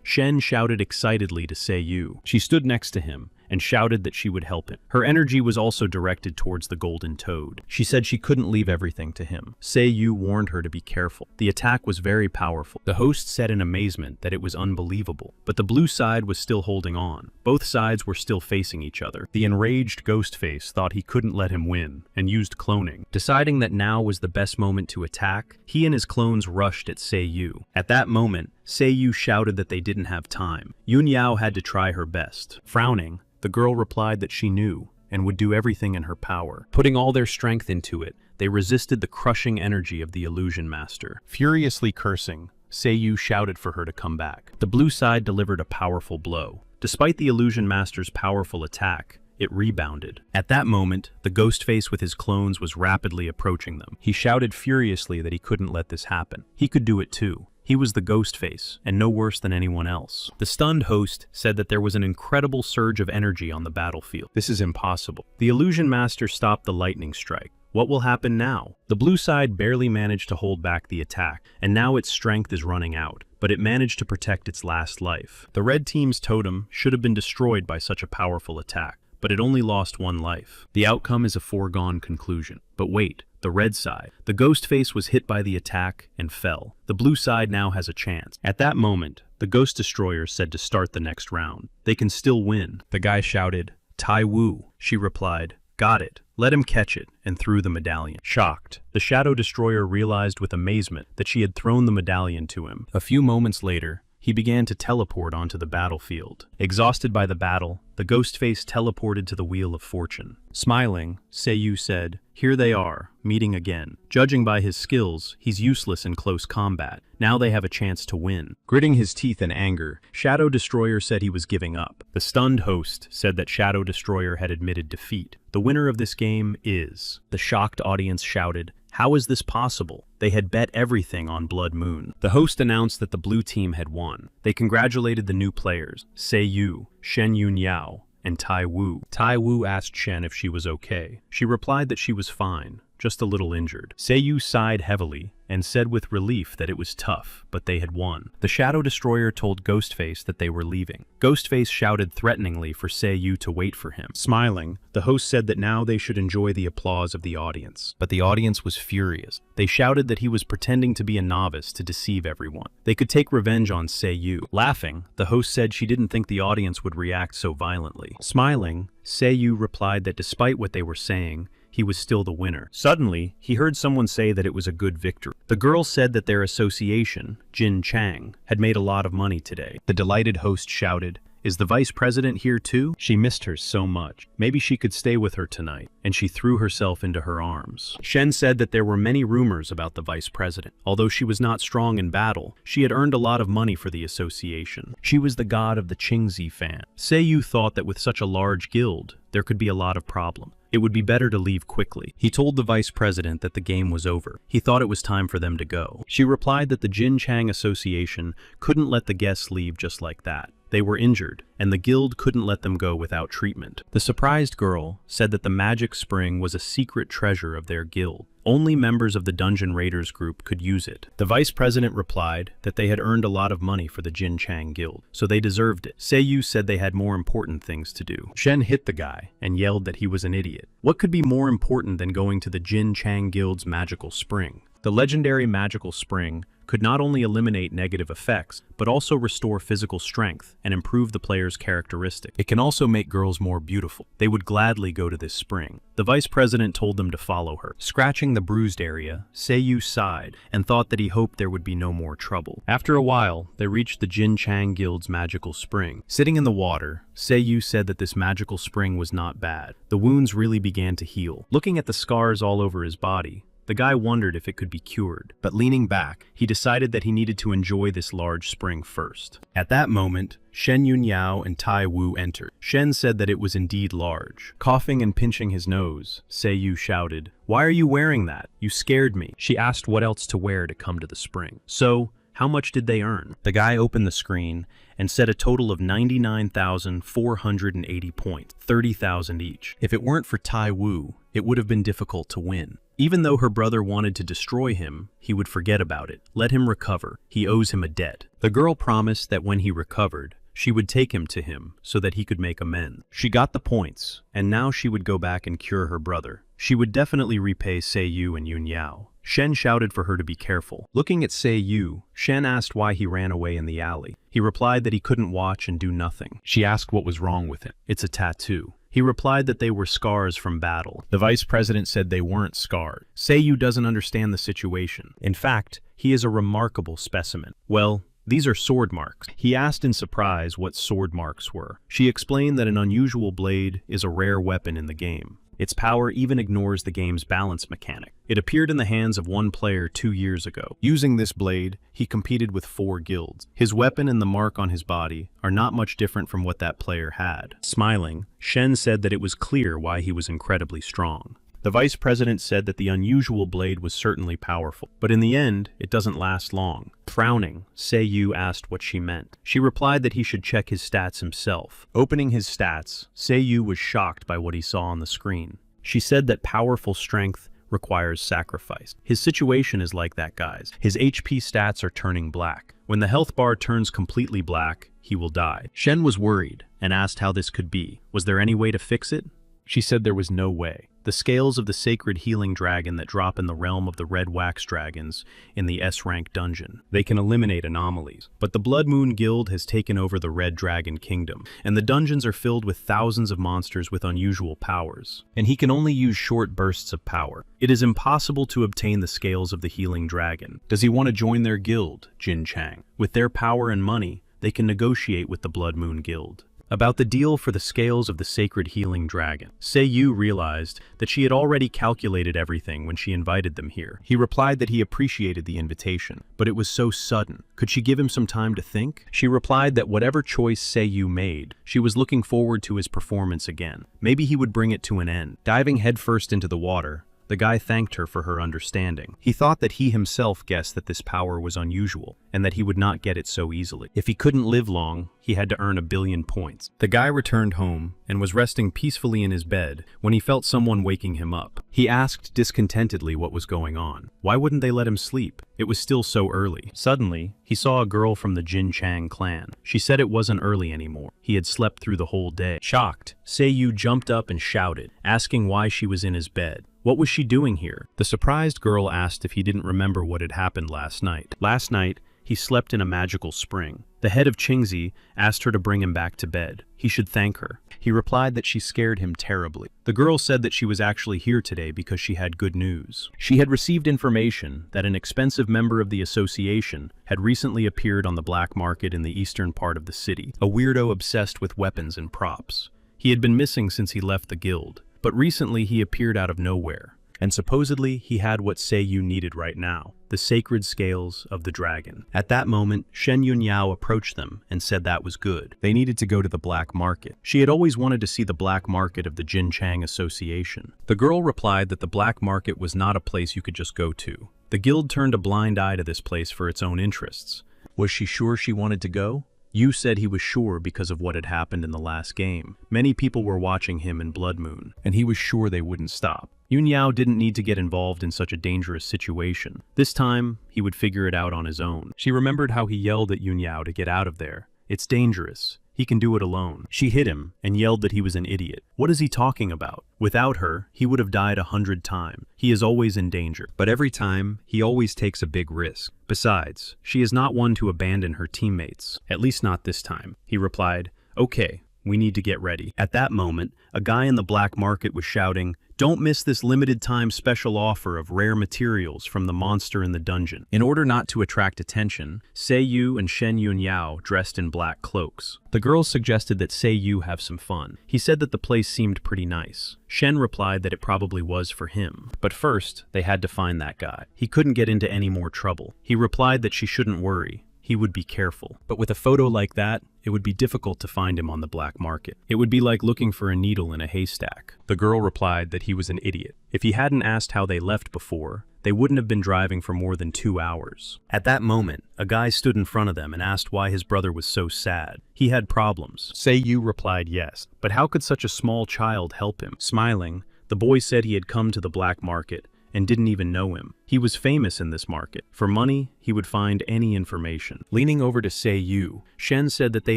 A: Shen shouted excitedly to Seiyu. She stood next to him and shouted that she would help him. Her energy was also directed towards the golden toad. She said she couldn't leave everything to him. Seiyu warned her to be careful. The attack was very powerful. The host said in amazement that it was unbelievable, but the blue side was still holding on. Both sides were still facing each other. The enraged Ghostface thought he couldn't let him win and used cloning. Deciding that now was the best moment to attack, he and his clones rushed at Seiyu. At that moment, Seiyu shouted that they didn't have time. Yun Yao had to try her best. Frowning, the girl replied that she knew and would do everything in her power. Putting all their strength into it, they resisted the crushing energy of the illusion master. Furiously cursing, Seiyu shouted for her to come back. The blue side delivered a powerful blow. Despite the illusion master's powerful attack, it rebounded. At that moment, the Ghostface with his clones was rapidly approaching them. He shouted furiously that he couldn't let this happen. He could do it too. He was the Ghostface, and no worse than anyone else. The stunned host said that there was an incredible surge of energy on the battlefield. This is impossible. The illusion master stopped the lightning strike. What will happen now? The blue side barely managed to hold back the attack, and now its strength is running out, but it managed to protect its last life. The red team's totem should have been destroyed by such a powerful attack, but it only lost one life. The outcome is a foregone conclusion. But wait, the red side. The Ghostface was hit by the attack and fell. The blue side now has a chance. At that moment, the Ghost Destroyer said to start the next round. They can still win. The guy shouted, "Tai Wu." She replied, "Got it. Let him catch it," and threw the medallion. Shocked, the Shadow Destroyer realized with amazement that she had thrown the medallion to him. A few moments later, he began to teleport onto the battlefield. Exhausted by the battle, the Ghostface teleported to the Wheel of Fortune. Smiling, Seiyu said, "Here they are, meeting again. Judging by his skills, he's useless in close combat. Now they have a chance to win." Gritting his teeth in anger, Shadow Destroyer said he was giving up. The stunned host said that Shadow Destroyer had admitted defeat. The winner of this game is... The shocked audience shouted, "How is this possible? They had bet everything on Blood Moon." The host announced that the blue team had won. They congratulated the new players, Seiyu, Shen Yun Yao, and Tai Wu. Tai Wu asked Shen if she was okay. She replied that she was fine, just a little injured. Seiyu sighed heavily and said with relief that it was tough, but they had won. The Shadow Destroyer told Ghostface that they were leaving. Ghostface shouted threateningly for Seiyu to wait for him. Smiling, the host said that now they should enjoy the applause of the audience. But the audience was furious. They shouted that he was pretending to be a novice to deceive everyone. They could take revenge on Seiyu. Laughing, the host said she didn't think the audience would react so violently. Smiling, Seiyu replied that despite what they were saying, he was still the winner. Suddenly, he heard someone say that it was a good victory. The girl said that their association, Jin Chang, had made a lot of money today. The delighted host shouted, "Is the vice president here too?" She missed her so much. Maybe she could stay with her tonight, and she threw herself into her arms. Shen said that there were many rumors about the vice president. Although she was not strong in battle, she had earned a lot of money for the association. She was the god of the Qingzi fan. Seiyu thought that with such a large guild, there could be a lot of problems. It would be better to leave quickly. He told the vice president that the game was over. He thought it was time for them to go. She replied that the Jin Chang Association couldn't let the guests leave just like that. They were injured, and the guild couldn't let them go without treatment. The surprised girl said that the magic spring was a secret treasure of their guild. Only members of the Dungeon Raiders group could use it. The vice president replied that they had earned a lot of money for the Jin Chang guild, so they deserved it. Seiyu said they had more important things to do. Shen hit the guy and yelled that he was an idiot. What could be more important than going to the Jin Chang guild's magical spring? The legendary magical spring could not only eliminate negative effects, but also restore physical strength and improve the player's characteristic. It can also make girls more beautiful. They would gladly go to this spring. The vice president told them to follow her. Scratching the bruised area, Seiyu sighed and thought that he hoped there would be no more trouble. After a while, they reached the Jin Chang Guild's magical spring. Sitting in the water, Seiyu said that this magical spring was not bad. The wounds really began to heal. Looking at the scars all over his body, the guy wondered if it could be cured, but leaning back, he decided that he needed to enjoy this large spring first. At that moment, Shen Yun Yao and Tai Wu entered. Shen said that it was indeed large. Coughing and pinching his nose, Seiyu shouted, "Why are you wearing that? You scared me." She asked what else to wear to come to the spring. So, how much did they earn? The guy opened the screen and said a total of 99,480 points, 30,000 each. If it weren't for Tai Wu, it would have been difficult to win. Even though her brother wanted to destroy him, he would forget about it. Let him recover. He owes him a debt. The girl promised that when he recovered, she would take him to him so that he could make amends. She got the points, and now she would go back and cure her brother. She would definitely repay Seiyu and Yun Yao. Shen shouted for her to be careful. Looking at Seiyu, Shen asked why he ran away in the alley. He replied that he couldn't watch and do nothing. She asked what was wrong with him. It's a tattoo. He replied that they were scars from battle. The vice president said they weren't scarred. Seiyu doesn't understand the situation. In fact, he is a remarkable specimen. Well, these are sword marks. He asked in surprise what sword marks were. She explained that an unusual blade is a rare weapon in the game. Its power even ignores the game's balance mechanic. It appeared in the hands of one player 2 years ago. Using this blade, he competed with 4 guilds. His weapon and the mark on his body are not much different from what that player had. Smiling, Shen said that it was clear why he was incredibly strong. The vice president said that the unusual blade was certainly powerful, but in the end, it doesn't last long. Frowning, Seiyu asked what she meant. She replied that he should check his stats himself. Opening his stats, Seiyu was shocked by what he saw on the screen. She said that powerful strength requires sacrifice. His situation is like that guy's. His HP stats are turning black. When the health bar turns completely black, he will die. Shen was worried and asked how this could be. Was there any way to fix it? She said there was no way. The scales of the sacred healing dragon that drop in the realm of the red wax dragons in the S-rank dungeon. They can eliminate anomalies. But the Blood Moon Guild has taken over the Red Dragon Kingdom, and the dungeons are filled with thousands of monsters with unusual powers. And he can only use short bursts of power. It is impossible to obtain the scales of the healing dragon. Does he want to join their guild, Jin Chang? With their power and money, they can negotiate with the Blood Moon Guild about the deal for the scales of the sacred healing dragon. Seiyu realized that she had already calculated everything when she invited them here. He replied that he appreciated the invitation, but it was so sudden. Could she give him some time to think? She replied that whatever choice Seiyu made, she was looking forward to his performance again. Maybe he would bring it to an end. Diving headfirst into the water, the guy thanked her for her understanding. He thought that he himself guessed that this power was unusual, and that he would not get it so easily. If he couldn't live long, he had to earn 1 billion points. The guy returned home, and was resting peacefully in his bed, when he felt someone waking him up. He asked discontentedly what was going on. Why wouldn't they let him sleep? It was still so early. Suddenly, he saw a girl from the Jin Chang clan. She said it wasn't early anymore. He had slept through the whole day. Shocked, Seiyu jumped up and shouted, asking why she was in his bed. What was she doing here? The surprised girl asked if he didn't remember what had happened last night. Last night, he slept in a magical spring. The head of Qingzi asked her to bring him back to bed. He should thank her. He replied that she scared him terribly. The girl said that she was actually here today because she had good news. She had received information that an expensive member of the association had recently appeared on the black market in the eastern part of the city, a weirdo obsessed with weapons and props. He had been missing since he left the guild, but recently he appeared out of nowhere, and supposedly he had what Seiyu needed right now, the sacred scales of the dragon. At that moment, Shen Yunyao approached them and said that was good. They needed to go to the black market. She had always wanted to see the black market of the Jin Chang Association. The girl replied that the black market was not a place you could just go to. The guild turned a blind eye to this place for its own interests. Was she sure she wanted to go? Yu said he was sure because of what had happened in the last game. Many people were watching him in Blood Moon, and he was sure they wouldn't stop. Yun Yao didn't need to get involved in such a dangerous situation. This time, he would figure it out on his own. She remembered how he yelled at Yun Yao to get out of there. It's dangerous. He can do it alone. She hit him and yelled that he was an idiot. What is he talking about? Without her, he would have died 100 times. He is always in danger. But every time, he always takes a big risk. Besides, she is not one to abandon her teammates. At least not this time. He replied, "Okay, we need to get ready." At that moment, a guy in the black market was shouting, "Don't miss this limited time special offer of rare materials from the monster in the dungeon." In order not to attract attention, Seiyu and Shen Yunyao dressed in black cloaks. The girls suggested that Seiyu have some fun. He said that the place seemed pretty nice. Shen replied that it probably was for him. But first, they had to find that guy. He couldn't get into any more trouble. He replied that she shouldn't worry. He would be careful. But with a photo like that, it would be difficult to find him on the black market. It would be like looking for a needle in a haystack. The girl replied that he was an idiot. If he hadn't asked how they left before, they wouldn't have been driving for more than 2 hours. At that moment, a guy stood in front of them and asked why his brother was so sad. He had problems. Seiyu replied yes, but how could such a small child help him? Smiling, the boy said he had come to the black market and didn't even know him. He was famous in this market. For money, he would find any information. Leaning over to Sei-yu, Shen said that they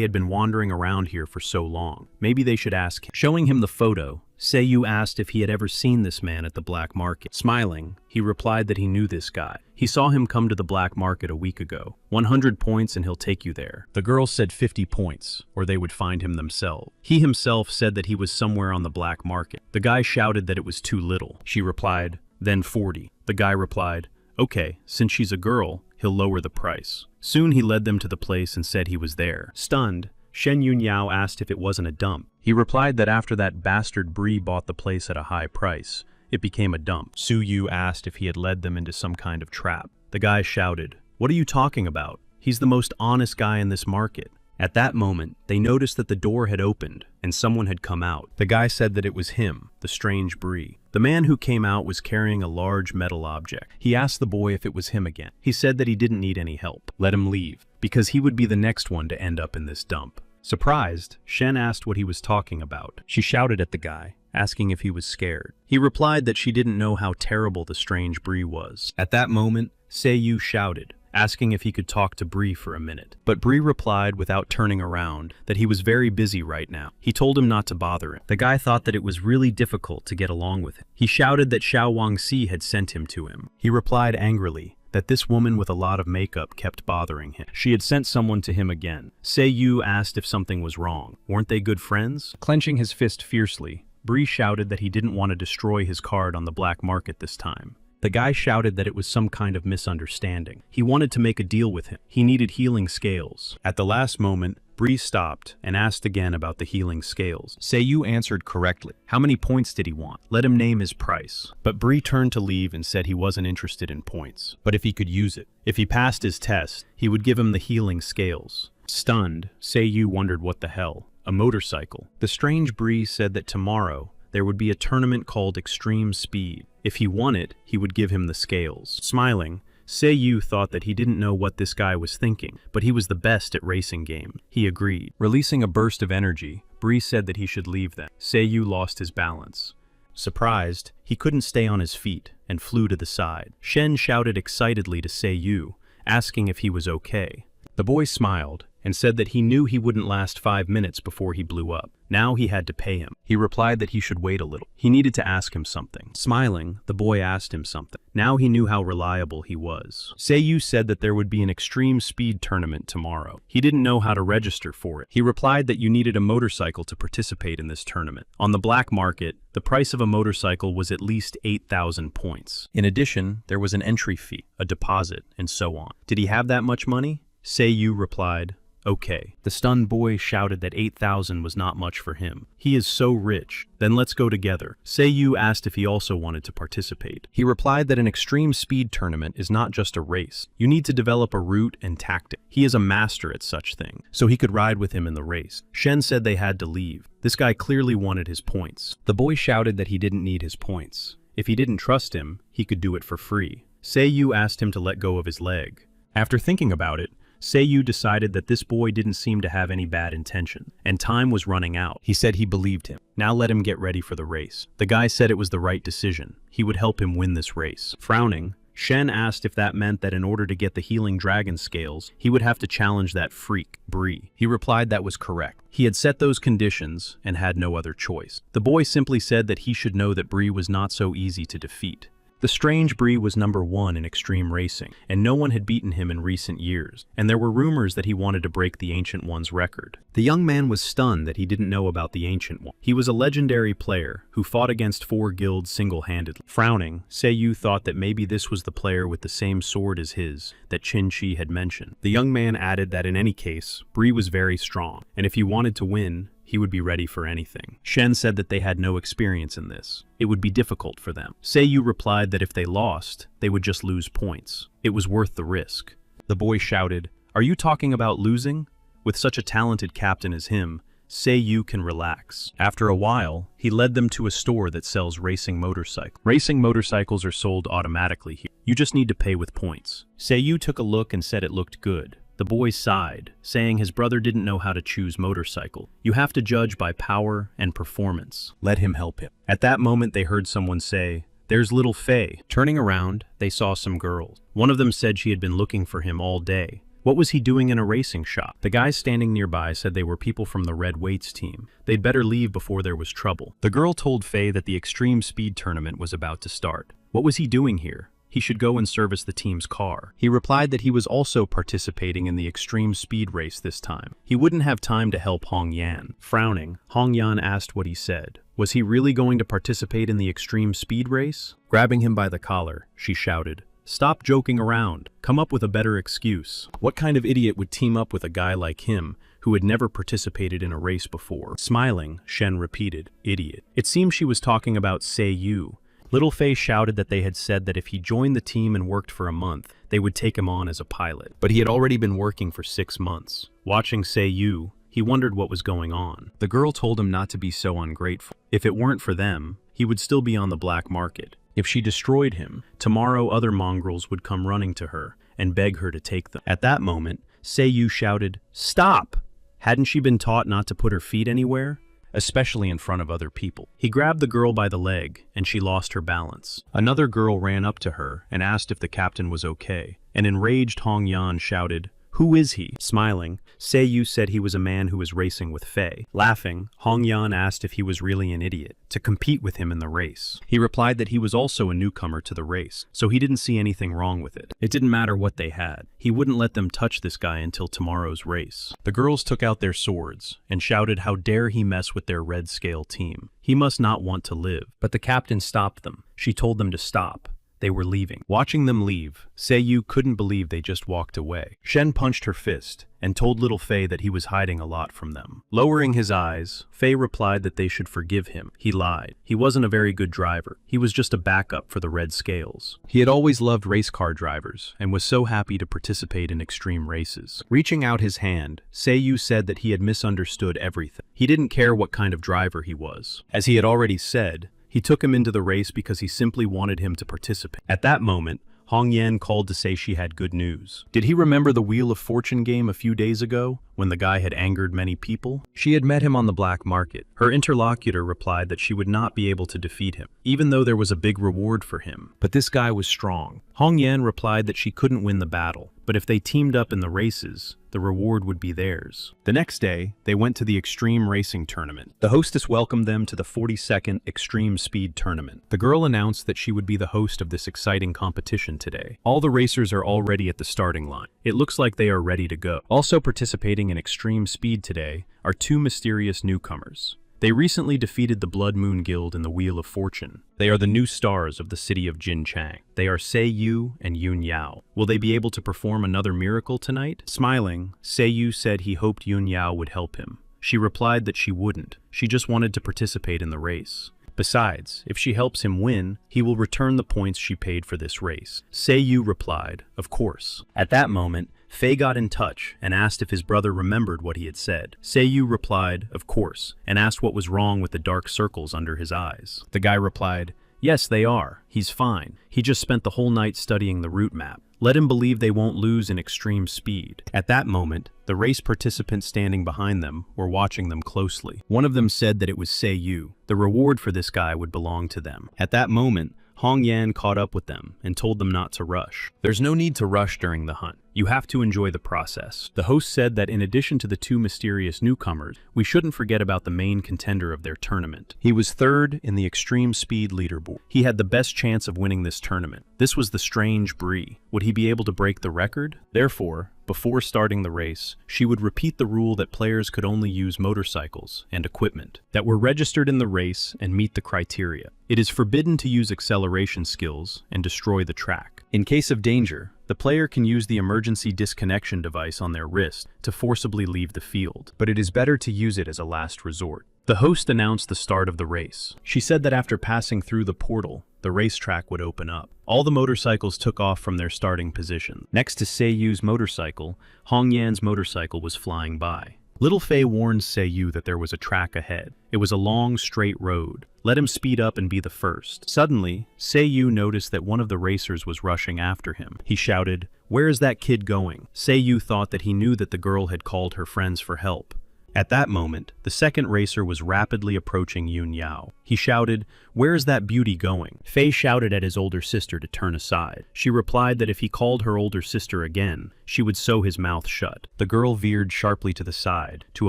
A: had been wandering around here for so long. Maybe they should ask him. Showing him the photo, Sei-yu asked if he had ever seen this man at the black market. Smiling, he replied that he knew this guy. He saw him come to the black market a week ago. 100 points and he'll take you there. The girl said 50 points, or they would find him themselves. He himself said that he was somewhere on the black market. The guy shouted that it was too little. She replied, then 40. The guy replied, okay, since she's a girl, he'll lower the price. Soon he led them to the place and said he was there. Stunned, Shen Yunyao asked if it wasn't a dump. He replied that after that bastard Bree bought the place at a high price, it became a dump. Su-yu asked if he had led them into some kind of trap. The guy shouted, what are you talking about? He's the most honest guy in this market. At that moment, they noticed that the door had opened and someone had come out. The guy said that it was him, the strange Bree. The man who came out was carrying a large metal object. He asked the boy if it was him again. He said that he didn't need any help. Let him leave, because he would be the next one to end up in this dump. Surprised, Shen asked what he was talking about. She shouted at the guy, asking if he was scared. He replied that she didn't know how terrible the strange Bree was. At that moment, Sei-yu shouted, asking if he could talk to Bree for a minute. But Bree replied without turning around that he was very busy right now. He told him not to bother him. The guy thought that it was really difficult to get along with him. He shouted that Xiao Wangxi had sent him to him. He replied angrily that this woman with a lot of makeup kept bothering him. She had sent someone to him again. Sei-yu asked if something was wrong. Weren't they good friends? Clenching his fist fiercely, Bree shouted that he didn't want to destroy his card on the black market this time. The guy shouted that it was some kind of misunderstanding. He wanted to make a deal with him. He needed healing scales. At the last moment, Bree stopped and asked again about the healing scales. Sei-yu answered correctly. How many points did he want? Let him name his price. But Bree turned to leave and said he wasn't interested in points, but if he could use it. If he passed his test, he would give him the healing scales. Stunned, Sei-yu wondered what the hell. A motorcycle. The strange Bree said that tomorrow there would be a tournament called Extreme Speed. If he won it, he would give him the scales. Smiling, Sei-yu thought that he didn't know what this guy was thinking, but he was the best at racing game. He agreed. Releasing a burst of energy, Bree said that he should leave them. Sei-yu lost his balance. Surprised, he couldn't stay on his feet and flew to the side. Shen shouted excitedly to Sei-yu, asking if he was okay. The boy smiled and said that he knew he wouldn't last 5 minutes before he blew up. Now he had to pay him. He replied that he should wait a little. He needed to ask him something. Smiling, the boy asked him something. Now he knew how reliable he was. Sei-yu said that there would be an extreme speed tournament tomorrow. He didn't know how to register for it. He replied that you needed a motorcycle to participate in this tournament. On the black market, the price of a motorcycle was at least 8,000 points. In addition, there was an entry fee, a deposit, and so on. Did he have that much money? Sei-yu replied, okay. The stunned boy shouted that 8,000 was not much for him. He is so rich. Then let's go together. Sei-yu asked if he also wanted to participate. He replied that an extreme speed tournament is not just a race. You need to develop a route and tactic. He is a master at such thing, so he could ride with him in the race. Shen said they had to leave. This guy clearly wanted his points. The boy shouted that he didn't need his points. If he didn't trust him, he could do it for free. Sei-yu asked him to let go of his leg. After thinking about it, Sei-yu decided that this boy didn't seem to have any bad intention, and time was running out. He said he believed him. Now let him get ready for the race. The guy said it was the right decision. He would help him win this race. Frowning, Shen asked if that meant that in order to get the healing dragon scales, he would have to challenge that freak, Bree. He replied that was correct. He had set those conditions and had no other choice. The boy simply said that he should know that Bree was not so easy to defeat. The strange Bree was #1 in extreme racing, and no one had beaten him in recent years, and there were rumors that he wanted to break the Ancient One's record. The young man was stunned that he didn't know about the Ancient One. He was a legendary player who fought against 4 guilds single-handedly. Frowning, Sei-yu thought that maybe this was the player with the same sword as his that Qin-Shi had mentioned. The young man added that in any case, Bree was very strong, and if he wanted to win, he would be ready for anything. Shen said that they had no experience in this. It would be difficult for them. Sei-yu replied that if they lost, they would just lose points. It was worth the risk. The boy shouted, "Are you talking about losing? With such a talented captain as him, Sei-yu can relax." After a while, he led them to a store that sells racing motorcycles. Racing motorcycles are sold automatically here. You just need to pay with points. Sei-yu took a look and said it looked good. The boy sighed, saying his brother didn't know how to choose motorcycle. You have to judge by power and performance. Let him help him. At that moment, they heard someone say, there's little Fei. Turning around, they saw some girls. One of them said she had been looking for him all day. What was he doing in a racing shop? The guys standing nearby said they were people from the Red Weights team. They'd better leave before there was trouble. The girl told Fei that the extreme speed tournament was about to start. What was he doing here? He should go and service the team's car. He replied that he was also participating in the extreme speed race this time. He wouldn't have time to help Hong Yan. Frowning, Hong Yan asked what he said. Was he really going to participate in the extreme speed race? Grabbing him by the collar, she shouted, "Stop joking around. Come up with a better excuse." What kind of idiot would team up with a guy like him, who had never participated in a race before? Smiling, Shen repeated, "Idiot." It seemed she was talking about Sei Yu. Little Fei shouted that they had said that if he joined the team and worked for a month, they would take him on as a pilot. But he had already been working for 6 months. Watching Sei Yu, he wondered what was going on. The girl told him not to be so ungrateful. If it weren't for them, he would still be on the black market. If she destroyed him, tomorrow other mongrels would come running to her and beg her to take them. At that moment, Sei Yu shouted, "Stop!" Hadn't she been taught not to put her feet anywhere? Especially in front of other people. He grabbed the girl by the leg, and she lost her balance. Another girl ran up to her and asked if the captain was okay. An enraged Hong Yan shouted, "Who is he?" Smiling, Sei Yu said he was a man who was racing with Fei. Laughing, Hong Yan asked if he was really an idiot to compete with him in the race. He replied that he was also a newcomer to the race, so he didn't see anything wrong with it. It didn't matter what they had. He wouldn't let them touch this guy until tomorrow's race. The girls took out their swords and shouted how dare he mess with their red scale team. He must not want to live. But the captain stopped them. She told them to stop. They were leaving. Watching them leave, Sei Yu couldn't believe they just walked away. Shen punched her fist and told little Fei that he was hiding a lot from them. Lowering his eyes, Fei replied that they should forgive him. He lied. He wasn't a very good driver. He was just a backup for the Red Scales. He had always loved race car drivers and was so happy to participate in extreme races. Reaching out his hand, Sei Yu said that he had misunderstood everything. He didn't care what kind of driver he was. As he had already said, he took him into the race because he simply wanted him to participate. At that moment, Hong Yan called to say she had good news. Did he remember the Wheel of Fortune game a few days ago, when the guy had angered many people? She had met him on the black market. Her interlocutor replied that she would not be able to defeat him, even though there was a big reward for him. But this guy was strong. Hong Yan replied that she couldn't win the battle, but if they teamed up in the races, the reward would be theirs. The next day, they went to the Extreme Racing Tournament. The hostess welcomed them to the 42nd Extreme Speed Tournament. The girl announced that she would be the host of this exciting competition today. All the racers are already at the starting line. It looks like they are ready to go. Also participating in Extreme Speed today are 2 mysterious newcomers. They recently defeated the Blood Moon Guild in the Wheel of Fortune. They are the new stars of the city of Jinchang. They are Sei Yu and Yun Yao. Will they be able to perform another miracle tonight? Smiling, Sei Yu said he hoped Yun Yao would help him. She replied that she wouldn't. She just wanted to participate in the race. Besides, if she helps him win, he will return the points she paid for this race. Sei Yu replied, "Of course." At that moment, Fei got in touch and asked if his brother remembered what he had said. Sei Yu replied, "Of course," and asked what was wrong with the dark circles under his eyes. The guy replied, "Yes, they are. He's fine. He just spent the whole night studying the route map. Let him believe they won't lose in extreme speed." At that moment, the race participants standing behind them were watching them closely. One of them said that it was Sei Yu. The reward for this guy would belong to them. At that moment, Hong Yan caught up with them and told them not to rush. There's no need to rush during the hunt. You have to enjoy the process. The host said that in addition to the 2 mysterious newcomers, we shouldn't forget about the main contender of their tournament. He was 3rd in the extreme speed leaderboard. He had the best chance of winning this tournament. This was the strange Bree. Would he be able to break the record? Therefore, before starting the race, she would repeat the rule that players could only use motorcycles and equipment that were registered in the race and meet the criteria. It is forbidden to use acceleration skills and destroy the track. In case of danger, the player can use the emergency disconnection device on their wrist to forcibly leave the field, but it is better to use it as a last resort. The host announced the start of the race. She said that after passing through the portal, the racetrack would open up. All the motorcycles took off from their starting position. Next to Sei Yu's motorcycle, Hong Yan's motorcycle was flying by. Little Fei warned Sei Yu that there was a track ahead. It was a long, straight road. Let him speed up and be the first. Suddenly, Sei Yu noticed that one of the racers was rushing after him. He shouted, "Where is that kid going?" Sei Yu thought that he knew that the girl had called her friends for help. At that moment, the second racer was rapidly approaching Yun Yao. He shouted, "Where is that beauty going?" Fei shouted at his older sister to turn aside. She replied that if he called her older sister again, she would sew his mouth shut. The girl veered sharply to the side to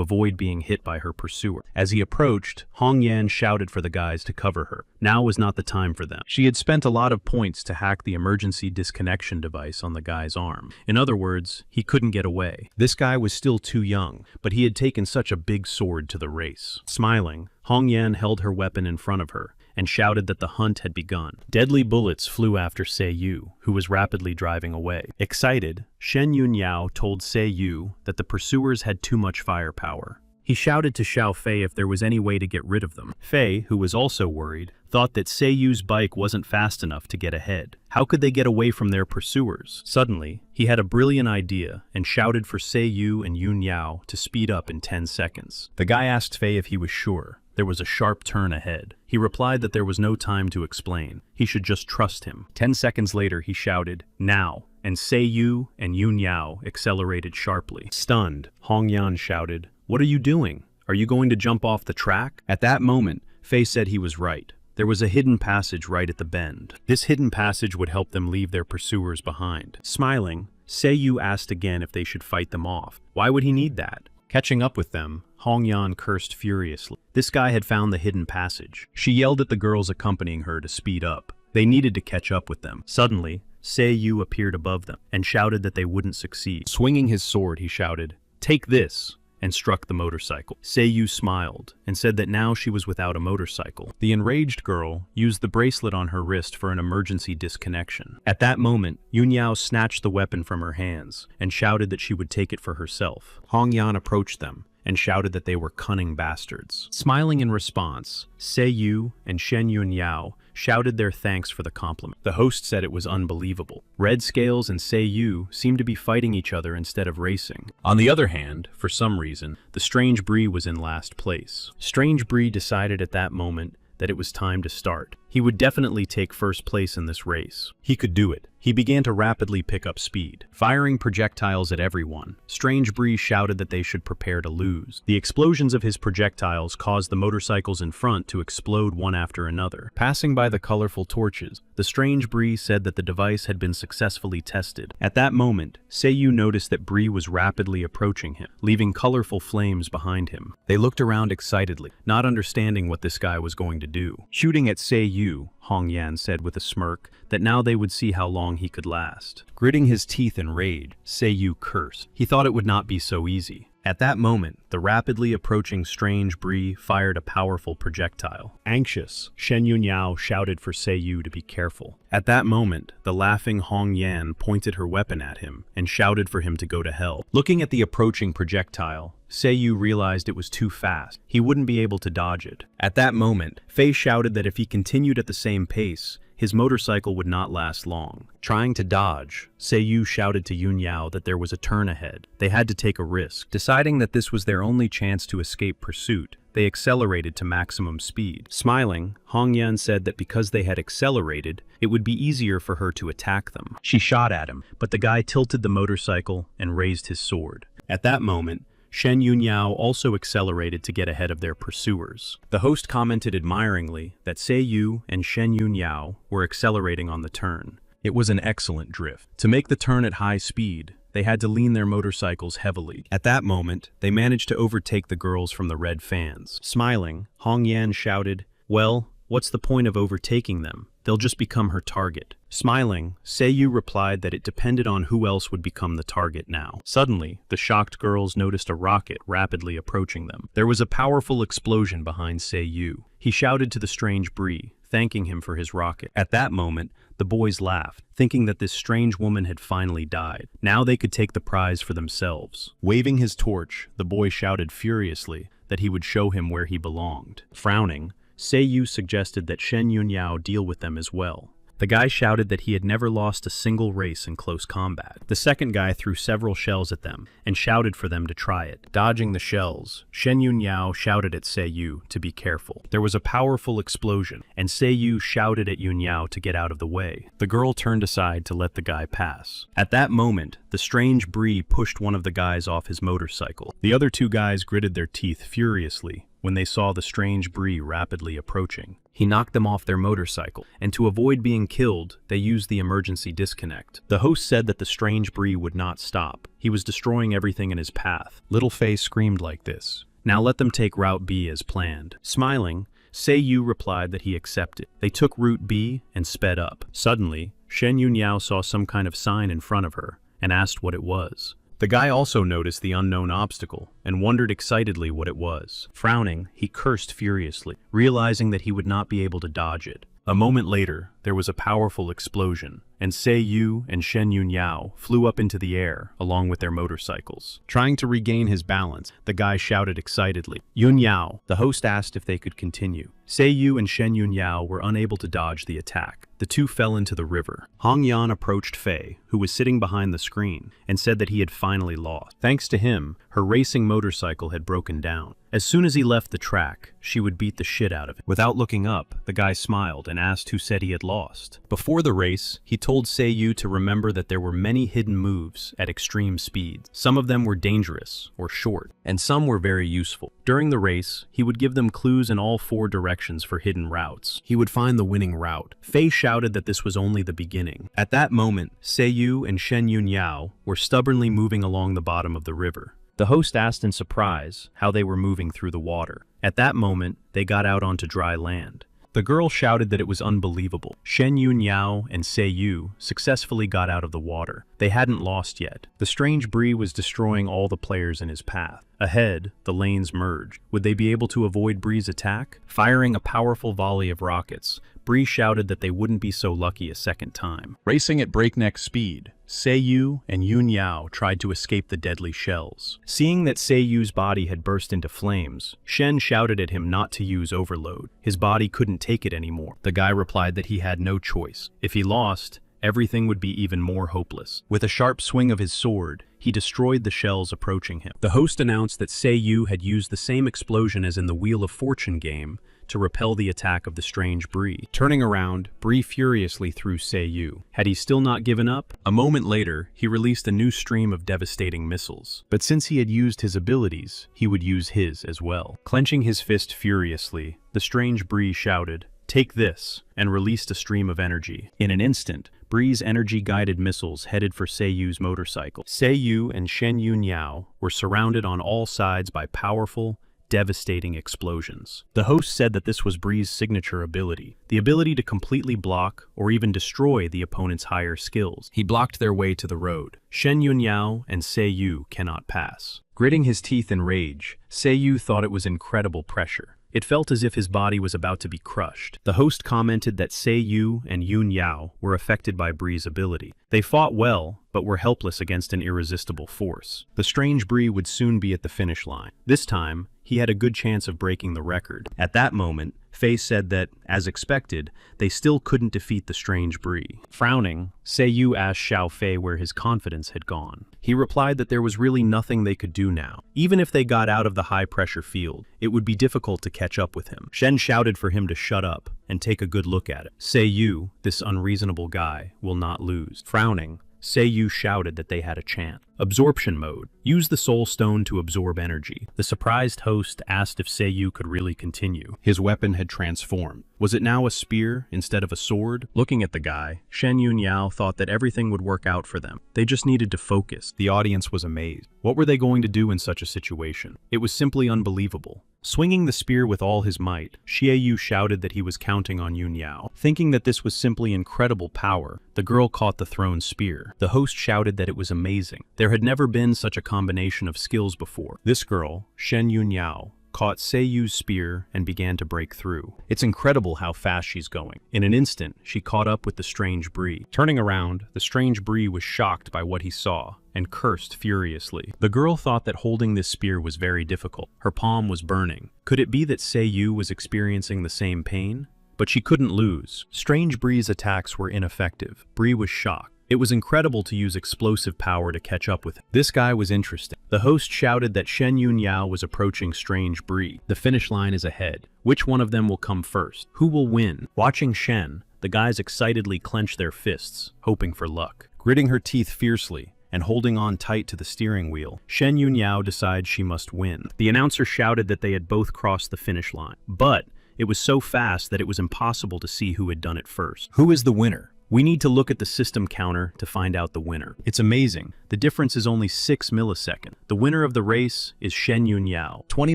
A: avoid being hit by her pursuer. As he approached, Hong Yan shouted for the guys to cover her. Now was not the time for them. She had spent a lot of points to hack the emergency disconnection device on the guy's arm. In other words, he couldn't get away. This guy was still too young, but he had taken such a big sword to the race. Smiling, Hong Yan held her weapon in front of her and shouted that the hunt had begun. Deadly bullets flew after Sei Yu, who was rapidly driving away. Excited, Shen Yunyao told Sei Yu that the pursuers had too much firepower. He shouted to Xiao Fei if there was any way to get rid of them. Fei, who was also worried, thought that Sei Yu's bike wasn't fast enough to get ahead. How could they get away from their pursuers? Suddenly, he had a brilliant idea and shouted for Sei Yu and Yun Yao to speed up in 10 seconds. The guy asked Fei if he was sure. There was a sharp turn ahead. He replied that there was no time to explain. He should just trust him. 10 seconds later, he shouted, "Now!" and Sei Yu and Yun Yao accelerated sharply. Stunned, Hong Yan shouted, "What are you doing? Are you going to jump off the track?" At that moment, Fei said he was right. There was a hidden passage right at the bend. This hidden passage would help them leave their pursuers behind. Smiling, Sei Yu asked again if they should fight them off. Why would he need that? Catching up with them, Hong Yan cursed furiously. This guy had found the hidden passage. She yelled at the girls accompanying her to speed up. They needed to catch up with them. Suddenly, Sei Yu appeared above them and shouted that they wouldn't succeed. Swinging his sword, he shouted, "Take this!" and struck the motorcycle. Sei Yu smiled and said that now she was without a motorcycle. The enraged girl used the bracelet on her wrist for an emergency disconnection. At that moment, Yun Yao snatched the weapon from her hands and shouted that she would take it for herself. Hong Yan approached them and shouted that they were cunning bastards. Smiling in response, Sei Yu and Shen Yunyao shouted their thanks for the compliment. The host said it was unbelievable. Red Scales and Sei Yu seemed to be fighting each other instead of racing. On the other hand, for some reason, the Strange Bree was in last place. Strange Bree decided at that moment that it was time to start. He would definitely take first place in this race. He could do it. He began to rapidly pick up speed, firing projectiles at everyone. Strange Bree shouted that they should prepare to lose. The explosions of his projectiles caused the motorcycles in front to explode one after another. Passing by the colorful torches, the Strange Bree said that the device had been successfully tested. At that moment, Sei Yu noticed that Bree was rapidly approaching him, leaving colorful flames behind him. They looked around excitedly, not understanding what this guy was going to do. Shooting at Sei Yu, Hong Yan said with a smirk that now they would see how long he could last. Gritting his teeth in rage, Sei Yu cursed. He thought it would not be so easy. At that moment, the rapidly approaching Strange Bree fired a powerful projectile. Anxious, Shen Yunyao shouted for Sei Yu to be careful. At that moment, the laughing Hong Yan pointed her weapon at him and shouted for him to go to hell. Looking at the approaching projectile, Sei Yu realized it was too fast. He wouldn't be able to dodge it. At that moment, Fei shouted that if he continued at the same pace, his motorcycle would not last long. Trying to dodge, Sei Yu shouted to Yun Yao that there was a turn ahead. They had to take a risk. Deciding that this was their only chance to escape pursuit, they accelerated to maximum speed. Smiling, Hong Yan said that because they had accelerated, it would be easier for her to attack them. She shot at him, but the guy tilted the motorcycle and raised his sword. At that moment, Shen Yunyao also accelerated to get ahead of their pursuers. The host commented admiringly that Sei Yu and Shen Yunyao were accelerating on the turn. It was an excellent drift. To make the turn at high speed, they had to lean their motorcycles heavily. At that moment, they managed to overtake the girls from the red fans. Smiling, Hong Yan shouted, "Well, what's the point of overtaking them? They'll just become her target." Smiling, Sei Yu replied that it depended on who else would become the target now. Suddenly, the shocked girls noticed a rocket rapidly approaching them. There was a powerful explosion behind Sei Yu. He shouted to the Strange Bree, thanking him for his rocket. At that moment, the boys laughed, thinking that this strange woman had finally died. Now they could take the prize for themselves. Waving his torch, the boy shouted furiously that he would show him where he belonged. Frowning, Sei Yu suggested that Shen Yunyao deal with them as well. The guy shouted that he had never lost a single race in close combat. The second guy threw several shells at them and shouted for them to try it. Dodging the shells, Shen Yunyao shouted at Sei Yu to be careful. There was a powerful explosion, and Sei Yu shouted at Yunyao to get out of the way. The girl turned aside to let the guy pass. At that moment, the Strange Bree pushed one of the guys off his motorcycle. The other two guys gritted their teeth furiously when they saw the Strange Bree rapidly approaching. He knocked them off their motorcycle, and to avoid being killed, they used the emergency disconnect. The host said that the strange Bree would not stop. He was destroying everything in his path. Little Faye screamed like this. Now let them take Route B as planned. Smiling, Seiyu replied that he accepted. They took Route B and sped up. Suddenly, Shen Yunyao saw some kind of sign in front of her and asked what it was. The guy also noticed the unknown obstacle and wondered excitedly what it was. Frowning, he cursed furiously, realizing that he would not be able to dodge it. A moment later, there was a powerful explosion, and Seiyu and Shen Yunyao flew up into the air along with their motorcycles. Trying to regain his balance, the guy shouted excitedly. Yunyao, the host asked if they could continue. Seiyu and Shen Yunyao were unable to dodge the attack. The two fell into the river. Hong Yan approached Faye, who was sitting behind the screen, and said that he had finally lost. Thanks to him, her racing motorcycle had broken down. As soon as he left the track, she would beat the shit out of him. Without looking up, the guy smiled and asked who said he had lost. Before the race, he told Seiyu to remember that there were many hidden moves at extreme speeds. Some of them were dangerous or short, and some were very useful. During the race, he would give them clues in all 4 directions for hidden routes. He would find the winning route. Faye shouted that this was only the beginning. At that moment, Seiyu and Shen Yunyao were stubbornly moving along the bottom of the river. The host asked in surprise how they were moving through the water. At that moment, they got out onto dry land. The girl shouted that it was unbelievable. Shen Yunyao and Seiyu successfully got out of the water. They hadn't lost yet. The strange Bree was destroying all the players in his path. Ahead, the lanes merged. Would they be able to avoid Bree's attack? Firing a powerful volley of rockets, Bree shouted that they wouldn't be so lucky a second time. Racing at breakneck speed, Seiyu and Yunyao tried to escape the deadly shells. Seeing that Seiyu's body had burst into flames, Shen shouted at him not to use overload. His body couldn't take it anymore. The guy replied that he had no choice. If he lost, everything would be even more hopeless. With a sharp swing of his sword, he destroyed the shells approaching him. The host announced that Seiyu had used the same explosion as in the Wheel of Fortune game to repel the attack of the strange Bree. Turning around, Bree furiously threw Seiyu. Had he still not given up? A moment later, he released a new stream of devastating missiles. But since he had used his abilities, he would use his as well. Clenching his fist furiously, the strange Bree shouted, "Take this," and released a stream of energy. In an instant, Bree's energy-guided missiles headed for Seiyu's motorcycle. Seiyu and Shen Yunyao were surrounded on all sides by powerful, devastating explosions. The host said that this was Bree's signature ability, the ability to completely block or even destroy the opponent's higher skills. He blocked their way to the road. Shen Yunyao and Seiyu cannot pass. Gritting his teeth in rage, Seiyu thought it was incredible pressure. It felt as if his body was about to be crushed. The host commented that Seiyu and Yunyao were affected by Bree's ability. They fought well, but were helpless against an irresistible force. The strange Bree would soon be at the finish line. This time, he had a good chance of breaking the record. At that moment, Faye said that, as expected, they still couldn't defeat the strange Bree. Frowning, Seiyu asked Xiao Fei where his confidence had gone. He replied that there was really nothing they could do now. Even if they got out of the high-pressure field, it would be difficult to catch up with him. Shen shouted for him to shut up and take a good look at it. Seiyu, this unreasonable guy, will not lose. Frowning, Seiyu shouted that they had a chance. Absorption mode. Use the soul stone to absorb energy. The surprised host asked if Seiyu could really continue. His weapon had transformed. Was it now a spear instead of a sword? Looking at the guy, Shen Yunyao thought that everything would work out for them. They just needed to focus. The audience was amazed. What were they going to do in such a situation? It was simply unbelievable. Swinging the spear with all his might, Xiaoyu shouted that he was counting on Yunyao. Thinking that this was simply incredible power, the girl caught the thrown spear. The host shouted that it was amazing. There had never been such a combination of skills before. This girl, Shen Yunyao, caught Seiyu's spear and began to break through. It's incredible how fast she's going. In an instant, she caught up with the strange Bree. Turning around, the strange Bree was shocked by what he saw and cursed furiously. The girl thought that holding this spear was very difficult. Her palm was burning. Could it be that Seiyu was experiencing the same pain? But she couldn't lose. Strange Bree's attacks were ineffective. Bree was shocked. It was incredible to use explosive power to catch up with him. This guy was interesting. The host shouted that Shen Yunyao was approaching strange Bree. The finish line is ahead. Which one of them will come first? Who will win? Watching Shen, the guys excitedly clenched their fists, hoping for luck. Gritting her teeth fiercely and holding on tight to the steering wheel, Shen Yunyao decides she must win. The announcer shouted that they had both crossed the finish line. But It was so fast that it was impossible to see who had done it first. Who is the winner? We need to look at the system counter to find out the winner. It's amazing. The difference is only 6 milliseconds. The winner of the race is Shen Yunyao. 20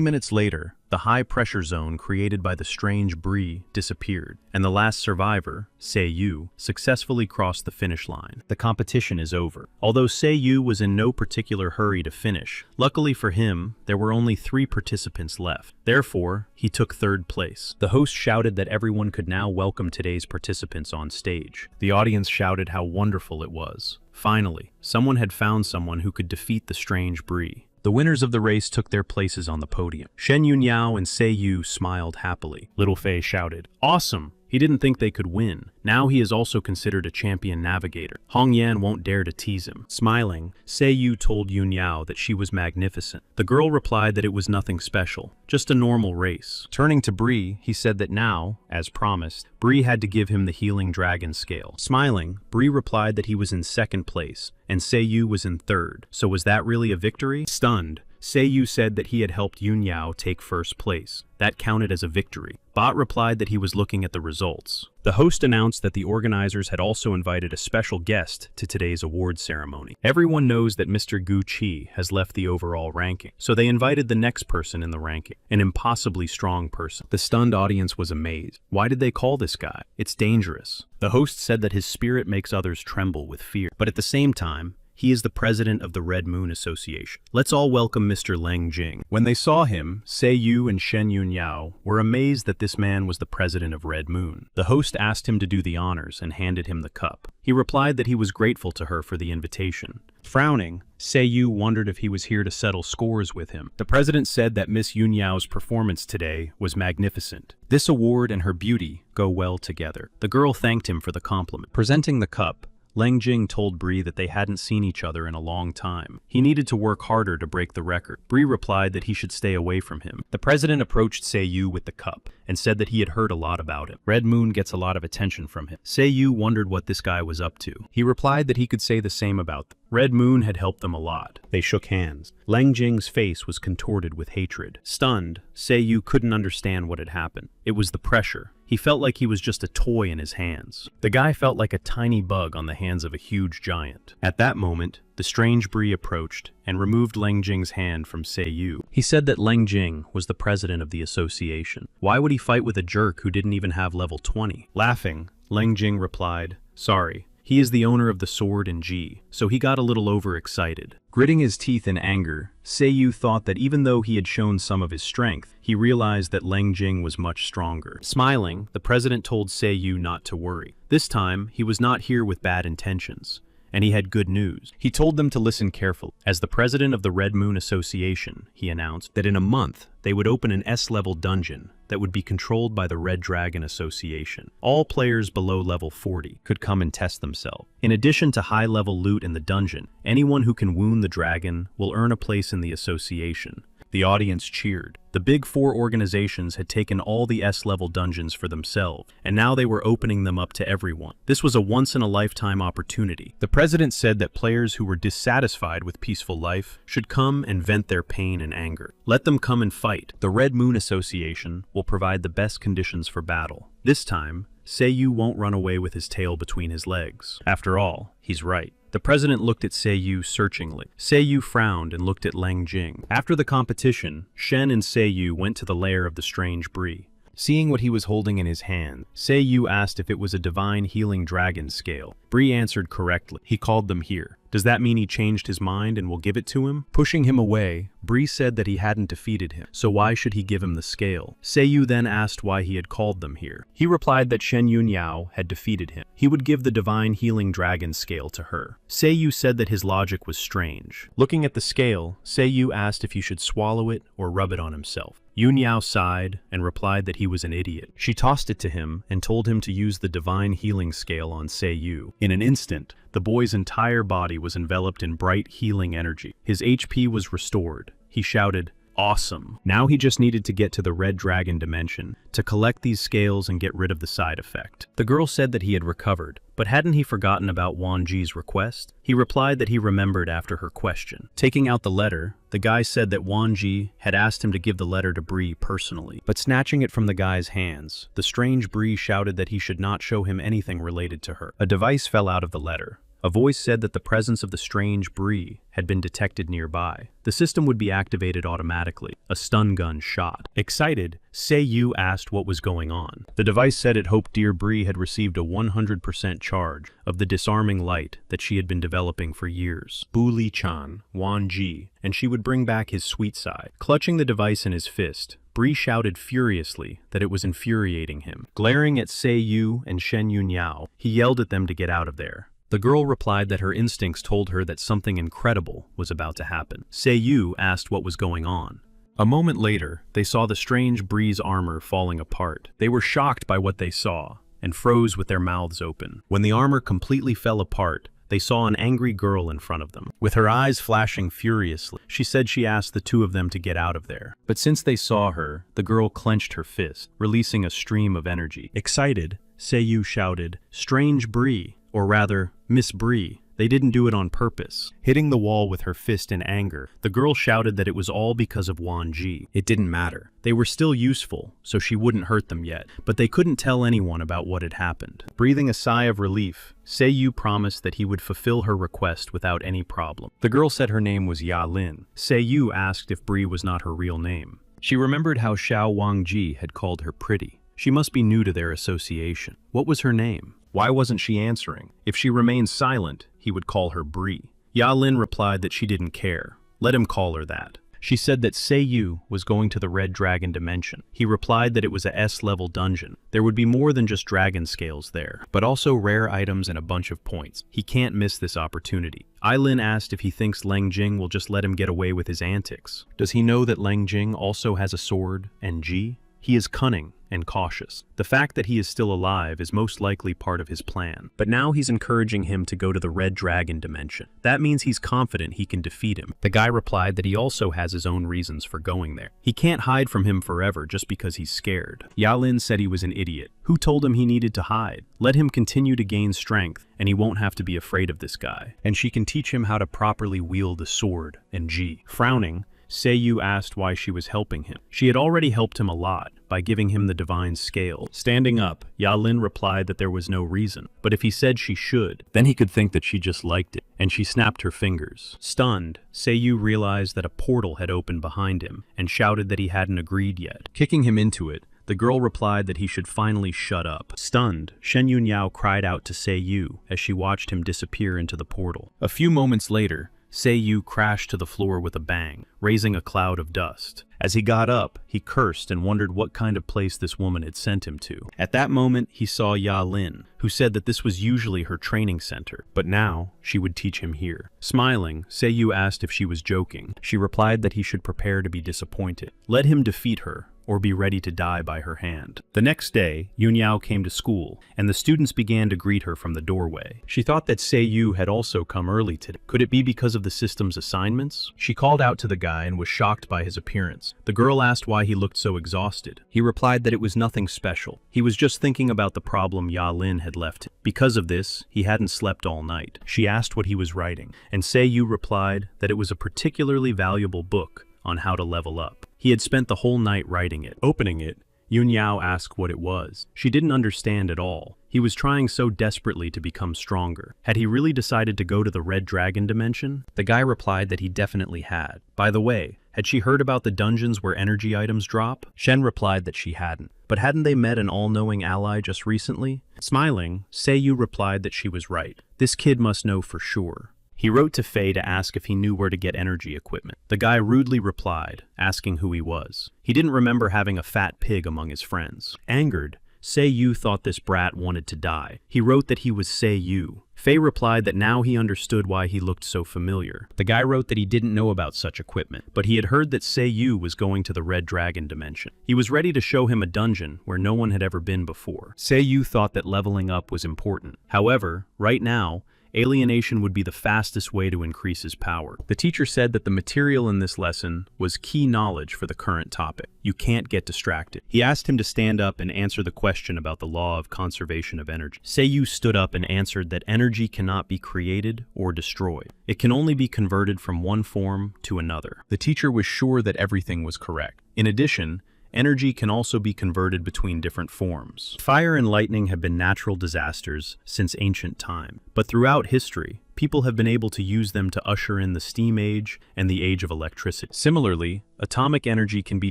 A: minutes later, the high-pressure zone created by the strange Brie disappeared, and the last survivor, Seiyu, successfully crossed the finish line. The competition is over. Although Seiyu was in no particular hurry to finish, luckily for him, there were only 3 participants left. Therefore, he took 3rd place. The host shouted that everyone could now welcome today's participants on stage. The audience shouted how wonderful it was. Finally, someone had found someone who could defeat the strange Brie. The winners of the race took their places on the podium. Shen Yunyao and Seiyu smiled happily. Little Fei shouted, "Awesome!" He didn't think they could win. Now he is also considered a champion navigator. Hong Yan won't dare to tease him. Smiling, Seiyu told Yunyao that she was magnificent. The girl replied that it was nothing special, just a normal race. Turning to Brie, he said that now, as promised, Brie had to give him the healing dragon scale. Smiling, Brie replied that he was in 2nd place, and Seiyu was in 3rd. So was that really a victory? Stunned, Seiyu said that he had helped Yunyao take 1st place. That counted as a victory. Bot replied that he was looking at the results. The host announced that the organizers had also invited a special guest to today's awards ceremony. Everyone knows that Mr. Gu Qi has left the overall ranking, so they invited the next person in the ranking, an impossibly strong person. The stunned audience was amazed. Why did they call this guy? It's dangerous. The host said that his spirit makes others tremble with fear, but at the same time, he is the president of the Red Moon Association. Let's all welcome Mr. Leng Jing. When they saw him, Seiyu and Shen Yunyao were amazed that this man was the president of Red Moon. The host asked him to do the honors and handed him the cup. He replied that he was grateful to her for the invitation. Frowning, Seiyu wondered if he was here to settle scores with him. The president said that Miss Yunyao's performance today was magnificent. This award and her beauty go well together. The girl thanked him for the compliment. Presenting the cup, Leng Jing told Brie that they hadn't seen each other in a long time. He needed to work harder to break the record. Brie replied that he should stay away from him. The president approached Seiyu with the cup and said that he had heard a lot about him. Red Moon gets a lot of attention from him. Seiyu wondered what this guy was up to. He replied that he could say the same about them. Red Moon had helped them a lot. They shook hands. Leng Jing's face was contorted with hatred. Stunned, Seiyu couldn't understand what had happened. It was the pressure. He felt like he was just a toy in his hands. The guy felt like a tiny bug on the hands of a huge giant. At that moment, the strange Brie approached and removed Leng Jing's hand from Seiyu. He said that Leng Jing was the president of the association. Why would he fight with a jerk who didn't even have level 20? Laughing, Leng Jing replied, "Sorry. He is the owner of the sword in G, so he got a little overexcited." Gritting his teeth in anger, Seiyu thought that even though he had shown some of his strength, he realized that Leng Jing was much stronger. Smiling, the president told Seiyu not to worry. This time, he was not here with bad intentions, and he had good news. He told them to listen carefully. As the president of the Red Moon Association, he announced that in a month, they would open an S-level dungeon that would be controlled by the Red Dragon Association. All players below level 40 could come and test themselves. In addition to high-level loot in the dungeon, anyone who can wound the dragon will earn a place in the association. The audience cheered. The Big Four organizations had taken all the S-level dungeons for themselves, and now they were opening them up to everyone. This was a once-in-a-lifetime opportunity. The president said that players who were dissatisfied with peaceful life should come and vent their pain and anger. Let them come and fight. The Red Moon Association will provide the best conditions for battle. This time, Seiyu won't run away with his tail between his legs. After all, he's right. The president looked at Seiyu searchingly. Seiyu frowned and looked at Leng Jing. After the competition, Shen and Seiyu went to the lair of the strange Brie. Seeing what he was holding in his hand, Seiyu asked if it was a divine healing dragon scale. Brie answered correctly. He called them here. Does that mean he changed his mind and will give it to him? Pushing him away, Brie said that he hadn't defeated him, so why should he give him the scale? Seiyu then asked why he had called them here. He replied that Shen Yunyao had defeated him. He would give the divine healing dragon scale to her. Seiyu said that his logic was strange. Looking at the scale, Seiyu asked if he should swallow it or rub it on himself. Yunyao sighed and replied that he was an idiot. She tossed it to him and told him to use the divine healing scale on Seiyu. In an instant, the boy's entire body was enveloped in bright healing energy. His HP was restored. He shouted, Awesome. Now he just needed to get to the Red Dragon dimension to collect these scales and get rid of the side effect. The girl said that he had recovered, but hadn't he forgotten about Wan Ji's request? He replied that he remembered after her question. Taking out the letter, the guy said that Wan Ji had asked him to give the letter to Bree personally, but snatching it from the guy's hands, the strange Bree shouted that he should not show him anything related to her. A device fell out of the letter. A voice said that the presence of the strange Bree had been detected nearby. The system would be activated automatically. A stun gun shot. Excited, Seiyu asked what was going on. The device said it hoped dear Bree had received a 100% charge of the disarming light that she had been developing for years. Bu Li-chan, Wan Ji, and she would bring back his sweet side. Clutching the device in his fist, Bree shouted furiously that it was infuriating him. Glaring at Seiyu and Shen Yunyao, he yelled at them to get out of there. The girl replied that her instincts told her that something incredible was about to happen. Seiyu asked what was going on. A moment later, they saw the strange Bree's armor falling apart. They were shocked by what they saw and froze with their mouths open. When the armor completely fell apart, they saw an angry girl in front of them. With her eyes flashing furiously, she said she asked the two of them to get out of there. But since they saw her, the girl clenched her fist, releasing a stream of energy. Excited, Seiyu shouted, "Strange Bree, or rather, Miss Bree. They didn't do it on purpose." Hitting the wall with her fist in anger, the girl shouted that it was all because of Wan Ji. It didn't matter. They were still useful, so she wouldn't hurt them yet, but they couldn't tell anyone about what had happened. Breathing a sigh of relief, Seiyu promised that he would fulfill her request without any problem. The girl said her name was Yahello. Seiyu asked if Bree was not her real name. She remembered how Xiao Wangji had called her pretty. She must be new to their association. What was her name? Why wasn't she answering? If she remained silent, he would call her Bree. Yahello replied that she didn't care. Let him call her that. She said that Seiyu was going to the Red Dragon dimension. He replied that it was a S-level dungeon. There would be more than just dragon scales there, but also rare items and a bunch of points. He can't miss this opportunity. Ailin asked if he thinks Leng Jing will just let him get away with his antics. Does he know that Leng Jing also has a sword and Ji? He is cunning and cautious. The fact that he is still alive is most likely part of his plan. But now he's encouraging him to go to the Red Dragon dimension. That means he's confident he can defeat him. The guy replied that he also has his own reasons for going there. He can't hide from him forever just because he's scared. Yahello said he was an idiot. Who told him he needed to hide? Let him continue to gain strength, and he won't have to be afraid of this guy. And she can teach him how to properly wield the sword and Ji. Frowning, Seiyu asked why she was helping him. She had already helped him a lot by giving him the divine scale. Standing up, Yahello replied that there was no reason, but if he said she should, then he could think that she just liked it, and she snapped her fingers. Stunned, Seiyu realized that a portal had opened behind him and shouted that he hadn't agreed yet. Kicking him into it, the girl replied that he should finally shut up. Stunned, Shen Yunyao cried out to Seiyu as she watched him disappear into the portal. A few moments later, Seiyu crashed to the floor with a bang, raising a cloud of dust. As he got up, he cursed and wondered what kind of place this woman had sent him to. At that moment, he saw Yahello, who said that this was usually her training center, but now she would teach him here. Smiling, Seiyu asked if she was joking. She replied that he should prepare to be disappointed. Let him defeat her, or be ready to die by her hand. The next day, Yunyao came to school, and the students began to greet her from the doorway. She thought that Seiyu had also come early today. Could it be because of the system's assignments? She called out to the guy and was shocked by his appearance. The girl asked why he looked so exhausted. He replied that it was nothing special. He was just thinking about the problem Yahello had left him. Because of this, he hadn't slept all night. She asked what he was writing, and Seiyu replied that it was a particularly valuable book on how to level up. He had spent the whole night writing it. Opening it, Yunyao asked what it was. She didn't understand at all. He was trying so desperately to become stronger. Had he really decided to go to the Red Dragon dimension? The guy replied that he definitely had. By the way, had she heard about the dungeons where energy items drop? Shen replied that she hadn't. But hadn't they met an all-knowing ally just recently? Smiling, Seiyu replied that she was right. This kid must know for sure. He wrote to Faye to ask if he knew where to get energy equipment. The guy rudely replied, asking who he was. He didn't remember having a fat pig among his friends. Angered, Seiyu thought this brat wanted to die. He wrote that he was Seiyu. Faye replied that now he understood why he looked so familiar. The guy wrote that he didn't know about such equipment, but he had heard that Seiyu was going to the Red Dragon dimension. He was ready to show him a dungeon where no one had ever been before. Seiyu thought that leveling up was important. However, right now, alienation would be the fastest way to increase his power. The teacher said that the material in this lesson was key knowledge for the current topic. You can't get distracted. He asked him to stand up and answer the question about the law of conservation of energy. Seiyu stood up and answered that energy cannot be created or destroyed. It can only be converted from one form to another. The teacher was sure that everything was correct. In addition, energy can also be converted between different forms. Fire and lightning have been natural disasters since ancient time, but throughout history, people have been able to use them to usher in the steam age and the age of electricity. Similarly, atomic energy can be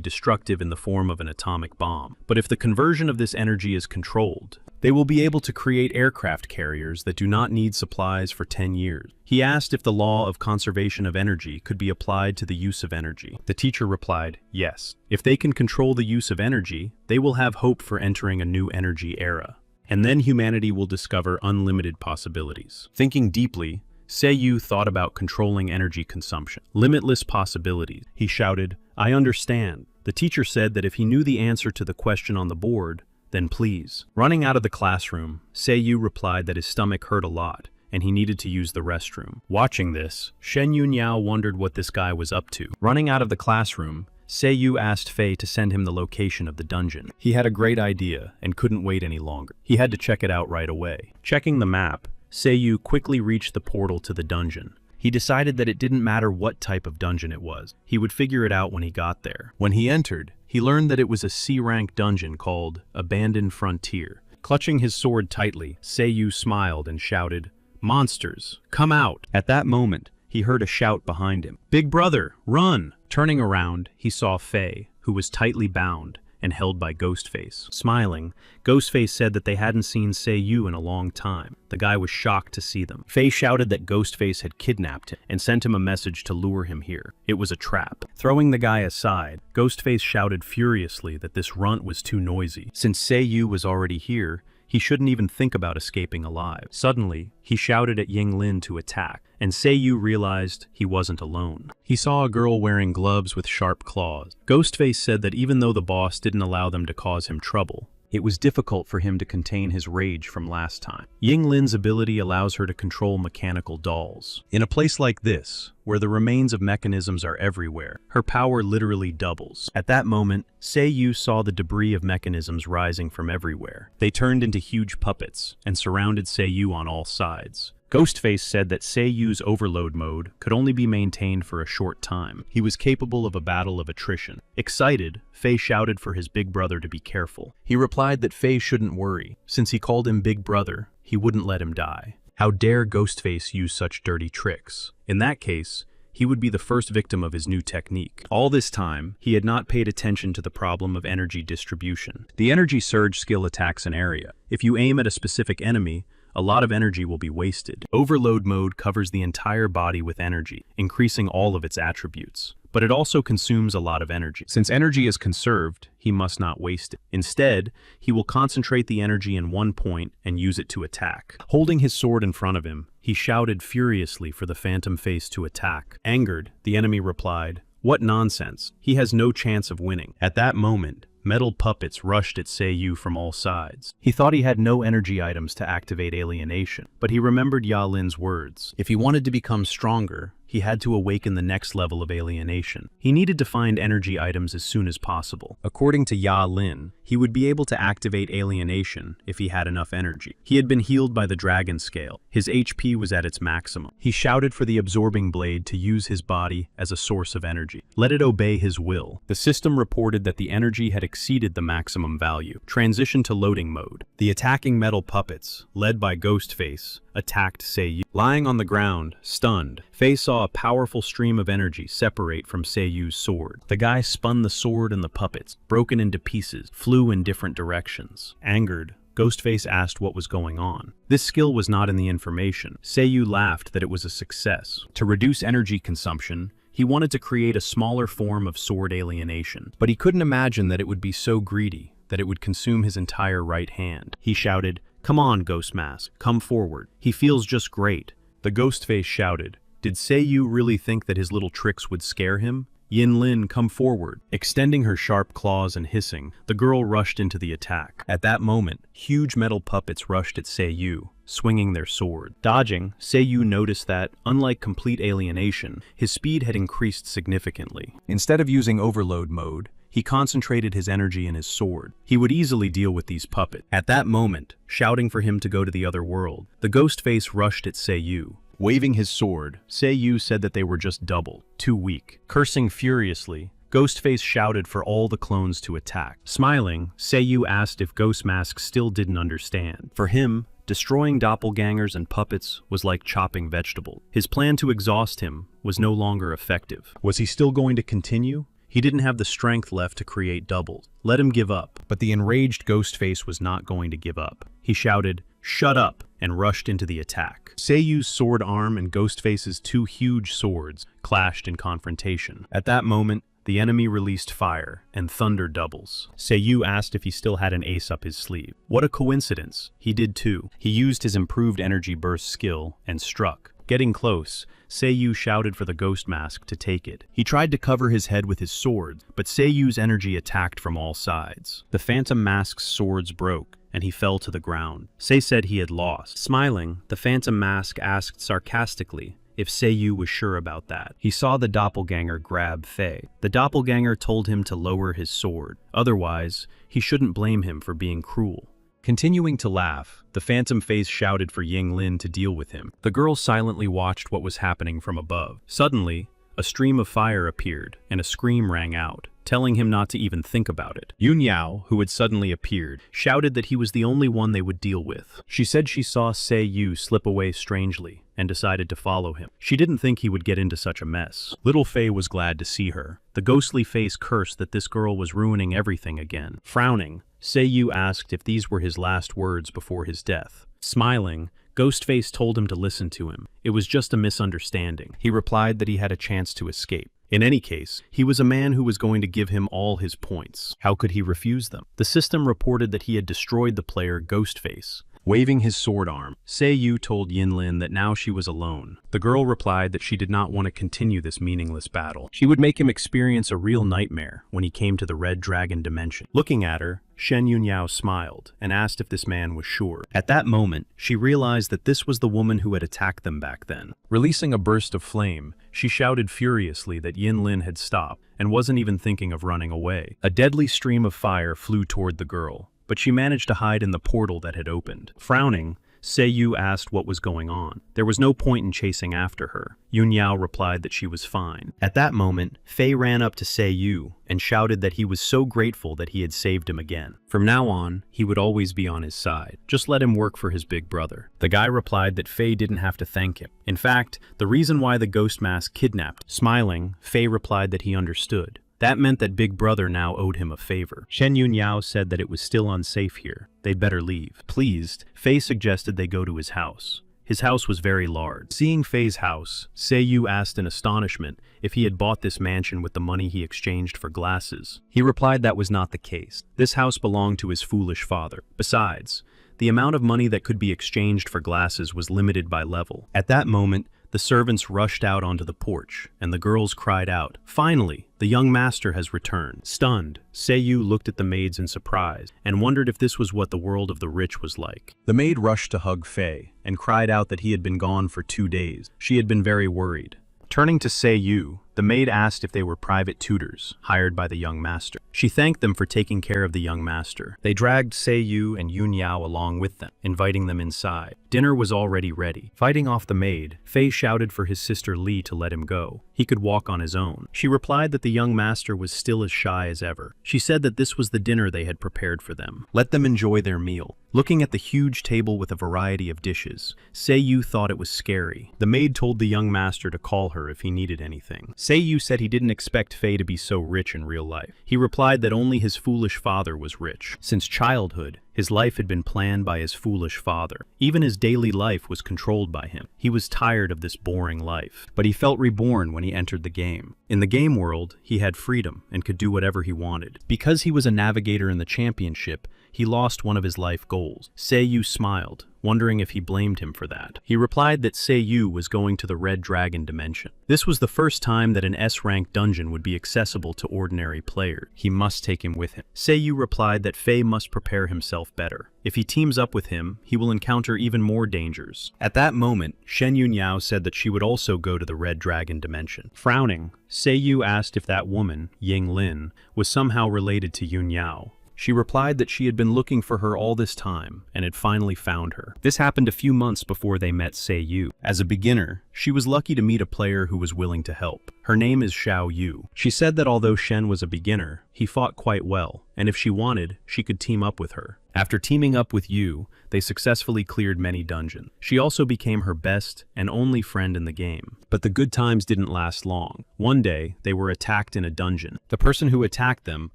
A: destructive in the form of an atomic bomb, but if the conversion of this energy is controlled, they will be able to create aircraft carriers that do not need supplies for 10 years. He asked if the law of conservation of energy could be applied to the use of energy. The teacher replied, yes. If they can control the use of energy, they will have hope for entering a new energy era. And then humanity will discover unlimited possibilities. Thinking deeply, Seiyu thought about controlling energy consumption. Limitless possibilities. He shouted, I understand. The teacher said that if he knew the answer to the question on the board, then please. Running out of the classroom, Seiyu replied that his stomach hurt a lot, and he needed to use the restroom. Watching this, Shen Yunyao wondered what this guy was up to. Running out of the classroom, Seiyu asked Fei to send him the location of the dungeon. He had a great idea and couldn't wait any longer. He had to check it out right away. Checking the map, Seiyu quickly reached the portal to the dungeon. He decided that it didn't matter what type of dungeon it was. He would figure it out when he got there. When he entered, he learned that it was a C-rank dungeon called Abandoned Frontier. Clutching his sword tightly, Seiyu smiled and shouted, Monsters, come out! At that moment, he heard a shout behind him. Big brother, run! Turning around, he saw Fei, who was tightly bound and held by Ghostface. Smiling, Ghostface said that they hadn't seen Seiyu in a long time. The guy was shocked to see them. Fei shouted that Ghostface had kidnapped him and sent him a message to lure him here. It was a trap. Throwing the guy aside, Ghostface shouted furiously that this runt was too noisy. Since Seiyu was already here, he shouldn't even think about escaping alive. Suddenly, he shouted at Yinglin to attack, and Seiyu realized he wasn't alone. He saw a girl wearing gloves with sharp claws. Ghostface said that even though the boss didn't allow them to cause him trouble, it was difficult for him to contain his rage from last time. Yinglin's ability allows her to control mechanical dolls. In a place like this, where the remains of mechanisms are everywhere, her power literally doubles. At that moment, Seiyu saw the debris of mechanisms rising from everywhere. They turned into huge puppets and surrounded Seiyu on all sides. Ghostface said that Seiyu's overload mode could only be maintained for a short time. He was capable of a battle of attrition. Excited, Fei shouted for his big brother to be careful. He replied that Fei shouldn't worry. Since he called him big brother, he wouldn't let him die. How dare Ghostface use such dirty tricks? In that case, he would be the first victim of his new technique. All this time, he had not paid attention to the problem of energy distribution. The energy surge skill attacks an area. If you aim at a specific enemy, a lot of energy will be wasted. Overload mode covers the entire body with energy, increasing all of its attributes. But it also consumes a lot of energy. Since energy is conserved, he must not waste it. Instead, he will concentrate the energy in one point and use it to attack. Holding his sword in front of him, he shouted furiously for the phantom face to attack. Angered, the enemy replied, "What nonsense! He has no chance of winning." At that moment, metal puppets rushed at Seiyu from all sides. He thought he had no energy items to activate alienation, but he remembered Yalin's words. If he wanted to become stronger, he had to awaken the next level of alienation. He needed to find energy items as soon as possible. According to Yalin, he would be able to activate alienation if he had enough energy. He had been healed by the dragon scale. His HP was at its maximum. He shouted for the absorbing blade to use his body as a source of energy. Let it obey his will. The system reported that the energy had exceeded the maximum value. Transition to loading mode. The attacking metal puppets, led by Ghostface, attacked Seiyu. Lying on the ground, stunned, Fei saw a powerful stream of energy separate from Seiyu's sword. The guy spun the sword and the puppets, broken into pieces, flew in different directions. Angered, Ghostface asked what was going on. This skill was not in the information. Seiyu laughed that it was a success. To reduce energy consumption, he wanted to create a smaller form of sword alienation, but he couldn't imagine that it would be so greedy that it would consume his entire right hand. He shouted, "Come on, Ghost Mask, come forward. He feels just great." The Ghostface shouted, "Did Seiyu really think that his little tricks would scare him? Yinlin, come forward." Extending her sharp claws and hissing, the girl rushed into the attack. At that moment, huge metal puppets rushed at Seiyu, swinging their sword. Dodging, Seiyu noticed that, unlike complete alienation, his speed had increased significantly. Instead of using overload mode, he concentrated his energy in his sword. He would easily deal with these puppets. At that moment, shouting for him to go to the other world, the ghost face rushed at Seiyu. Waving his sword, Seiyu said that they were just double, too weak. Cursing furiously, Ghostface shouted for all the clones to attack. Smiling, Seiyu asked if Ghost Mask still didn't understand. For him, destroying doppelgangers and puppets was like chopping vegetables. His plan to exhaust him was no longer effective. Was he still going to continue? He didn't have the strength left to create doubles. Let him give up. But the enraged Ghostface was not going to give up. He shouted, "Shut up!" and rushed into the attack. Seiyu's sword arm and Ghostface's two huge swords clashed in confrontation. At that moment, the enemy released fire and thunder doubles. Seiyu asked if he still had an ace up his sleeve. What a coincidence. He did too. He used his improved energy burst skill and struck. Getting close, Seiyu shouted for the Ghost Mask to take it. He tried to cover his head with his sword, but Seiyu's energy attacked from all sides. The Phantom Mask's swords broke, and he fell to the ground. Sei said he had lost. Smiling, the Phantom Mask asked sarcastically if Seiyu was sure about that. He saw the doppelganger grab Fei. The doppelganger told him to lower his sword. Otherwise, he shouldn't blame him for being cruel. Continuing to laugh, the Phantom Face shouted for Yinglin to deal with him. The girl silently watched what was happening from above. Suddenly, a stream of fire appeared, and a scream rang out, telling him not to even think about it. Yun Yao, who had suddenly appeared, shouted that he was the only one they would deal with. She said she saw Seiyu slip away strangely, and decided to follow him. She didn't think he would get into such a mess. Little Fei was glad to see her. The ghostly face cursed that this girl was ruining everything again. Frowning, Seiyu asked if these were his last words before his death. Smiling, Ghostface told him to listen to him. It was just a misunderstanding. He replied that he had a chance to escape. In any case, he was a man who was going to give him all his points. How could he refuse them? The system reported that he had destroyed the player Ghostface. Waving his sword arm, Seiyu told Yinlin that now she was alone. The girl replied that she did not want to continue this meaningless battle. She would make him experience a real nightmare when he came to the Red Dragon dimension. Looking at her, Shen Yunyao smiled and asked if this man was sure. At that moment, she realized that this was the woman who had attacked them back then. Releasing a burst of flame, she shouted furiously that Yinlin had stopped and wasn't even thinking of running away. A deadly stream of fire flew toward the girl, but she managed to hide in the portal that had opened. Frowning, Seiyu asked what was going on. There was no point in chasing after her. Yun Yao replied that she was fine. At that moment, Fei ran up to Seiyu and shouted that he was so grateful that he had saved him again. From now on, he would always be on his side. Just let him work for his big brother. The guy replied that Fei didn't have to thank him. In fact, the reason why the Ghost Mask kidnapped. Smiling, Fei replied that he understood. That meant that Big Brother now owed him a favor. Shen Yunyao said that it was still unsafe here. They'd better leave. Pleased, Fei suggested they go to his house. His house was very large. Seeing Fei's house, Seiyu asked in astonishment if he had bought this mansion with the money he exchanged for glasses. He replied that was not the case. This house belonged to his foolish father. Besides, the amount of money that could be exchanged for glasses was limited by level. At that moment, the servants rushed out onto the porch, and the girls cried out, "Finally, the young master has returned." Stunned, Seiyu looked at the maids in surprise, and wondered if this was what the world of the rich was like. The maid rushed to hug Fei, and cried out that he had been gone for 2 days. She had been very worried. Turning to Seiyu, the maid asked if they were private tutors, hired by the young master. She thanked them for taking care of the young master. They dragged Seiyu and Yun Yao along with them, inviting them inside. Dinner was already ready. Fighting off the maid, Fei shouted for his sister Li to let him go. He could walk on his own. She replied that the young master was still as shy as ever. She said that this was the dinner they had prepared for them. Let them enjoy their meal. Looking at the huge table with a variety of dishes, Seiyu thought it was scary. The maid told the young master to call her if he needed anything. Seiyu said he didn't expect Fei to be so rich in real life. He replied that only his foolish father was rich. Since childhood, his life had been planned by his foolish father. Even his daily life was controlled by him. He was tired of this boring life, but he felt reborn when he entered the game. In the game world, he had freedom and could do whatever he wanted. Because he was a navigator in the championship, he lost one of his life goals. Seiyu smiled wondering if he blamed him for that. He replied that Seiyu was going to the Red Dragon dimension. This was the first time that an S-rank dungeon would be accessible to ordinary players. He must take him with him. Seiyu replied that Fei must prepare himself better. If he teams up with him, he will encounter even more dangers. At that moment, Shen Yunyao said that she would also go to the Red Dragon dimension. Frowning, Seiyu asked if that woman, Ying Lin, was somehow related to Yunyao. She replied that she had been looking for her all this time and had finally found her. This happened a few months before they met Seiyu. As a beginner, she was lucky to meet a player who was willing to help. Her name is Xiao Yu. She said that although Shen was a beginner, he fought quite well, and if she wanted, she could team up with her. After teaming up with Yu, they successfully cleared many dungeons. She also became her best and only friend in the game. But the good times didn't last long. One day, they were attacked in a dungeon. The person who attacked them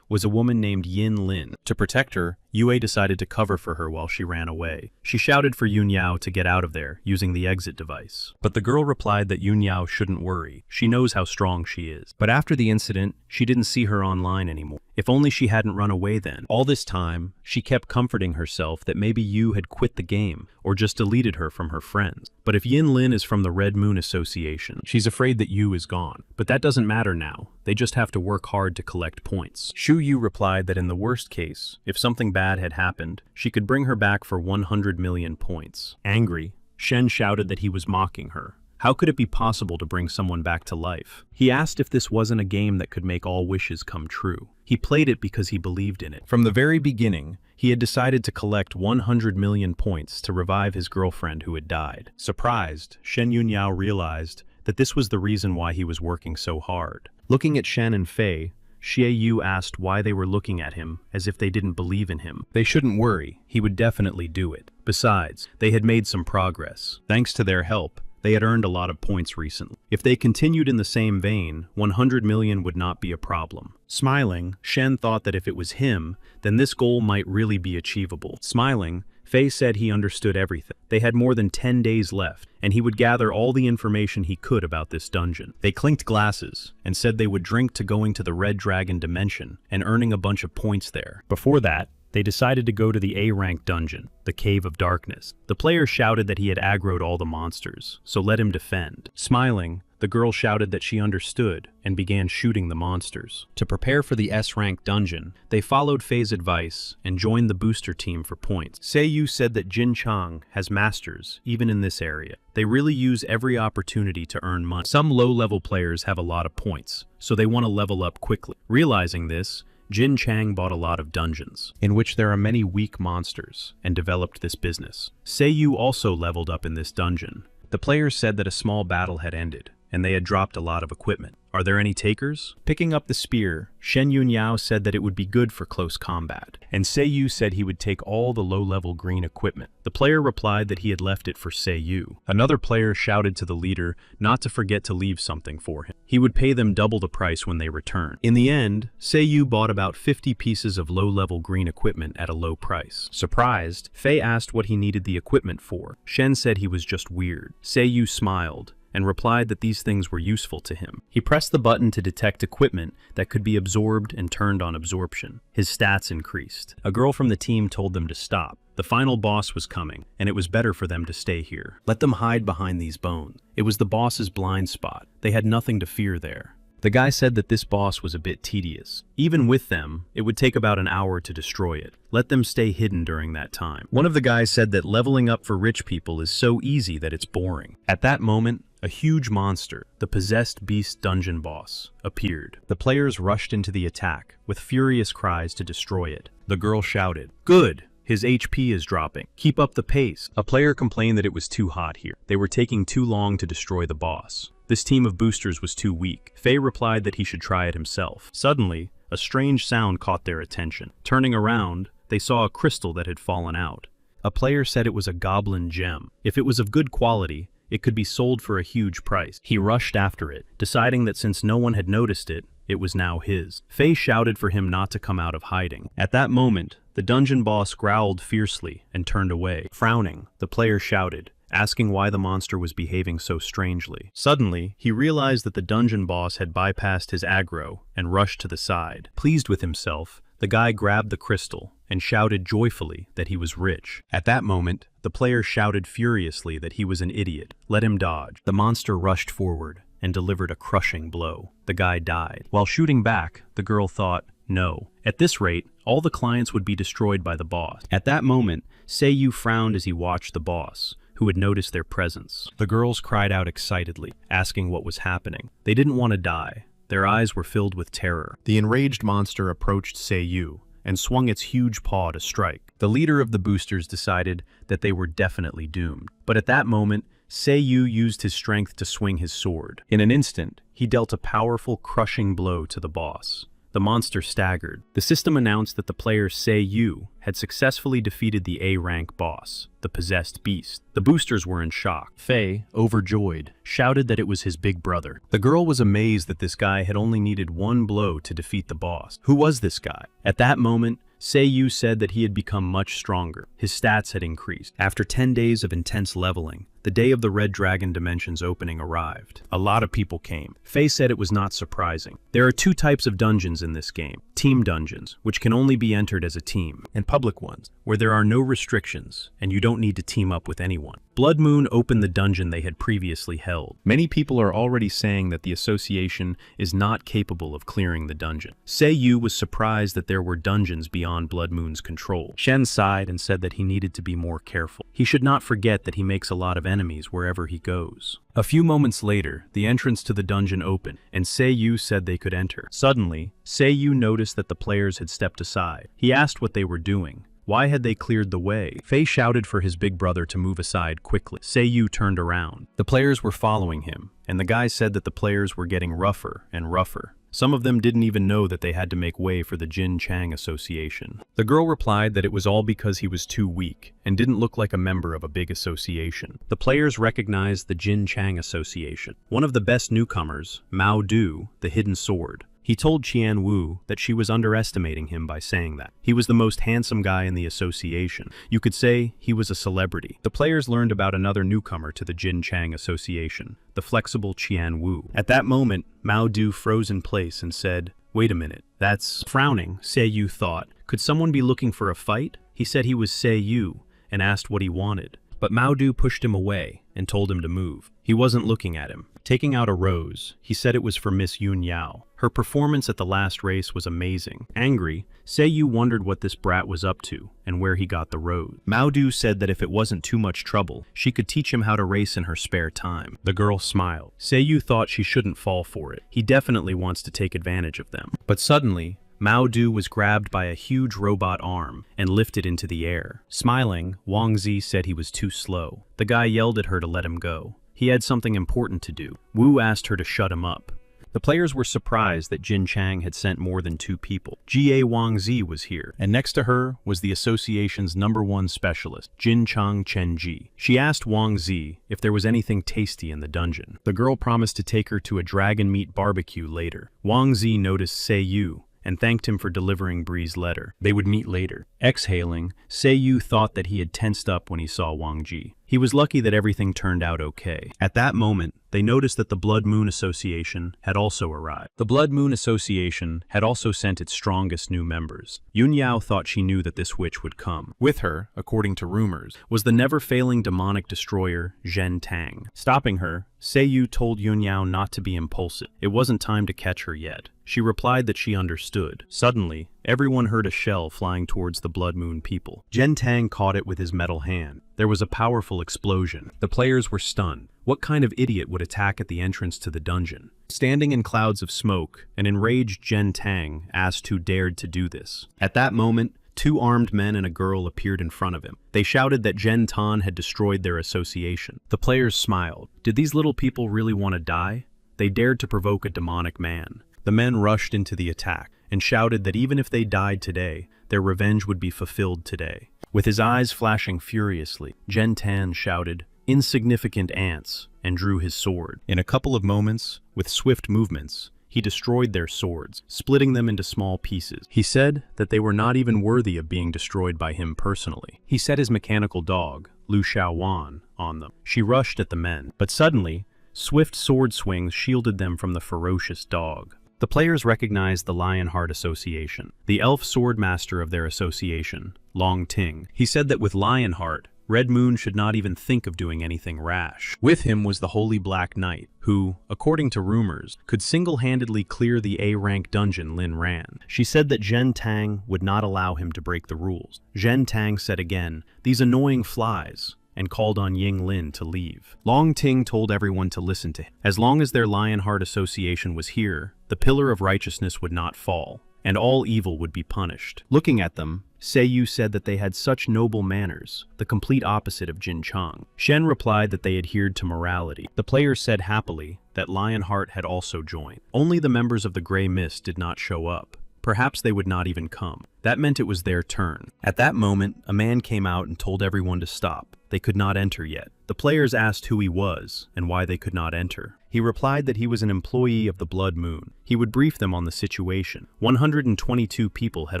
A: was a woman named Yin Lin. To protect her, Yue decided to cover for her while she ran away. She shouted for Yunyao to get out of there using the exit device. But the girl replied that Yunyao shouldn't worry. She knows how strong she is. But after the incident, she didn't see her online anymore. If only she hadn't run away then. All this time, she kept comforting herself that maybe Yu had quit the game or just deleted her from her friends. But if Yin Lin is from the Red Moon Association, she's afraid that Yu is gone. But that doesn't matter now. They just have to work hard to collect points. Shu Yu replied that in the worst case, if something bad had happened, she could bring her back for 100 million points. Angry, Shen shouted that he was mocking her. How could it be possible to bring someone back to life? He asked if this wasn't a game that could make all wishes come true. He played it because he believed in it. From the very beginning, he had decided to collect 100 million points to revive his girlfriend who had died. Surprised, Shen Yunyao realized that this was the reason why he was working so hard. Looking at Shen and Fei, Xie Yu asked why they were looking at him as if they didn't believe in him. They shouldn't worry, he would definitely do it. Besides, they had made some progress. Thanks to their help, they had earned a lot of points recently. If they continued in the same vein, 100 million would not be a problem. Smiling, Shen thought that if it was him, then this goal might really be achievable. Smiling, Fei said he understood everything. They had more than 10 days left, and he would gather all the information he could about this dungeon. They clinked glasses and said they would drink to going to the Red Dragon dimension and earning a bunch of points there. Before that, they decided to go to the A-rank dungeon, the Cave of Darkness. The player shouted that he had aggroed all the monsters, so let him defend. Smiling, the girl shouted that she understood and began shooting the monsters. To prepare for the S-rank dungeon, they followed Fei's advice and joined the booster team for points. Seiyu said that Jin Chang has masters, even in this area. They really use every opportunity to earn money. Some low-level players have a lot of points, so they want to level up quickly. Realizing this, Jin Chang bought a lot of dungeons, in which there are many weak monsters, and developed this business. Seiyu also leveled up in this dungeon. The players said that a small battle had ended, and they had dropped a lot of equipment. Are there any takers? Picking up the spear, Shen Yunyao said that it would be good for close combat, and Seiyu said he would take all the low-level green equipment. The player replied that he had left it for Seiyu. Another player shouted to the leader not to forget to leave something for him. He would pay them double the price when they returned. In the end, Seiyu bought about 50 pieces of low-level green equipment at a low price. Surprised, Fei asked what he needed the equipment for. Shen said he was just weird. Seiyu smiled and replied that these things were useful to him. He pressed the button to detect equipment that could be absorbed and turned on absorption. His stats increased. A girl from the team told them to stop. The final boss was coming, and it was better for them to stay here. Let them hide behind these bones. It was the boss's blind spot. They had nothing to fear there. The guy said that this boss was a bit tedious. Even with them, it would take about an hour to destroy it. Let them stay hidden during that time. One of the guys said that leveling up for rich people is so easy that it's boring. At that moment, a huge monster, the possessed beast dungeon boss, appeared. The players rushed into the attack, with furious cries to destroy it. The girl shouted, "Good! His HP is dropping. Keep up the pace." A player complained that it was too hot here. They were taking too long to destroy the boss. This team of boosters was too weak. Fei replied that he should try it himself. Suddenly, a strange sound caught their attention. Turning around, they saw a crystal that had fallen out. A player said it was a goblin gem. If it was of good quality, it could be sold for a huge price. He rushed after it, deciding that since no one had noticed it, it was now his. Fei shouted for him not to come out of hiding. At that moment, the dungeon boss growled fiercely and turned away. Frowning, the player shouted, asking why the monster was behaving so strangely. Suddenly, he realized that the dungeon boss had bypassed his aggro and rushed to the side. Pleased with himself, the guy grabbed the crystal and shouted joyfully that he was rich. At that moment, the player shouted furiously that he was an idiot. Let him dodge. The monster rushed forward and delivered a crushing blow. The guy died. While shooting back, the girl thought, no. At this rate, all the clients would be destroyed by the boss. At that moment, Seiyu frowned as he watched the boss, who had noticed their presence. The girls cried out excitedly, asking what was happening. They didn't want to die. Their eyes were filled with terror. The enraged monster approached Seiyu and swung its huge paw to strike. The leader of the boosters decided that they were definitely doomed. But at that moment, Seiyu used his strength to swing his sword. In an instant, he dealt a powerful, crushing blow to the boss. The monster staggered. The system announced that the player Seiyu had successfully defeated the A-rank boss, the possessed beast. The boosters were in shock. Fei, overjoyed, shouted that it was his big brother. The girl was amazed that this guy had only needed one blow to defeat the boss. Who was this guy? At that moment, Seiyu said that he had become much stronger. His stats had increased. After 10 days of intense leveling, the day of the Red Dragon Dimensions opening arrived. A lot of people came. Fei said it was not surprising. There are two types of dungeons in this game. Team dungeons, which can only be entered as a team, and public ones, where there are no restrictions and you don't need to team up with anyone. Blood Moon opened the dungeon they had previously held. Many people are already saying that the association is not capable of clearing the dungeon. Seiyu was surprised that there were dungeons beyond Blood Moon's control. Shen sighed and said that he needed to be more careful. He should not forget that he makes a lot of enemies wherever he goes. A few moments later, the entrance to the dungeon opened, and Seiyu said they could enter. Suddenly, Seiyu noticed that the players had stepped aside. He asked what they were doing. Why had they cleared the way? Fei shouted for his big brother to move aside quickly. Seiyu turned around. The players were following him, and the guy said that the players were getting rougher and rougher. Some of them didn't even know that they had to make way for the Jin Chang Association. The girl replied that it was all because he was too weak and didn't look like a member of a big association. The players recognized the Jin Chang Association. One of the best newcomers, Mao Du, the Hidden Sword. He told Qian Wu that she was underestimating him by saying that. He was the most handsome guy in the association. You could say he was a celebrity. The players learned about another newcomer to the Jin Chang Association, the flexible Qian Wu. At that moment, Mao Du froze in place and said, "Wait a minute, that's..." Frowning, Seiyu thought, could someone be looking for a fight? He said he was Seiyu and asked what he wanted. But Mao Du pushed him away and told him to move. He wasn't looking at him. Taking out a rose, he said it was for Miss Yun Yao. Her performance at the last race was amazing. Angry, Seiyu wondered what this brat was up to and where he got the rose. Mao Du said that if it wasn't too much trouble, she could teach him how to race in her spare time. The girl smiled. Seiyu thought she shouldn't fall for it. He definitely wants to take advantage of them. But suddenly, Mao Du was grabbed by a huge robot arm and lifted into the air. Smiling, Wang Zi said he was too slow. The guy yelled at her to let him go. He had something important to do. Wu asked her to shut him up. The players were surprised that Jin Chang had sent more than 2 people. Ga Wang Zi was here, and next to her was the association's #1 specialist, Jin Chang Chenji. She asked Wang Zi if there was anything tasty in the dungeon. The girl promised to take her to a dragon meat barbecue later. Wang Zi noticed Seiyu and thanked him for delivering Bree's letter. They would meet later. Exhaling, Seiyu thought that he had tensed up when he saw Wang Ji. He was lucky that everything turned out okay. At that moment, they noticed that the Blood Moon Association had also arrived. The Blood Moon Association had also sent its strongest new members. Yun Yao thought she knew that this witch would come. With her, according to rumors, was the never-failing demonic destroyer, Zhen Tang. Stopping her, Seiyu told Yun Yao not to be impulsive. It wasn't time to catch her yet. She replied that she understood. Suddenly, everyone heard a shell flying towards the Blood Moon people. Zhen Tang caught it with his metal hand. There was a powerful explosion. The players were stunned. What kind of idiot would attack at the entrance to the dungeon? Standing in clouds of smoke, an enraged Zhen Tang asked who dared to do this. At that moment, 2 armed men and a girl appeared in front of him. They shouted that Zhen Tan had destroyed their association. The players smiled. Did these little people really want to die? They dared to provoke a demonic man. The men rushed into the attack and shouted that even if they died today, their revenge would be fulfilled today. With his eyes flashing furiously, Zhen Tan shouted, "Insignificant ants," and drew his sword. In a couple of moments, with swift movements, he destroyed their swords, splitting them into small pieces. He said that they were not even worthy of being destroyed by him personally. He set his mechanical dog, Lu Xiaowan, on them. She rushed at the men, but suddenly, swift sword swings shielded them from the ferocious dog. The players recognized the Lionheart Association, the elf sword master of their association, Long Ting. He said that with Lionheart, Red Moon should not even think of doing anything rash. With him was the Holy Black Knight, who, according to rumors, could single-handedly clear the A-rank dungeon Lin ran. She said that Zhen Tang would not allow him to break the rules. Zhen Tang said again, "These annoying flies," and called on Ying Lin to leave. Long Ting told everyone to listen to him. As long as their Lionheart Association was here, the Pillar of Righteousness would not fall, and all evil would be punished. Looking at them, Seiyu said that they had such noble manners, the complete opposite of Jin Chang. Shen replied that they adhered to morality. The players said happily that Lionheart had also joined. Only the members of the Grey Mist did not show up. Perhaps they would not even come. That meant it was their turn. At that moment, a man came out and told everyone to stop. They could not enter yet. The players asked who he was and why they could not enter. He replied that he was an employee of the Blood Moon. He would brief them on the situation. 122 people had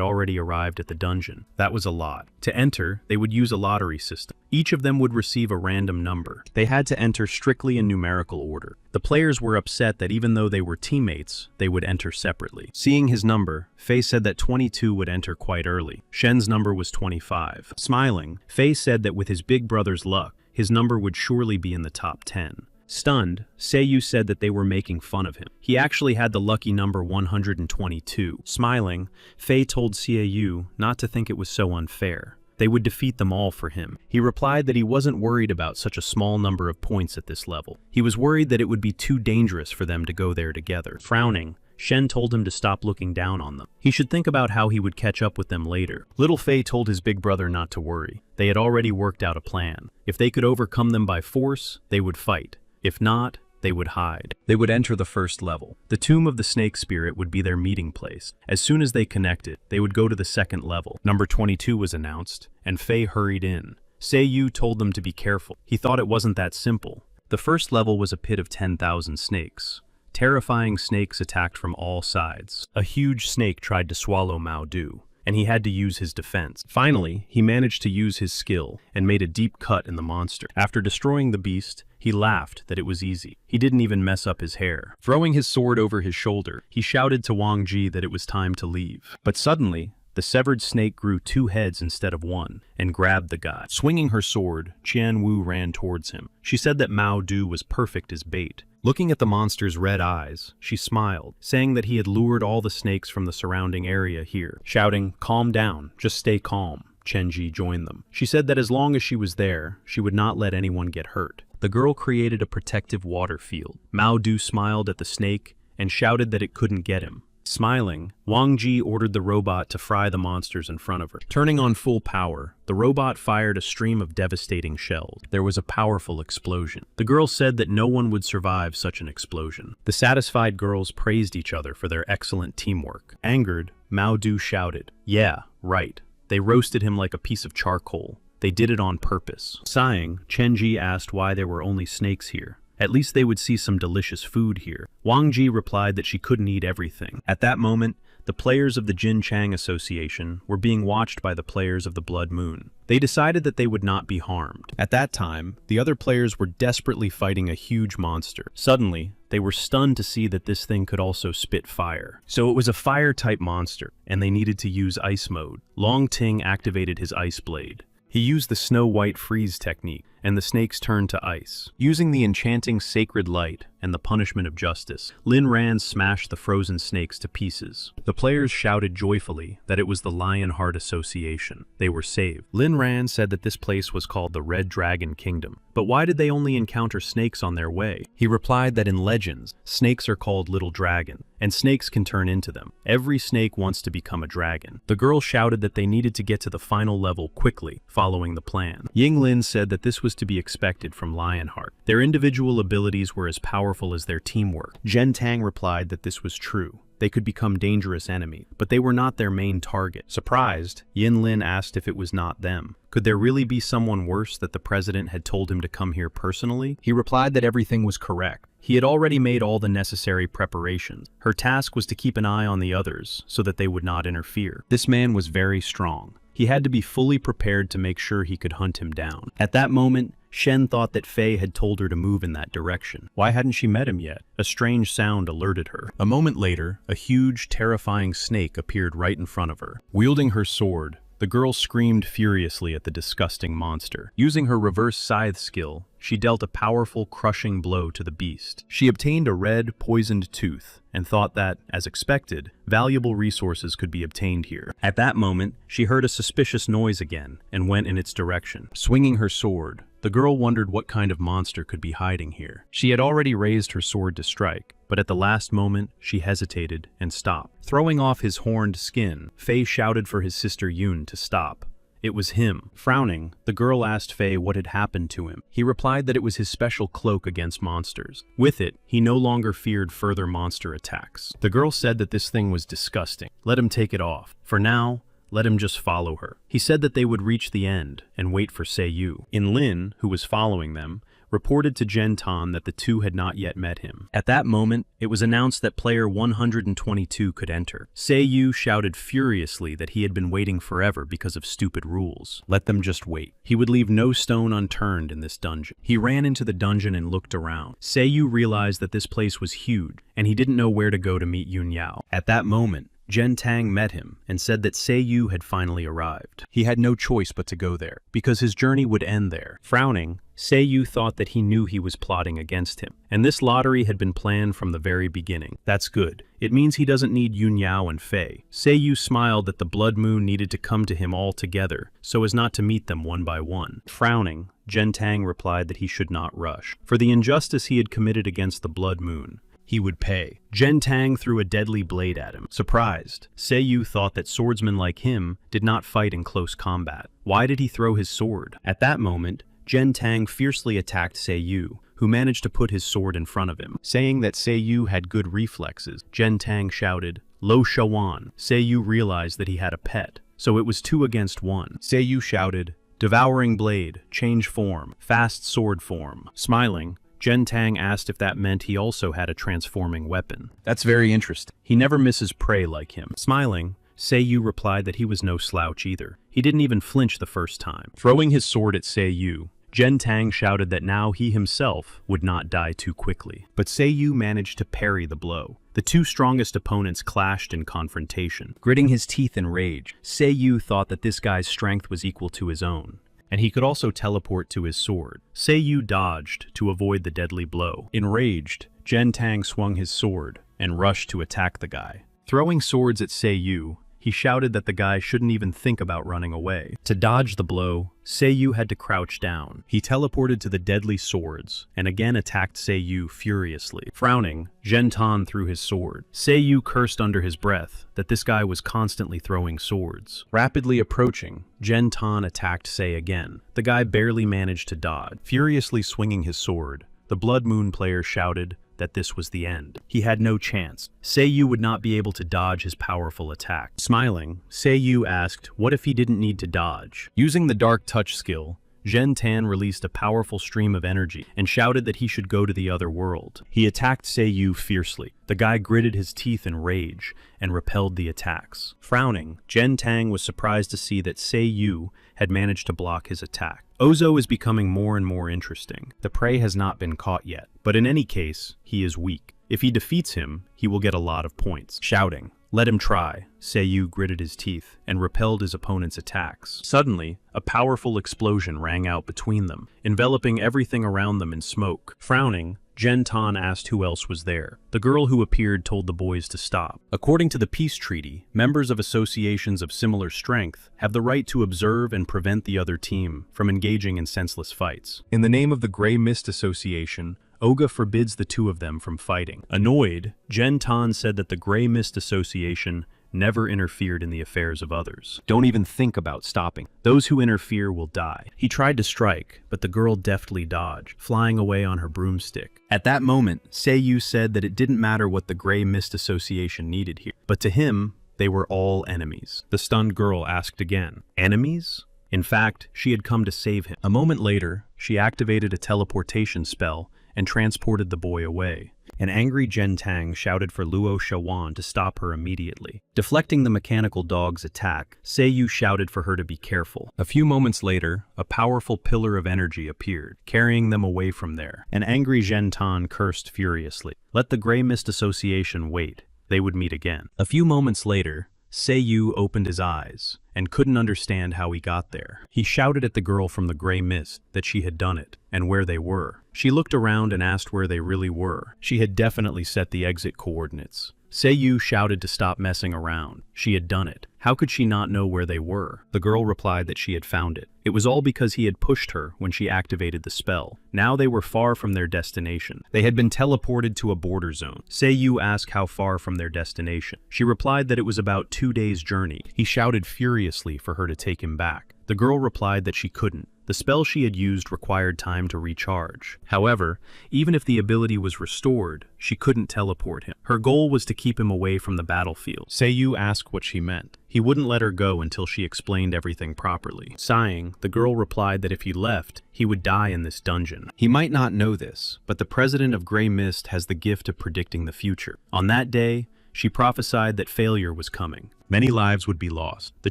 A: already arrived at the dungeon. That was a lot. To enter, they would use a lottery system. Each of them would receive a random number. They had to enter strictly in numerical order. The players were upset that even though they were teammates, they would enter separately. Seeing his number, Fei said that 22 would enter quite early. Shen's number was 25. Smiling, Fei said that with his big brother's luck, his number would surely be in the top 10. Stunned, Seiyu said that they were making fun of him. He actually had the lucky number 122. Smiling, Fei told Seiyu not to think it was so unfair. They would defeat them all for him. He replied that he wasn't worried about such a small number of points at this level. He was worried that it would be too dangerous for them to go there together. Frowning, Shen told him to stop looking down on them. He should think about how he would catch up with them later. Little Fei told his big brother not to worry. They had already worked out a plan. If they could overcome them by force, they would fight. If not, they would hide. They would enter the first level. The Tomb of the Snake Spirit would be their meeting place. As soon as they connected, they would go to the second level. Number 22 was announced, and Fei hurried in. Seiyu told them to be careful. He thought it wasn't that simple. The first level was a pit of 10,000 snakes. Terrifying snakes attacked from all sides. A huge snake tried to swallow Mao Du, and he had to use his defense. Finally, he managed to use his skill and made a deep cut in the monster. After destroying the beast, he laughed that it was easy. He didn't even mess up his hair. Throwing his sword over his shoulder, he shouted to Wang Ji that it was time to leave. But suddenly, the severed snake grew 2 heads instead of 1, and grabbed the guy. Swinging her sword, Qian Wu ran towards him. She said that Mao Du was perfect as bait. Looking at the monster's red eyes, she smiled, saying that he had lured all the snakes from the surrounding area here. Shouting, "Calm down, just stay calm," Chen Ji joined them. She said that as long as she was there, she would not let anyone get hurt. The girl created a protective water field. Mao Du smiled at the snake and shouted that it couldn't get him. Smiling, Wang Ji ordered the robot to fry the monsters in front of her. Turning on full power, the robot fired a stream of devastating shells. There was a powerful explosion. The girl said that no one would survive such an explosion. The satisfied girls praised each other for their excellent teamwork. Angered, Mao Du shouted, "Yeah, right. They roasted him like a piece of charcoal. They did it on purpose." Sighing, Chen Ji asked why there were only snakes here. At least they would see some delicious food here. Wang Ji replied that she couldn't eat everything. At that moment, the players of the Jin Chang Association were being watched by the players of the Blood Moon. They decided that they would not be harmed. At that time, the other players were desperately fighting a huge monster. Suddenly, they were stunned to see that this thing could also spit fire. So it was a fire-type monster, and they needed to use ice mode. Long Ting activated his ice blade. He used the Snow White freeze technique, and the snakes turned to ice. Using the enchanting sacred light and the punishment of justice, Lin Ran smashed the frozen snakes to pieces. The players shouted joyfully that it was the Lionheart Association. They were saved. Lin Ran said that this place was called the Red Dragon Kingdom. But why did they only encounter snakes on their way? He replied that in legends, snakes are called little dragon, and snakes can turn into them. Every snake wants to become a dragon. The girl shouted that they needed to get to the final level quickly, following the plan. Yinglin said that this was to be expected from Lionheart. Their individual abilities were as powerful as their teamwork. Zhen Tang replied that this was true. They could become dangerous enemies, but they were not their main target. Surprised, Yinlin asked if it was not them. Could there really be someone worse that the president had told him to come here personally? He replied that everything was correct. He had already made all the necessary preparations. Her task was to keep an eye on the others so that they would not interfere. This man was very strong. He had to be fully prepared to make sure he could hunt him down. At that moment, Shen thought that Fei had told her to move in that direction. Why hadn't she met him yet? A strange sound alerted her. A moment later, a huge, terrifying snake appeared right in front of her. Wielding her sword, the girl screamed furiously at the disgusting monster. Using her reverse scythe skill, she dealt a powerful, crushing blow to the beast. She obtained a red, poisoned tooth and thought that, as expected, valuable resources could be obtained here. At that moment, she heard a suspicious noise again and went in its direction. Swinging her sword, the girl wondered what kind of monster could be hiding here. She had already raised her sword to strike, but at the last moment, she hesitated and stopped. Throwing off his horned skin, Fei shouted for his sister Yun to stop. It was him. Frowning, the girl asked Fei what had happened to him. He replied that it was his special cloak against monsters. With it, he no longer feared further monster attacks. The girl said that this thing was disgusting. Let him take it off. For now, let him just follow her. He said that they would reach the end and wait for Seiyu. Lin, who was following them, reported to Genton that the two had not yet met him. At that moment, it was announced that player 122 could enter. Seiyu shouted furiously that he had been waiting forever because of stupid rules. Let them just wait. He would leave no stone unturned in this dungeon. He ran into the dungeon and looked around. Seiyu realized that this place was huge, and he didn't know where to go to meet Yun Yao. At that moment, Zhen Tang met him and said that Seiyu had finally arrived. He had no choice but to go there, because his journey would end there. Frowning, Seiyu thought that he knew he was plotting against him, and this lottery had been planned from the very beginning. That's good. It means he doesn't need Yun Yao and Fei. Seiyu smiled that the blood moon needed to come to him all together, so as not to meet them one by one. Frowning, Zhen Tang replied that he should not rush. For the injustice he had committed against the blood moon, he would pay. Zhen Tang threw a deadly blade at him. Surprised, Seiyu thought that swordsmen like him did not fight in close combat. Why did he throw his sword? At that moment, Zhen Tang fiercely attacked Seiyu, who managed to put his sword in front of him. Saying that Seiyu had good reflexes, Zhen Tang shouted, "Lo Shawan." Seiyu realized that he had a pet, so it was 2 against 1. Seiyu shouted, "Devouring blade, change form, fast sword form." Smiling, Zhen Tang asked if that meant he also had a transforming weapon. That's very interesting. He never misses prey like him. Smiling, Seiyu replied that he was no slouch either. He didn't even flinch the first time. Throwing his sword at Seiyu, Zhen Tang shouted that now he himself would not die too quickly. But Seiyu managed to parry the blow. The two strongest opponents clashed in confrontation. Gritting his teeth in rage, Seiyu thought that this guy's strength was equal to his own, and he could also teleport to his sword. Seiyu dodged to avoid the deadly blow. Enraged, Zhen Tang swung his sword and rushed to attack the guy. Throwing swords at Seiyu, he shouted that the guy shouldn't even think about running away. To dodge the blow, Seiyu had to crouch down. He teleported to the deadly swords and again attacked Seiyu furiously. Frowning, Genton threw his sword. Seiyu cursed under his breath that this guy was constantly throwing swords. Rapidly approaching, Genton attacked Sei again. The guy barely managed to dodge. Furiously swinging his sword, the Blood Moon player shouted that this was the end. He had no chance. Seiyu would not be able to dodge his powerful attack. Smiling, Seiyu asked what if he didn't need to dodge. Using the Dark Touch skill, Zhen Tan released a powerful stream of energy and shouted that he should go to the other world. He attacked Seiyu fiercely. The guy gritted his teeth in rage and repelled the attacks. Frowning, Zhen Tang was surprised to see that Seiyu had managed to block his attack. Ozo is becoming more and more interesting. The prey has not been caught yet, but in any case, he is weak. If he defeats him, he will get a lot of points. Shouting, "Let him try," Seiyu gritted his teeth and repelled his opponent's attacks. Suddenly, a powerful explosion rang out between them, enveloping everything around them in smoke. Frowning, Genton asked who else was there. The girl who appeared told the boys to stop. According to the peace treaty, members of associations of similar strength have the right to observe and prevent the other team from engaging in senseless fights. In the name of the Grey Mist Association, Oga forbids the two of them from fighting. Annoyed, Genton said that the Grey Mist Association never interfered in the affairs of others. Don't even think about stopping. Those who interfere will die. He tried to strike, but the girl deftly dodged, flying away on her broomstick. At that moment, Seiyu said that it didn't matter what the Grey Mist Association needed here, but to him, they were all enemies. The stunned girl asked again, "Enemies?" In fact, she had come to save him. A moment later, she activated a teleportation spell and transported the boy away. An angry Gen Tang shouted for Luo Shawan to stop her immediately. Deflecting the mechanical dog's attack, Seiyu shouted for her to be careful. A few moments later, a powerful pillar of energy appeared, carrying them away from there. An angry Gen Tan cursed furiously. Let the Grey Mist Association wait. They would meet again. A few moments later, Seiyu opened his eyes and couldn't understand how he got there. He shouted at the girl from the Grey Mist that she had done it and where they were. She looked around and asked where they really were. She had definitely set the exit coordinates. Seiyu shouted to stop messing around. She had done it. How could she not know where they were? The girl replied that she had found it. It was all because he had pushed her when she activated the spell. Now they were far from their destination. They had been teleported to a border zone. Seiyu asked how far from their destination. She replied that it was about 2 days' journey. He shouted furiously for her to take him back. The girl replied that she couldn't. The spell she had used required time to recharge. However, even if the ability was restored, she couldn't teleport him. Her goal was to keep him away from the battlefield. Seiyu asked what she meant. He wouldn't let her go until she explained everything properly. Sighing, the girl replied that if he left, he would die in this dungeon. He might not know this, but the president of Grey Mist has the gift of predicting the future. On that day, she prophesied that failure was coming. Many lives would be lost. The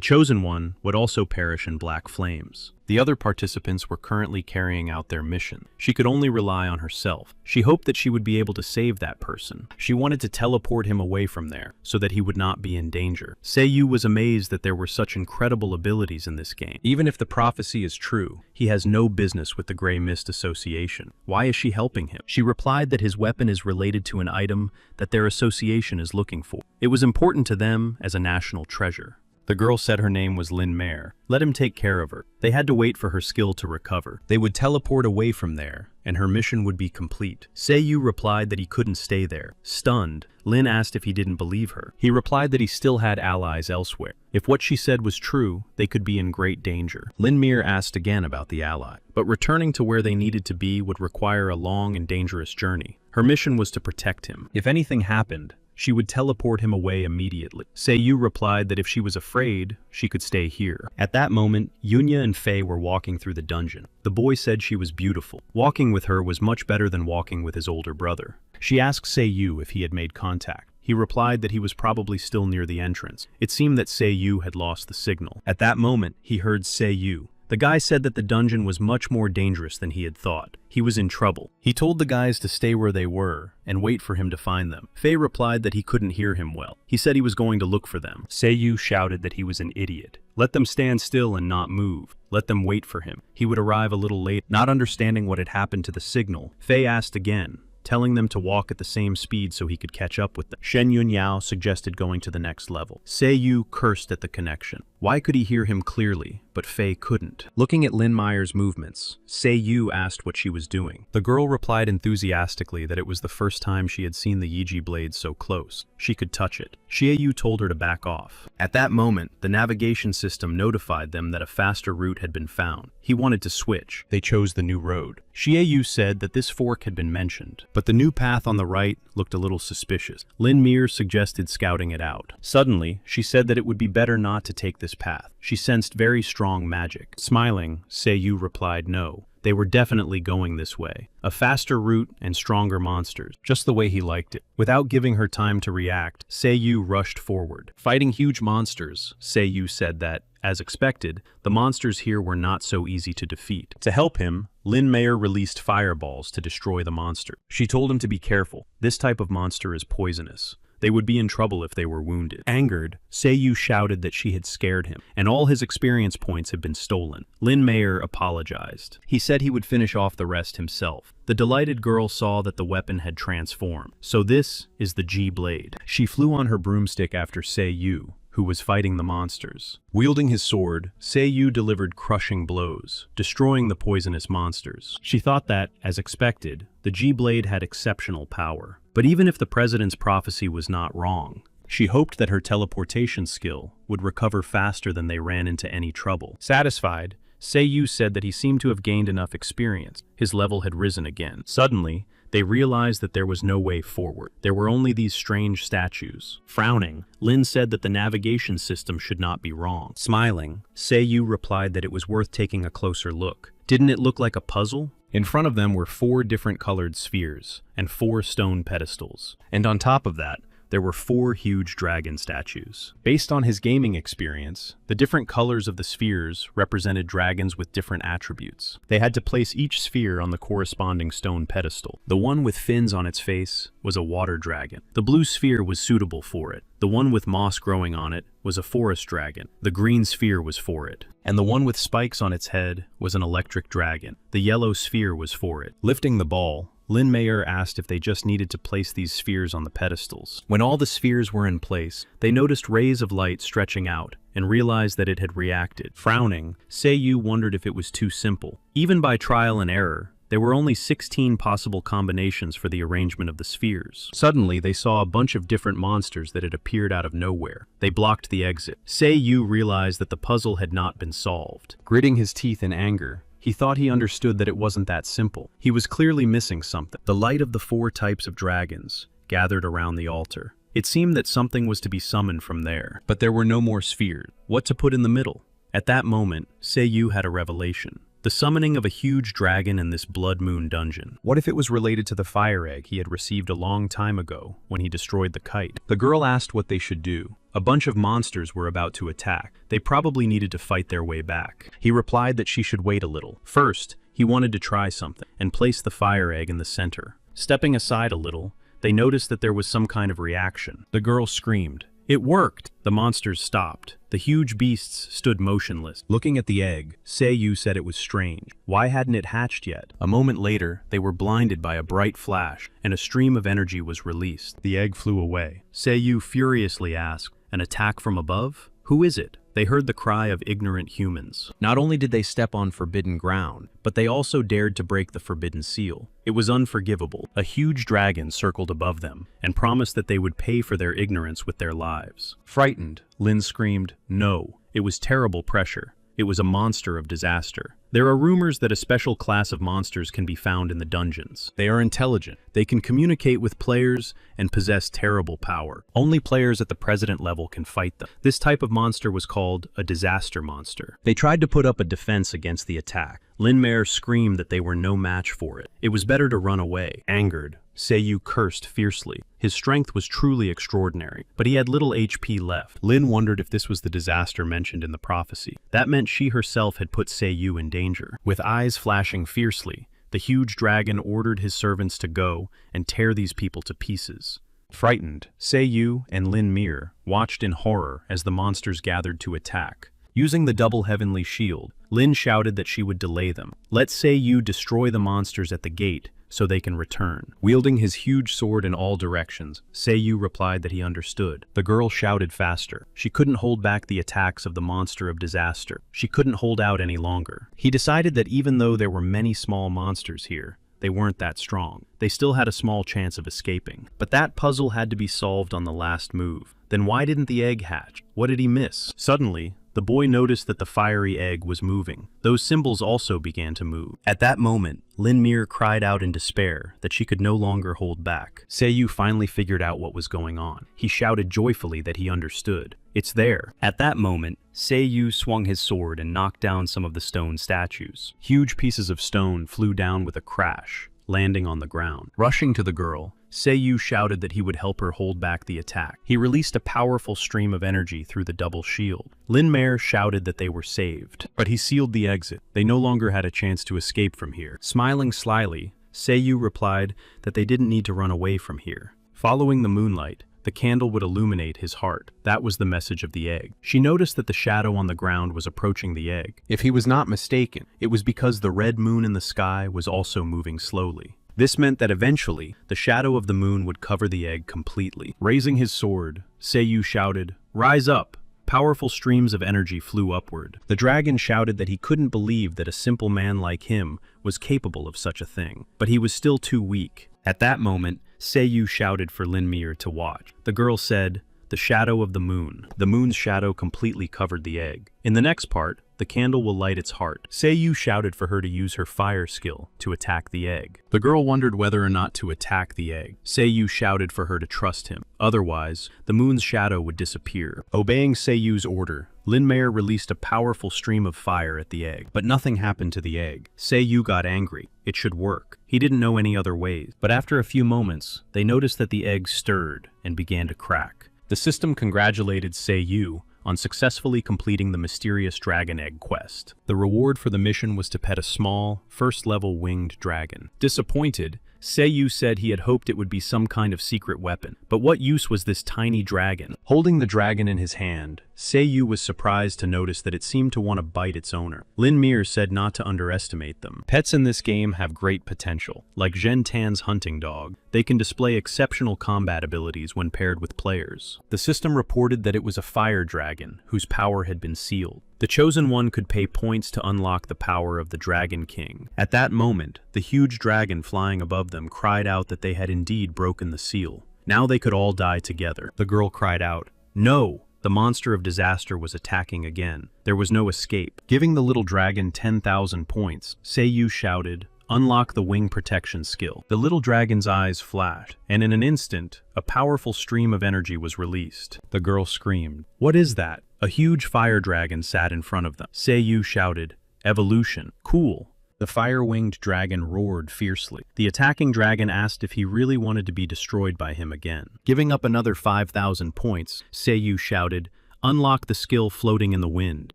A: chosen one would also perish in black flames. The other participants were currently carrying out their mission. She could only rely on herself. She hoped that she would be able to save that person. She wanted to teleport him away from there, so that he would not be in danger. Seiyu was amazed that there were such incredible abilities in this game. Even if the prophecy is true, he has no business with the Grey Mist Association. Why is she helping him? She replied that his weapon is related to an item that their association is looking for. It was important to them as a national treasure. The girl said her name was Lin Mare. Let him take care of her. They had to wait for her skill to recover. They would teleport away from there, and her mission would be complete. Seiyu replied that he couldn't stay there. Stunned, Lin asked if he didn't believe her. He replied that he still had allies elsewhere. If what she said was true, they could be in great danger. Lin Mare asked again about the ally, but returning to where they needed to be would require a long and dangerous journey. Her mission was to protect him. If anything happened, she would teleport him away immediately. Seiyu replied that if she was afraid, she could stay here. At that moment, Yunya and Faye were walking through the dungeon. The boy said she was beautiful. Walking with her was much better than walking with his older brother. She asked Seiyu if he had made contact. He replied that he was probably still near the entrance. It seemed that Seiyu had lost the signal. At that moment, he heard Seiyu. The guy said that the dungeon was much more dangerous than he had thought. He was in trouble. He told the guys to stay where they were and wait for him to find them. Faye replied that he couldn't hear him well. He said he was going to look for them. Seiyu shouted that he was an idiot. Let them stand still and not move. Let them wait for him. He would arrive a little late. Not understanding what had happened to the signal, Faye asked again, telling them to walk at the same speed so he could catch up with them. Shen Yunyao suggested going to the next level. Seiyu cursed at the connection. Why could he hear him clearly, but Faye couldn't? Looking at Lin Meyer's movements, Seiyu asked what she was doing. The girl replied enthusiastically that it was the first time she had seen the Yiji blade so close. She could touch it. Seiyu told her to back off. At that moment, the navigation system notified them that a faster route had been found. He wanted to switch. They chose the new road. Seiyu said that this fork had been mentioned, but the new path on the right looked a little suspicious. Lin Mir suggested scouting it out. Suddenly, she said that it would be better not to take this path. She sensed very strong magic. Smiling, Seiyu replied no. They were definitely going this way. A faster route and stronger monsters, just the way he liked it. Without giving her time to react, Seiyu rushed forward. Fighting huge monsters, Seiyu said that, as expected, the monsters here were not so easy to defeat. To help him, Lin Mayer released fireballs to destroy the monster. She told him to be careful. This type of monster is poisonous. They would be in trouble if they were wounded. Angered, Seiyu shouted that she had scared him, and all his experience points had been stolen. Lin Mayer apologized. He said he would finish off the rest himself. The delighted girl saw that the weapon had transformed. So this is the G-Blade. She flew on her broomstick after Seiyu, who was fighting the monsters. Wielding his sword, Seiyu delivered crushing blows, destroying the poisonous monsters. She thought that, as expected, the G-Blade had exceptional power. But even if the president's prophecy was not wrong, she hoped that her teleportation skill would recover faster than they ran into any trouble. Satisfied, Seiyu said that he seemed to have gained enough experience. His level had risen again. Suddenly, they realized that there was no way forward. There were only these strange statues. Frowning, Lin said that the navigation system should not be wrong. Smiling, Seiyu replied that it was worth taking a closer look. Didn't it look like a puzzle? In front of them were 4 different colored spheres and 4 stone pedestals. And on top of that, there were 4 huge dragon statues. Based on his gaming experience, the different colors of the spheres represented dragons with different attributes. They had to place each sphere on the corresponding stone pedestal. The one with fins on its face was a water dragon. The blue sphere was suitable for it. The one with moss growing on it was a forest dragon. The green sphere was for it. And the one with spikes on its head was an electric dragon. The yellow sphere was for it. Lifting the ball, Lin Mayer asked if they just needed to place these spheres on the pedestals. When all the spheres were in place, they noticed rays of light stretching out and realized that it had reacted. Frowning, Seiyu wondered if it was too simple. Even by trial and error, there were only 16 possible combinations for the arrangement of the spheres. Suddenly, they saw a bunch of different monsters that had appeared out of nowhere. They blocked the exit. Seiyu realized that the puzzle had not been solved. Gritting his teeth in anger, he thought he understood that it wasn't that simple. He was clearly missing something. The light of the 4 types of dragons gathered around the altar. It seemed that something was to be summoned from there, but there were no more spheres. What to put in the middle? At that moment, Seiyu had a revelation. The summoning of a huge dragon in this blood moon dungeon. What if it was related to the fire egg he had received a long time ago when he destroyed the kite? The girl asked what they should do. A bunch of monsters were about to attack. They probably needed to fight their way back. He replied that she should wait a little. First, he wanted to try something and place the fire egg in the center. Stepping aside a little, they noticed that there was some kind of reaction. The girl screamed. It worked! The monsters stopped. The huge beasts stood motionless. Looking at the egg, Seiyu said it was strange. Why hadn't it hatched yet? A moment later, they were blinded by a bright flash, and a stream of energy was released. The egg flew away. Seiyu furiously asked, "An attack from above? Who is it?" They heard the cry of ignorant humans. Not only did they step on forbidden ground, but they also dared to break the forbidden seal. It was unforgivable. A huge dragon circled above them and promised that they would pay for their ignorance with their lives. Frightened, Lin screamed, "No!" It was terrible pressure. It was a monster of disaster. There are rumors that a special class of monsters can be found in the dungeons. They are intelligent. They can communicate with players and possess terrible power. Only players at the president level can fight them. This type of monster was called a disaster monster. They tried to put up a defense against the attack. Lin Mayer screamed that they were no match for it. It was better to run away. Angered, Seiyu cursed fiercely. His strength was truly extraordinary, but he had little HP left. Lin wondered if this was the disaster mentioned in the prophecy. That meant she herself had put Seiyu in danger. With eyes flashing fiercely, the huge dragon ordered his servants to go and tear these people to pieces. Frightened, Seiyu and Lin Mir watched in horror as the monsters gathered to attack. Using the double heavenly shield, Lin shouted that she would delay them. Let Seiyu destroy the monsters at the gate so they can return. Wielding his huge sword in all directions, Seiyu replied that he understood. The girl shouted faster. She couldn't hold back the attacks of the monster of disaster. She couldn't hold out any longer. He decided that even though there were many small monsters here, they weren't that strong. They still had a small chance of escaping. But that puzzle had to be solved on the last move. Then why didn't the egg hatch? What did he miss? Suddenly, the boy noticed that the fiery egg was moving. Those symbols also began to move. At that moment, Lin Mir cried out in despair that she could no longer hold back. Seiyu finally figured out what was going on. He shouted joyfully that he understood. It's there. At that moment, Seiyu swung his sword and knocked down some of the stone statues. Huge pieces of stone flew down with a crash, landing on the ground. Rushing to the girl, Seiyu shouted that he would help her hold back the attack. He released a powerful stream of energy through the double shield. Lin Mayer shouted that they were saved, but he sealed the exit. They no longer had a chance to escape from here. Smiling slyly, Seiyu replied that they didn't need to run away from here. Following the moonlight, the candle would illuminate his heart. That was the message of the egg. She noticed that the shadow on the ground was approaching the egg. If he was not mistaken, it was because the red moon in the sky was also moving slowly. This meant that eventually, the shadow of the moon would cover the egg completely. Raising his sword, Seiyu shouted, "Rise up!" Powerful streams of energy flew upward. The dragon shouted that he couldn't believe that a simple man like him was capable of such a thing, but he was still too weak. At that moment, Seiyu shouted for Lin Mir to watch. The girl said, "The shadow of the moon." The moon's shadow completely covered the egg. In the next part, the candle will light its heart. Seiyu shouted for her to use her fire skill to attack the egg. The girl wondered whether or not to attack the egg. Seiyu shouted for her to trust him. Otherwise, the moon's shadow would disappear. Obeying Seiyu's order, Lin Mayer released a powerful stream of fire at the egg, but nothing happened to the egg. Seiyu got angry. It should work. He didn't know any other ways. But after a few moments, they noticed that the egg stirred and began to crack. The system congratulated Seiyu on successfully completing the mysterious dragon egg quest. The reward for the mission was to pet a small, first-level winged dragon. Disappointed, Seiyu said he had hoped it would be some kind of secret weapon. But what use was this tiny dragon? Holding the dragon in his hand, Seiyu was surprised to notice that it seemed to want to bite its owner. Lin Mir said not to underestimate them. Pets in this game have great potential. Like Zhen Tan's hunting dog, they can display exceptional combat abilities when paired with players. The system reported that it was a fire dragon, whose power had been sealed. The Chosen One could pay points to unlock the power of the Dragon King. At that moment, the huge dragon flying above them cried out that they had indeed broken the seal. Now they could all die together. The girl cried out, "No!" The monster of disaster was attacking again. There was no escape. Giving the little dragon 10,000 points, Seiyu shouted, "Unlock the wing protection skill." The little dragon's eyes flashed, and in an instant, a powerful stream of energy was released. The girl screamed, "What is that?" A huge fire dragon sat in front of them. Seiyu shouted, "Evolution, cool." The fire-winged dragon roared fiercely. The attacking dragon asked if he really wanted to be destroyed by him again. Giving up another 5,000 points, Seiyu shouted, "Unlock the skill floating in the wind."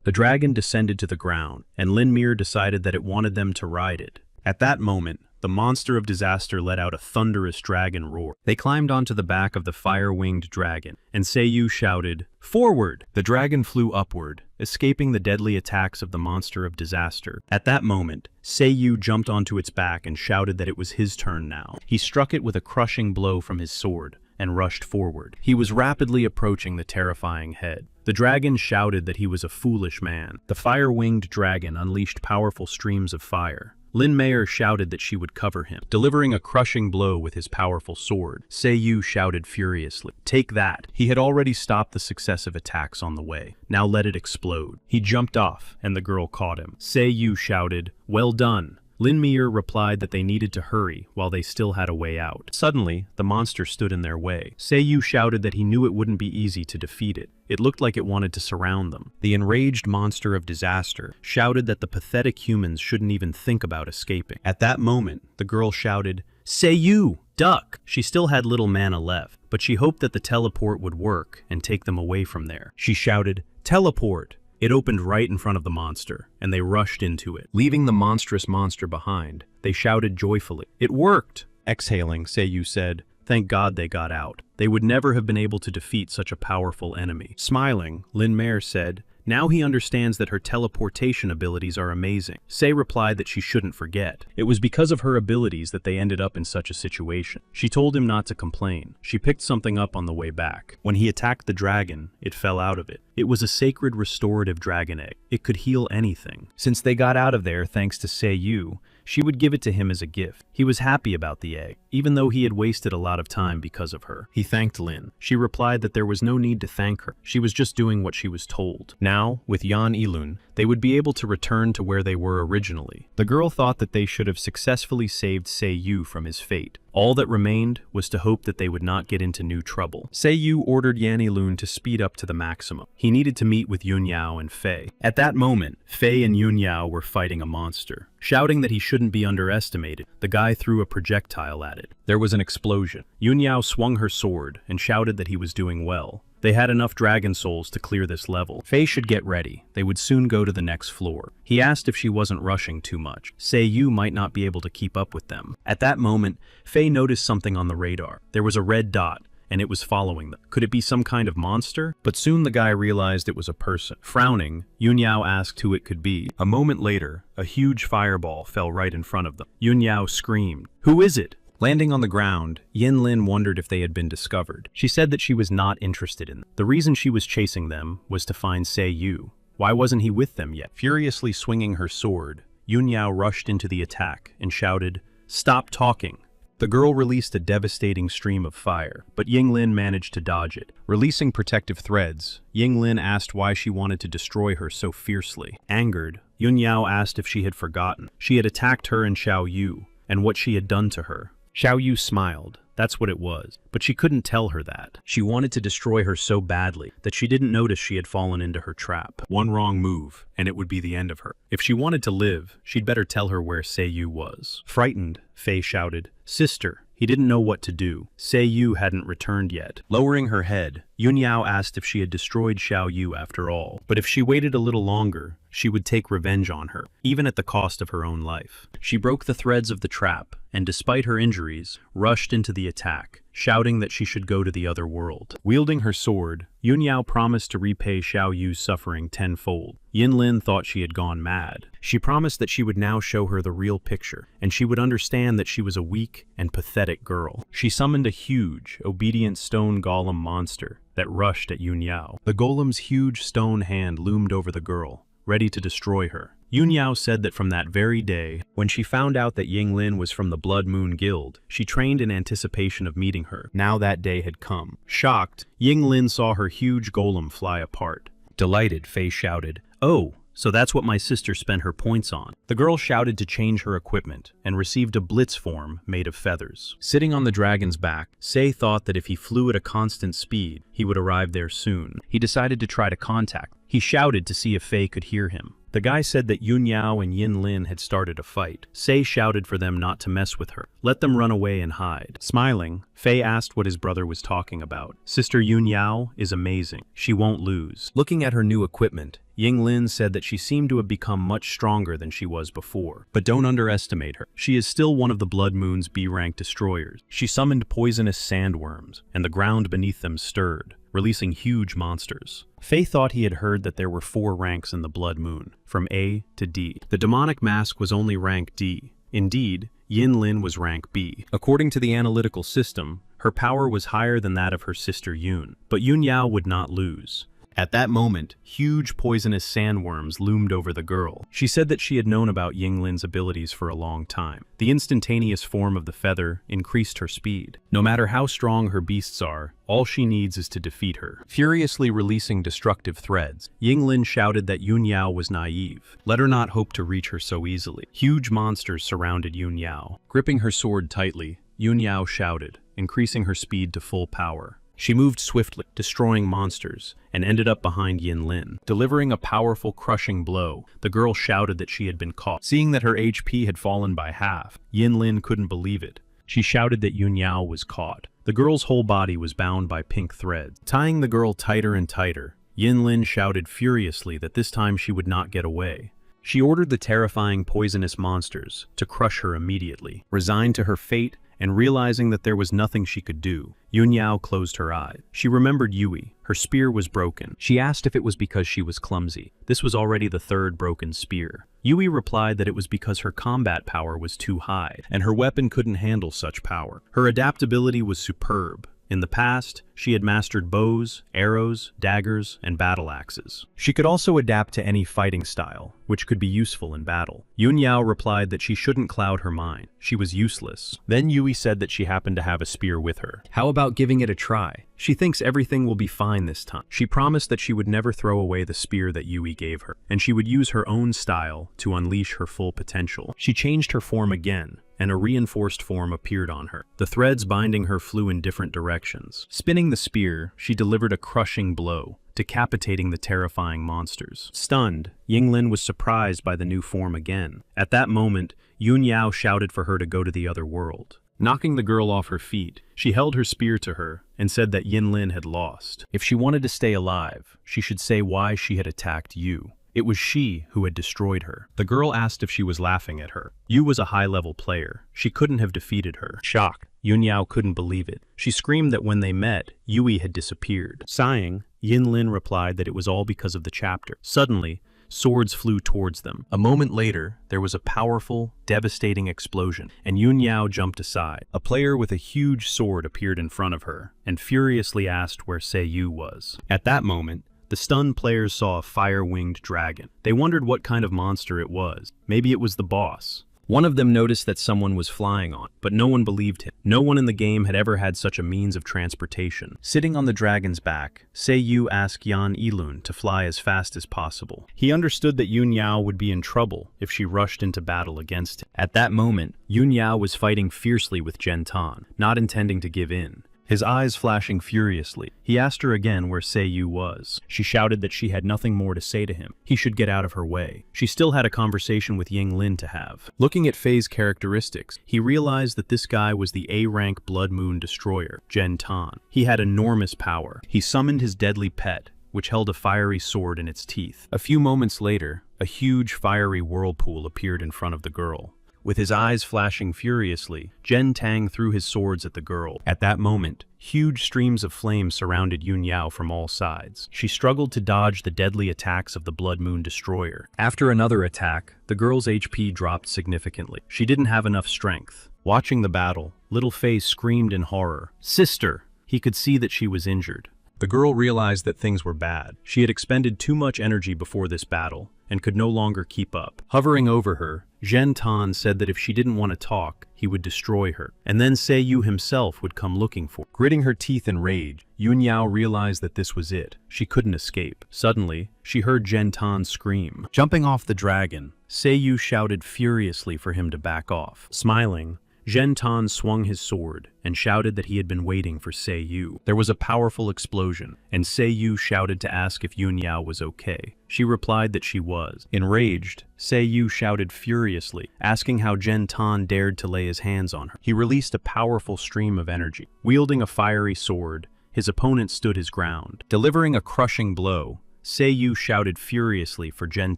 A: The dragon descended to the ground, and Lin Mir decided that it wanted them to ride it. At that moment, the monster of disaster let out a thunderous dragon roar. They climbed onto the back of the fire-winged dragon, and Seiyu shouted, "Forward!" The dragon flew upward, escaping the deadly attacks of the monster of disaster. At that moment, Seiyu jumped onto its back and shouted that it was his turn now. He struck it with a crushing blow from his sword and rushed forward. He was rapidly approaching the terrifying head. The dragon shouted that he was a foolish man. The fire-winged dragon unleashed powerful streams of fire. Lin Mayer shouted that she would cover him, delivering a crushing blow with his powerful sword. Seiyu shouted furiously, "Take that!" He had already stopped the successive attacks on the way. Now let it explode. He jumped off, and the girl caught him. Seiyu shouted, "Well done!" Lin Mir replied that they needed to hurry while they still had a way out. Suddenly, the monster stood in their way. Seiyu shouted that he knew it wouldn't be easy to defeat it. It looked like it wanted to surround them. The enraged monster of disaster shouted that the pathetic humans shouldn't even think about escaping. At that moment, the girl shouted, "Seiyu, duck!" She still had little mana left, but she hoped that the teleport would work and take them away from there. She shouted, "Teleport!" It opened right in front of the monster, and they rushed into it. Leaving the monstrous monster behind, they shouted joyfully, "It worked!" Exhaling, Seiyu said, "Thank God they got out. They would never have been able to defeat such a powerful enemy." Smiling, Lin Mayer said, "Now he understands that her teleportation abilities are amazing." Sei replied that she shouldn't forget. It was because of her abilities that they ended up in such a situation. She told him not to complain. She picked something up on the way back. When he attacked the dragon, it fell out of it. It was a sacred restorative dragon egg. It could heal anything. Since they got out of there thanks to Seiyu, she would give it to him as a gift. He was happy about the egg, even though he had wasted a lot of time because of her. He thanked Lin. She replied that there was no need to thank her. She was just doing what she was told. Now, with Yan Ilun, they would be able to return to where they were originally. The girl thought that they should have successfully saved Seiyu from his fate. All that remained was to hope that they would not get into new trouble. Seiyu ordered Yan Ilun to speed up to the maximum. He needed to meet with Yun Yao and Fei. At that moment, Fei and Yun Yao were fighting a monster. Shouting that he shouldn't be underestimated, the guy threw a projectile at it. There was an explosion. Yun Yao swung her sword and shouted that he was doing well. They had enough dragon souls to clear this level. Fei should get ready. They would soon go to the next floor. He asked if she wasn't rushing too much. Seiyu might not be able to keep up with them. At that moment, Fei noticed something on the radar. There was a red dot, and it was following them. Could it be some kind of monster? But soon the guy realized it was a person. Frowning, Yun Yao asked who it could be. A moment later, a huge fireball fell right in front of them. Yun Yao screamed, "Who is it?" Landing on the ground, Yin Lin wondered if they had been discovered. She said that she was not interested in them. The reason she was chasing them was to find Seiyu. Why wasn't he with them yet? Furiously swinging her sword, Yun Yao rushed into the attack and shouted, "Stop talking." The girl released a devastating stream of fire, but Yinglin managed to dodge it. Releasing protective threads, Yinglin asked why she wanted to destroy her so fiercely. Angered, Yun Yao asked if she had forgotten. She had attacked her and Xiao Yu, and what she had done to her. Xiao Yu smiled. That's what it was. But she couldn't tell her that. She wanted to destroy her so badly that she didn't notice she had fallen into her trap. One wrong move, and it would be the end of her. If she wanted to live, she'd better tell her where Seiyu was. Frightened, Fei shouted, "Sister!" He didn't know what to do. Seiyu hadn't returned yet. Lowering her head, Yunyao asked if she had destroyed Xiao Yu after all. But if she waited a little longer, she would take revenge on her, even at the cost of her own life. She broke the threads of the trap, and despite her injuries, rushed into the attack, shouting that she should go to the other world. Wielding her sword, Yunyao promised to repay Xiao Yu's suffering tenfold. Yinlin thought she had gone mad. She promised that she would now show her the real picture, and she would understand that she was a weak and pathetic girl. She summoned a huge, obedient stone golem monster that rushed at Yunyao. The golem's huge stone hand loomed over the girl, ready to destroy her. Yunyao said that from that very day, when she found out that Yinglin was from the Blood Moon Guild, she trained in anticipation of meeting her. Now that day had come. Shocked, Yinglin saw her huge golem fly apart. Delighted, Fei shouted, "Oh, so that's what my sister spent her points on." The girl shouted to change her equipment and received a blitz form made of feathers. Sitting on the dragon's back, Sei thought that if he flew at a constant speed, he would arrive there soon. He decided to try to contact. He shouted to see if Fei could hear him. The guy said that Yunyao and Yinlin had started a fight. Sei shouted for them not to mess with her. Let them run away and hide. Smiling, Fei asked what his brother was talking about. Sister Yunyao is amazing. She won't lose. Looking at her new equipment, Yinglin said that she seemed to have become much stronger than she was before. But don't underestimate her. She is still one of the Blood Moon's B-rank destroyers. She summoned poisonous sandworms, and the ground beneath them stirred, releasing huge monsters. Fei thought he had heard that there were 4 ranks in the Blood Moon, from A to D. The demonic mask was only rank D. Indeed, Yinlin was rank B. According to the analytical system, her power was higher than that of her sister Yun, but Yunyao would not lose. At that moment, huge poisonous sandworms loomed over the girl. She said that she had known about Yinglin's abilities for a long time. The instantaneous form of the feather increased her speed. No matter how strong her beasts are, all she needs is to defeat her. Furiously releasing destructive threads, Yinglin shouted that Yunyao was naive. Let her not hope to reach her so easily. Huge monsters surrounded Yunyao. Gripping her sword tightly, Yunyao shouted, increasing her speed to full power. She moved swiftly, destroying monsters, and ended up behind Yinlin. Delivering a powerful, crushing blow, the girl shouted that she had been caught. Seeing that her HP had fallen by half, Yinlin couldn't believe it. She shouted that Yunyao was caught. The girl's whole body was bound by pink threads. Tying the girl tighter and tighter, Yinlin shouted furiously that this time she would not get away. She ordered the terrifying poisonous monsters to crush her immediately. Resigned to her fate, and realizing that there was nothing she could do, Yunyao closed her eyes. She remembered Yui. Her spear was broken. She asked if it was because she was clumsy. This was already the 3rd broken spear. Yui replied that it was because her combat power was too high, and her weapon couldn't handle such power. Her adaptability was superb. In the past, she had mastered bows, arrows, daggers, and battle axes. She could also adapt to any fighting style, which could be useful in battle. Yunyao replied that she shouldn't cloud her mind. She was useless. Then Yui said that she happened to have a spear with her. How about giving it a try? She thinks everything will be fine this time. She promised that she would never throw away the spear that Yui gave her, and she would use her own style to unleash her full potential. She changed her form again, and a reinforced form appeared on her. The threads binding her flew in different directions. Spinning the spear, she delivered a crushing blow, decapitating the terrifying monsters. Stunned, Yinglin was surprised by the new form again. At that moment, Yunyao shouted for her to go to the other world. Knocking the girl off her feet, she held her spear to her and said that Yinlin had lost. If she wanted to stay alive, she should say why she had attacked Yu. It was she who had destroyed her. The girl asked if she was laughing at her. Yu was a high-level player. She couldn't have defeated her. Shocked, Yunyao couldn't believe it. She screamed that when they met, Yui had disappeared. Sighing, Yinlin replied that it was all because of the chapter. Suddenly, swords flew towards them. A moment later, there was a powerful, devastating explosion, and Yunyao jumped aside. A player with a huge sword appeared in front of her, and furiously asked where Seiyu was. At that moment, the stunned players saw a fire-winged dragon. They wondered what kind of monster it was. Maybe it was the boss. One of them noticed that someone was flying on, but no one believed him. No one in the game had ever had such a means of transportation. Sitting on the dragon's back, Seiyu asked Yan Ilun to fly as fast as possible. He understood that Yun Yao would be in trouble if she rushed into battle against him. At that moment, Yun Yao was fighting fiercely with Gen Tan, not intending to give in. His eyes flashing furiously. He asked her again where Seiyu was. She shouted that she had nothing more to say to him. He should get out of her way. She still had a conversation with Ying Lin to have. Looking at Fei's characteristics, he realized that this guy was the A-rank Blood Moon Destroyer, Gen Tan. He had enormous power. He summoned his deadly pet, which held a fiery sword in its teeth. A few moments later, a huge fiery whirlpool appeared in front of the girl. With his eyes flashing furiously, Gen Tang threw his swords at the girl. At that moment, huge streams of flame surrounded Yun Yao from all sides. She struggled to dodge the deadly attacks of the Blood Moon Destroyer. After another attack, the girl's HP dropped significantly. She didn't have enough strength. Watching the battle, little Fei screamed in horror. "Sister!" He could see that she was injured. The girl realized that things were bad. She had expended too much energy before this battle and could no longer keep up. Hovering over her, Gen Tan said that if she didn't want to talk, he would destroy her, and then Seiyu himself would come looking for her. Gritting her teeth in rage, Yun Yao realized that this was it. She couldn't escape. Suddenly, she heard Gen Tan scream. Jumping off the dragon, Seiyu shouted furiously for him to back off. Smiling, Gen Tan swung his sword and shouted that he had been waiting for Seiyu. There was a powerful explosion, and Seiyu shouted to ask if Yun Yao was okay. She replied that she was. Enraged, Seiyu shouted furiously, asking how Gen Tan dared to lay his hands on her. He released a powerful stream of energy. Wielding a fiery sword, his opponent stood his ground. Delivering a crushing blow, Seiyu shouted furiously for Gen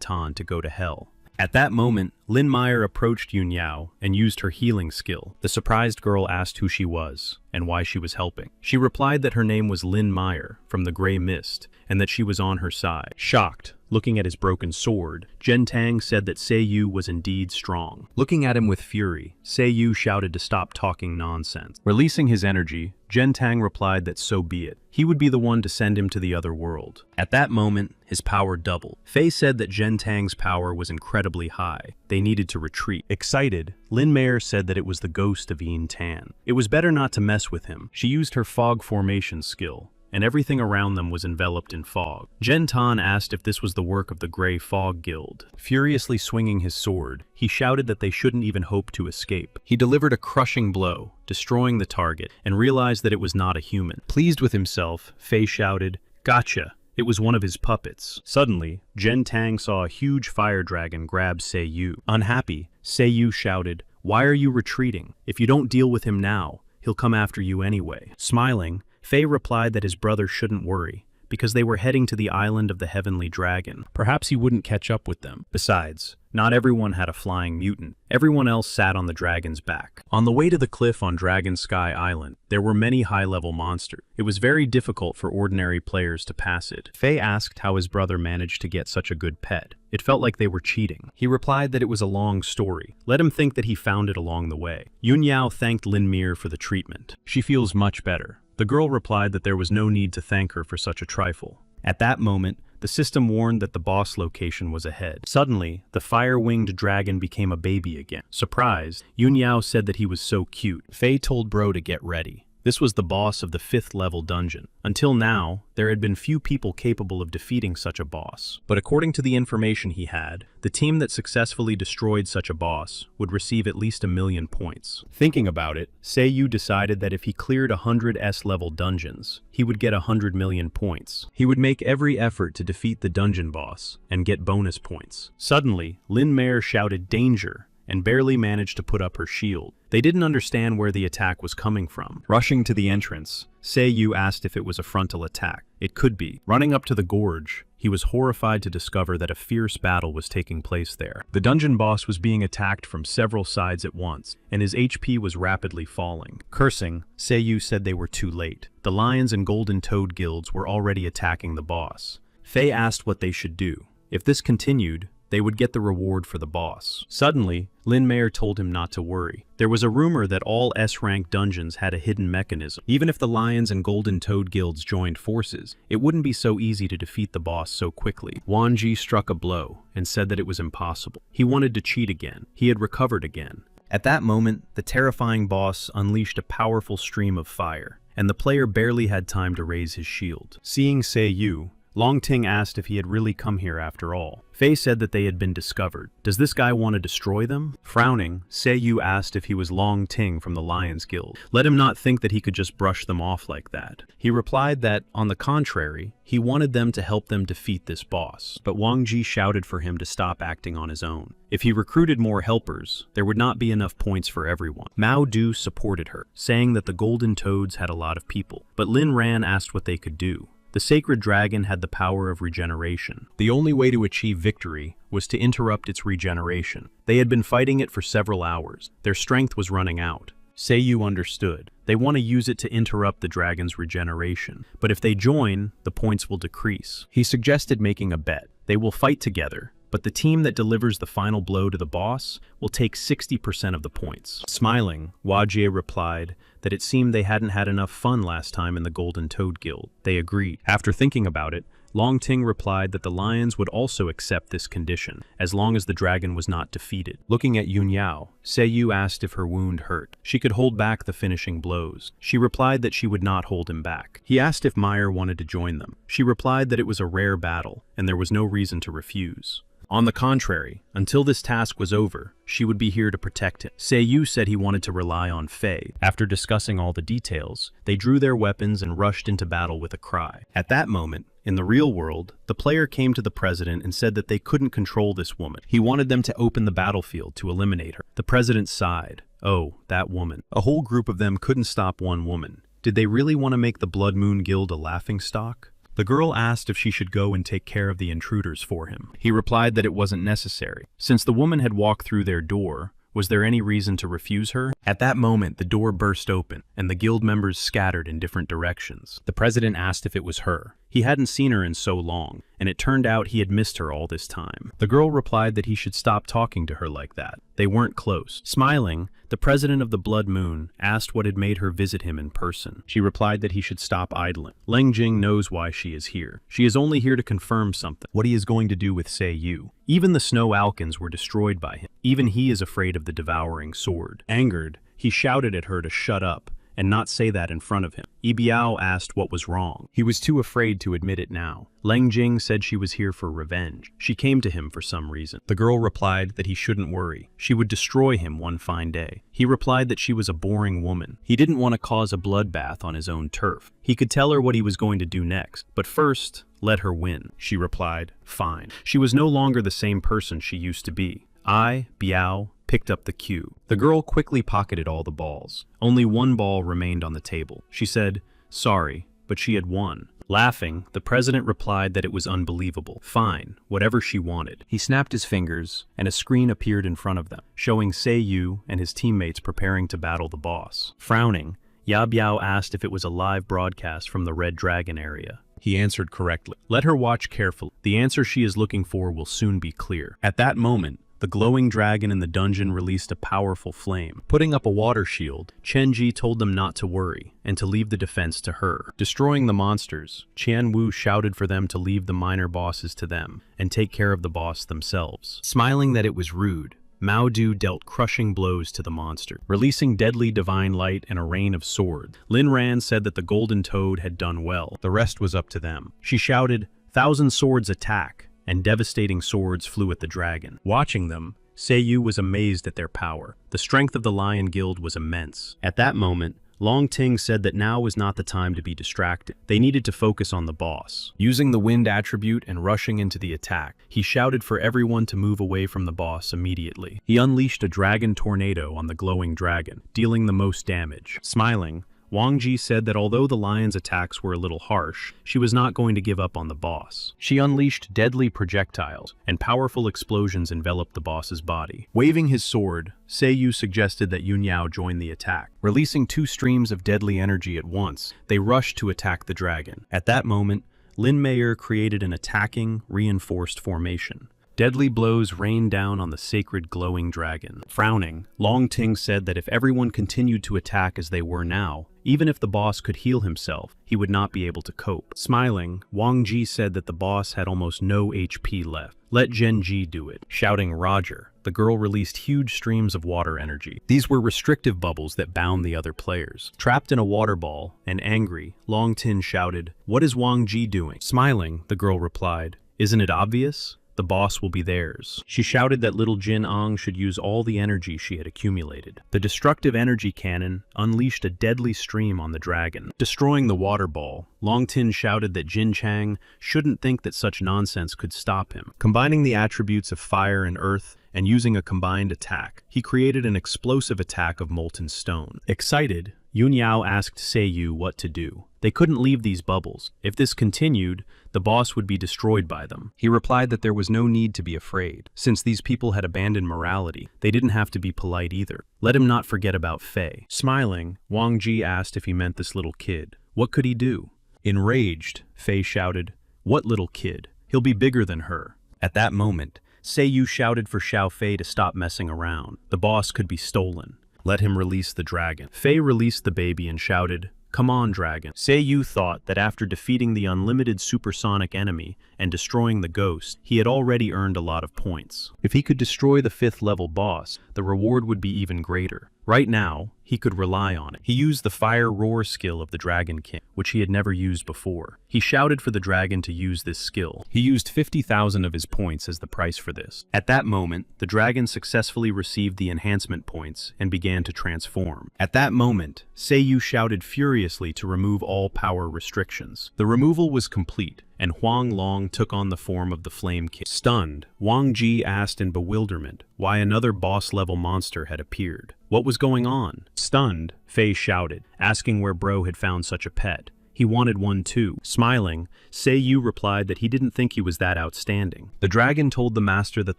A: Tan to go to hell. At that moment, Lin Meyer approached Yun Yao and used her healing skill. The surprised girl asked who she was and why she was helping. She replied that her name was Lin Meyer from the Grey Mist and that she was on her side. Shocked, looking at his broken sword, Gen Tang said that Seiyu was indeed strong. Looking at him with fury, Seiyu shouted to stop talking nonsense. Releasing his energy, Gen Tang replied that so be it. He would be the one to send him to the other world. At that moment, his power doubled. Fei said that Gen Tang's power was incredibly high. They needed to retreat. Excited, Lin Meyer said that it was the ghost of Yin Tan. It was better not to mess with him. She used her fog formation skill, and everything around them was enveloped in fog. Gen Tan asked if this was the work of the Grey Fog Guild. Furiously swinging his sword, he shouted that they shouldn't even hope to escape. He delivered a crushing blow, destroying the target, and realized that it was not a human. Pleased with himself, Fei shouted, "Gotcha!" It was one of his puppets. Suddenly, Gen Tang saw a huge fire dragon grab Seiyu. Unhappy, Seiyu shouted, "Why are you retreating? If you don't deal with him now, he'll come after you anyway." Smiling, Fei replied that his brother shouldn't worry, because they were heading to the island of the Heavenly Dragon. Perhaps he wouldn't catch up with them. Besides, not everyone had a flying mutant. Everyone else sat on the dragon's back. On the way to the cliff on Dragon Sky Island, there were many high-level monsters. It was very difficult for ordinary players to pass it. Fei asked how his brother managed to get such a good pet. It felt like they were cheating. He replied that it was a long story. Let him think that he found it along the way. Yun Yao thanked Lin Mir for the treatment. She feels much better. The girl replied that there was no need to thank her for such a trifle. At that moment, the system warned that the boss location was ahead. Suddenly, the fire-winged dragon became a baby again. Surprised, Yun Yao said that he was so cute. Fei told Bro to get ready. This was the boss of the 5th level dungeon. Until now, there had been few people capable of defeating such a boss. But according to the information he had, the team that successfully destroyed such a boss would receive at least 1,000,000 points. Thinking about it, Seiyu decided that if he cleared 100 S-level dungeons, he would get 100 million points. He would make every effort to defeat the dungeon boss and get bonus points. Suddenly, Lin Meyer shouted "Danger!" and barely managed to put up her shield. They didn't understand where the attack was coming from. Rushing to the entrance, Seiyu asked if it was a frontal attack. It could be. Running up to the gorge, he was horrified to discover that a fierce battle was taking place there. The dungeon boss was being attacked from several sides at once, and his HP was rapidly falling. Cursing, Seiyu said they were too late. The Lions and Golden Toad guilds were already attacking the boss. Fei asked what they should do. If this continued, they would get the reward for the boss. Suddenly, Lin Mayer told him not to worry. There was a rumor that all S-rank dungeons had a hidden mechanism. Even if the Lions and Golden Toad guilds joined forces, it wouldn't be so easy to defeat the boss so quickly. Wang Ji struck a blow and said that it was impossible. He wanted to cheat again. He had recovered again. At that moment, the terrifying boss unleashed a powerful stream of fire, and the player barely had time to raise his shield. Seeing Sei Yu, Long Ting asked if he had really come here after all. Fei said that they had been discovered. Does this guy want to destroy them? Frowning, Sei Yu asked if he was Long Ting from the Lions Guild. Let him not think that he could just brush them off like that. He replied that, on the contrary, he wanted them to help them defeat this boss. But Wang Ji shouted for him to stop acting on his own. If he recruited more helpers, there would not be enough points for everyone. Mao Du supported her, saying that the Golden Toads had a lot of people. But Lin Ran asked what they could do. The sacred dragon had the power of regeneration. The only way to achieve victory was to interrupt its regeneration. They had been fighting it for several hours. Their strength was running out. Sei Yu understood. They want to use it to interrupt the dragon's regeneration. But if they join, the points will decrease. He suggested making a bet. They will fight together, but the team that delivers the final blow to the boss will take 60% of the points. Smiling, Wajie replied that it seemed they hadn't had enough fun last time in the Golden Toad Guild. They agreed. After thinking about it, Long Ting replied that the Lions would also accept this condition, as long as the dragon was not defeated. Looking at Yun Yao, Sei Yu asked if her wound hurt. She could hold back the finishing blows. She replied that she would not hold him back. He asked if Meyer wanted to join them. She replied that it was a rare battle, and there was no reason to refuse. On the contrary, until this task was over, she would be here to protect him. Sei Yu said he wanted to rely on Fei. After discussing all the details, they drew their weapons and rushed into battle with a cry. At that moment, in the real world, the player came to the president and said that they couldn't control this woman. He wanted them to open the battlefield to eliminate her. The president sighed. Oh, that woman. A whole group of them couldn't stop one woman. Did they really want to make the Blood Moon Guild a laughingstock? The girl asked if she should go and take care of the intruders for him. He replied that it wasn't necessary. Since the woman had walked through their door, was there any reason to refuse her? At that moment, the door burst open, and the guild members scattered in different directions. The president asked if it was her. He hadn't seen her in so long, and it turned out he had missed her all this time. The girl replied that he should stop talking to her like that. They weren't close. Smiling, the president of the Blood Moon asked what had made her visit him in person. She replied that he should stop idling. Leng Jing knows why she is here. She is only here to confirm something, what he is going to do with Sei Yu. Even the Snow Alkins were destroyed by him. Even he is afraid of the devouring sword. Angered, he shouted at her to shut up and not say that in front of him. Yi Biao asked what was wrong. He was too afraid to admit it now. Leng Jing said she was here for revenge. She came to him for some reason. The girl replied that he shouldn't worry. She would destroy him one fine day. He replied that she was a boring woman. He didn't want to cause a bloodbath on his own turf. He could tell her what he was going to do next, but first, let her win. She replied, fine. She was no longer the same person she used to be. Biao, picked up the cue. The girl quickly pocketed all the balls. Only one ball remained on the table. She said, sorry, but she had won. Laughing, the president replied that it was unbelievable. Fine, whatever she wanted. He snapped his fingers, and a screen appeared in front of them, showing Sei Yu and his teammates preparing to battle the boss. Frowning, Ya Biao asked if it was a live broadcast from the Red Dragon area. He answered correctly. Let her watch carefully. The answer she is looking for will soon be clear. At that moment, the glowing dragon in the dungeon released a powerful flame. Putting up a water shield, Chen Ji told them not to worry and to leave the defense to her. Destroying the monsters, Qian Wu shouted for them to leave the minor bosses to them and take care of the boss themselves. Smiling that it was rude, Mao Du dealt crushing blows to the monster, releasing deadly divine light and a rain of swords. Lin Ran said that the Golden Toad had done well. The rest was up to them. She shouted, "1,000 swords attack!" and devastating swords flew at the dragon. Watching them, Sei Yu was amazed at their power. The strength of the Lion Guild was immense. At that moment, Long Ting said that now was not the time to be distracted. They needed to focus on the boss. Using the wind attribute and rushing into the attack, he shouted for everyone to move away from the boss immediately. He unleashed a dragon tornado on the glowing dragon, dealing the most damage. Smiling, Wang Ji said that although the lion's attacks were a little harsh, she was not going to give up on the boss. She unleashed deadly projectiles, and powerful explosions enveloped the boss's body. Waving his sword, Sei Yu suggested that Yun Yao join the attack. Releasing 2 streams of deadly energy at once, they rushed to attack the dragon. At that moment, Lin Mayer created an attacking, reinforced formation. Deadly blows rained down on the sacred glowing dragon. Frowning, Long Ting said that if everyone continued to attack as they were now, even if the boss could heal himself, he would not be able to cope. Smiling, Wang Ji said that the boss had almost no HP left. Let Gen Ji do it. Shouting Roger, the girl released huge streams of water energy. These were restrictive bubbles that bound the other players. Trapped in a water ball and angry, Long Tin shouted, "What is Wang Ji doing?" Smiling, the girl replied, "Isn't it obvious? The boss will be theirs." She shouted that little Jin Ang should use all the energy she had accumulated. The destructive energy cannon unleashed a deadly stream on the dragon. Destroying the water ball, Long Tin shouted that Jin Chang shouldn't think that such nonsense could stop him. Combining the attributes of fire and earth and using a combined attack, he created an explosive attack of molten stone. Excited, Yun Yao asked Seiyu what to do. They couldn't leave these bubbles. If this continued, the boss would be destroyed by them. He replied that there was no need to be afraid. Since these people had abandoned morality, they didn't have to be polite either. Let him not forget about Fei. Smiling, Wang Ji asked if he meant this little kid. What could he do? Enraged, Fei shouted, "What little kid? He'll be bigger than her." At that moment, Seiyu shouted for Xiao Fei to stop messing around. The boss could be stolen. Let him release the dragon. Fei released the baby and shouted, "Come on, dragon." Seiyu thought that after defeating the unlimited supersonic enemy and destroying the ghost, he had already earned a lot of points. If he could destroy the 5th level boss, the reward would be even greater. Right now, he could rely on it. He used the Fire Roar skill of the Dragon King, which he had never used before. He shouted for the dragon to use this skill. He used 50,000 of his points as the price for this. At that moment, the dragon successfully received the enhancement points and began to transform. At that moment, Seiyu shouted furiously to remove all power restrictions. The removal was complete, and Huang Long took on the form of the Flame King. Stunned, Wang Ji asked in bewilderment why another boss-level monster had appeared. What was going on? Stunned, Fei shouted, asking where Bro had found such a pet. He wanted one too. Smiling, Seiyu replied that he didn't think he was that outstanding. The dragon told the master that